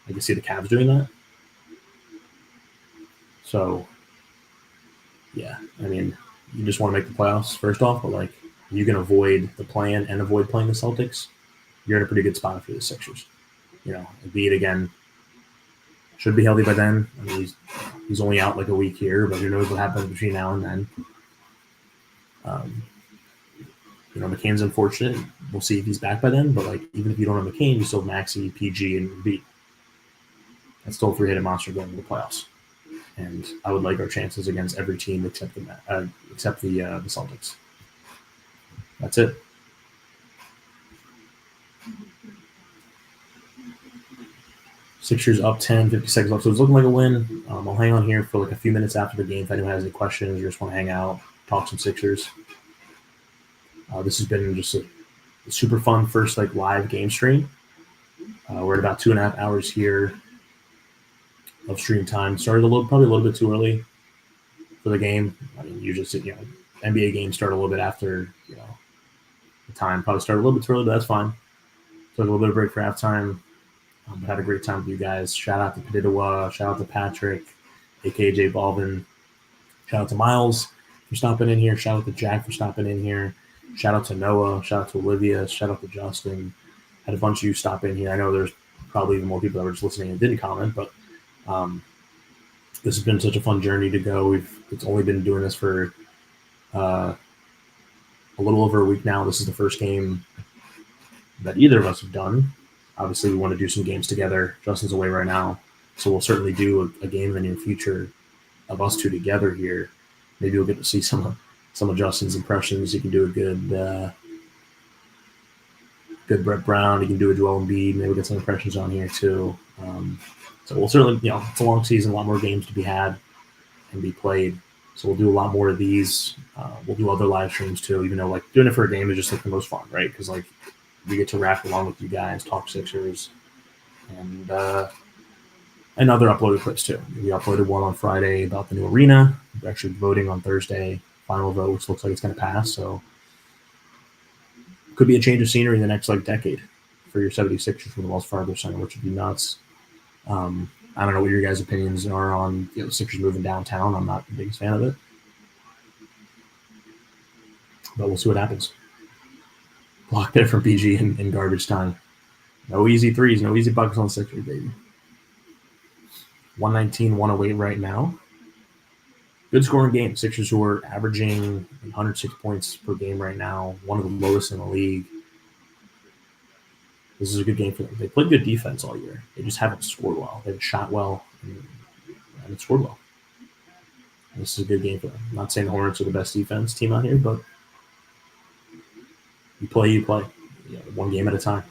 I can see the Cavs doing that. So, yeah, you just want to make the playoffs first off, but you can avoid the plan and avoid playing the Celtics, you're in a pretty good spot for the Sixers. Embiid again should be healthy by then. He's only out like a week here, but who knows what happens between now and then. McCain's unfortunate. We'll see if he's back by then, but even if you don't have McCain, you still have Maxey, PG, and Embiid. That's still a 3-headed monster going to the playoffs. And I would like our chances against every team except the Celtics. That's it. Sixers up 10, 50 seconds left. So it's looking like a win. I'll hang on here for a few minutes after the game if anyone has any questions or just want to hang out, talk some Sixers. This has been just a super fun first live game stream. We're at about 2.5 hours here of stream time. Started probably a little bit too early for the game. Usually, NBA games start a little bit after the time. Probably started a little bit too early, but that's fine. Took a little bit of break for halftime. But had a great time with you guys. Shout out to Padidawa. Shout out to Patrick, aka J Balvin. Shout out to Miles for stopping in here. Shout out to Jack for stopping in here. Shout out to Noah. Shout out to Olivia. Shout out to Justin. Had a bunch of you stop in here. I know there's probably even more people that were just listening and didn't comment, but this has been such a fun journey to go. It's only been doing this for a little over a week now. This is the first game that either of us have done. Obviously, we want to do some games together. Justin's away right now, so we'll certainly do a game in the near future of us two together here. Maybe we'll get to see some of Justin's impressions. He can do a good Brett Brown. He can do a Joel Embiid. Maybe we'll get some impressions on here too. So we'll certainly, it's a long season, a lot more games to be had and be played. So we'll do a lot more of these. We'll do other live streams too, even though doing it for a game is just the most fun, right? Because we get to rap along with you guys, talk Sixers, and other uploaded clips too. We uploaded one on Friday about the new arena. We're actually voting on Thursday, final vote, which looks like it's going to pass. So could be a change of scenery in the next decade for your 76ers from the Wells Fargo Center, which would be nuts. I don't know what your guys' opinions are on the Sixers moving downtown. I'm not the biggest fan of it, but we'll see what happens. Blocked it from PG in garbage time. No easy threes, no easy buckets on Sixers, baby. 119, 108 right now. Good scoring game. Sixers who are averaging 106 points per game right now, one of the lowest in the league. This is a good game for them. They played good defense all year. They just haven't scored well. They haven't shot well and haven't scored well. This is a good game for them. I'm not saying the Hornets are the best defense team out here, but you play. One game at a time.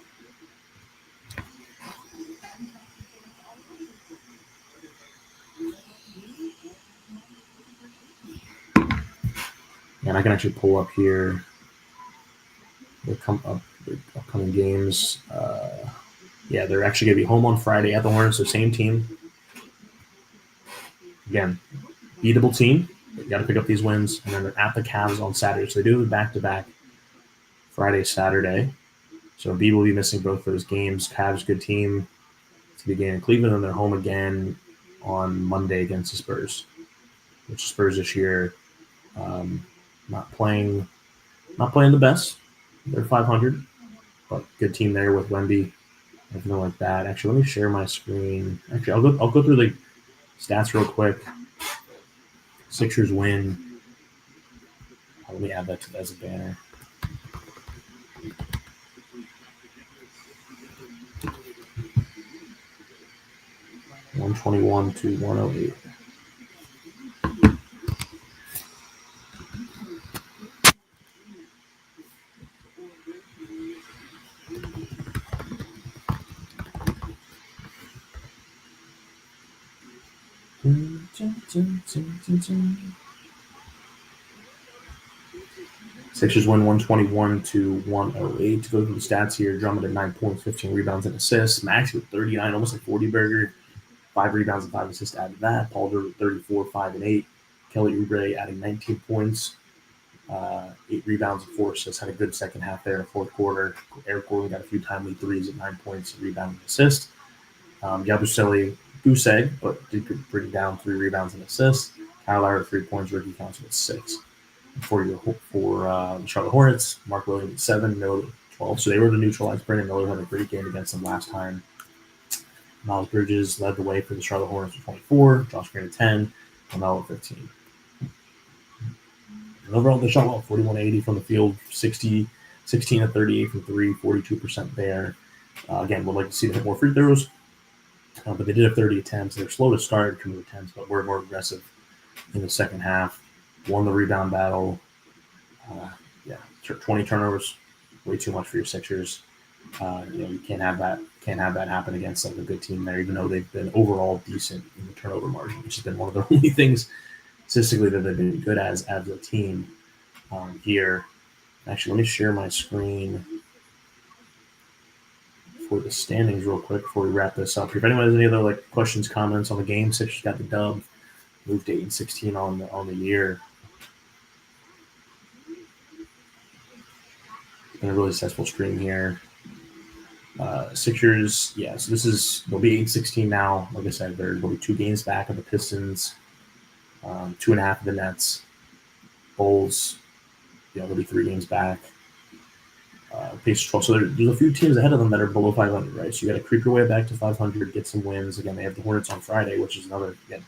And I can actually pull up here the upcoming games. They're actually going to be home on Friday at the Hornets, the same team. Again, beatable team. You got to pick up these wins. And then they're at the Cavs on Saturday. So they do back-to-back Friday, Saturday. So Embiid will be missing both those games. Cavs, good team to begin in Cleveland, and they're home again on Monday against the Spurs. Which Spurs this year not playing the best. They're 500, but good team there with Wemby, everything like that. Actually, let me share my screen. Actually, I'll go through the stats real quick. Sixers win. Let me add that as a banner. $121 to $108. Sixers win 121 to 108. To go through the stats here, Drummond at 9 points, 15 rebounds and assists. Max with 39, almost like 40 burger. 5 rebounds and 5 assists added that. Paul George with 34, 5 and 8. Kelly Oubre adding 19 points, 8 rebounds and 4 assists. Had a good second half there in the fourth quarter. Eric Gordon got a few timely threes at 9 points, a rebound and assist. Yabusele goose egg, but did bring down 3 rebounds and assists. Kyle Lowry at 3 points, Ricky Council with 6. For the Charlotte Hornets, Mark Williams at 7, Miller at 12. So they were to neutralize Brandon Miller, had a great game against them last time. Miles Bridges led the way for the Charlotte Hornets with 24, Josh Green at 10, Carmelo at 15. And overall, they shot well, 41-80 from the field, 16 to 38 from 3, 42% there. Again, would like to see them hit more free throws, but they did have 30 attempts. They're slow to start in terms of attempts, but were more aggressive in the second half. Won the rebound battle. 20 turnovers, way too much for your Sixers. You can't have that happen against like a good team there, even though they've been overall decent in the turnover margin, which has been one of the only things statistically that they've been good as a team here. Actually, let me share my screen for the standings real quick before we wrap this up. If anyone has any other questions, comments on the game, Sixers got the dub, moved to 8-16 on the year. Been a really successful stream here. Sixers, so they'll be 8-16 now. Like I said, they'll be 2 games back of the Pistons, 2.5 of the Nets. Bulls, they'll be 3 games back. Pacers 12. So there's a few teams ahead of them that are below 500, right? So you got to creep your way back to 500, get some wins. Again, they have the Hornets on Friday, which is another they're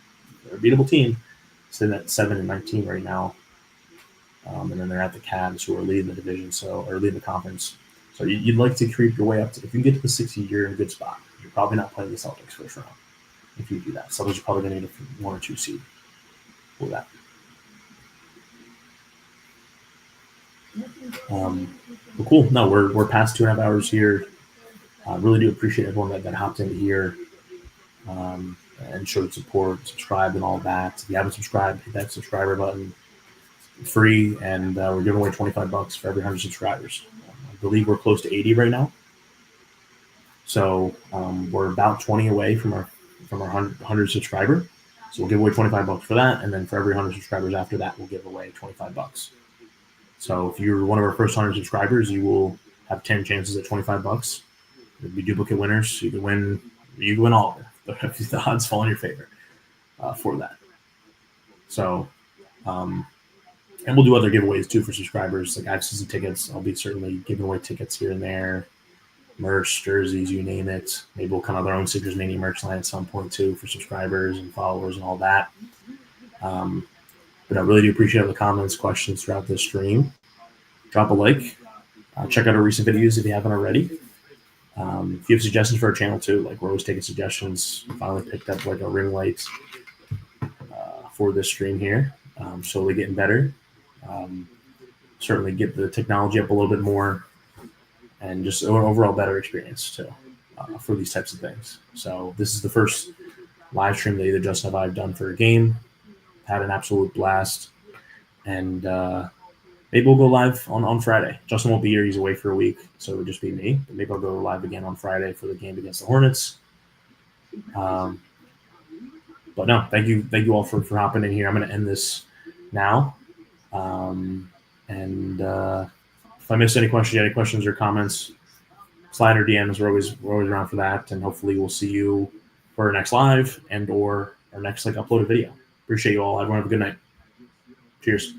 a beatable team, sitting at 7-19 right now. And then they're at the Cavs, who are leading the division, or leading the conference. So you'd like to creep your way up to. If you can get to the 60, you're in a good spot. You're probably not playing the Celtics first round if you do that. Celtics are probably going to get a 1 or 2 seed for that. But cool. No, we're past 2.5 hours here. I really do appreciate everyone that hopped into here and showed support, subscribed, and all that. If you haven't subscribed, hit that subscriber button. Free, and we're giving away $25 for every 100 subscribers. I believe we're close to 80 right now. So we're about 20 away from our 100 subscriber. So we'll give away $25 for that, and then for every 100 subscribers after that, we'll give away $25. So if you're one of our first 100 subscribers, you will have 10 chances at $25. There'll be duplicate winners. You can win all of it. If the odds fall in your favor for that. So. And we'll do other giveaways too for subscribers, like off-season tickets. I'll be certainly giving away tickets here and there, merch, jerseys, you name it. Maybe we'll come out with our own Sixers Mania merch line at some point too for subscribers and followers and all that. But I really do appreciate all the comments, questions throughout this stream. Drop a like. Check out our recent videos if you haven't already. If you have suggestions for our channel too, we're always taking suggestions. Finally picked up a ring light for this stream here. Slowly getting better. Certainly get the technology up a little bit more and just an overall better experience too for these types of things. So this is the first live stream that either Justin or I have done for a game. Had an absolute blast. And maybe we'll go live on Friday. Justin won't be here. He's away for a week, so it'll just be me. But maybe I'll go live again on Friday for the game against the Hornets. But no, thank you all for hopping in here. I'm going to end this now. If I missed any questions or comments, slide or DMs. We're always around for that, and hopefully we'll see you for our next live and or our next uploaded video. Appreciate you all. Everyone have a good night. Cheers.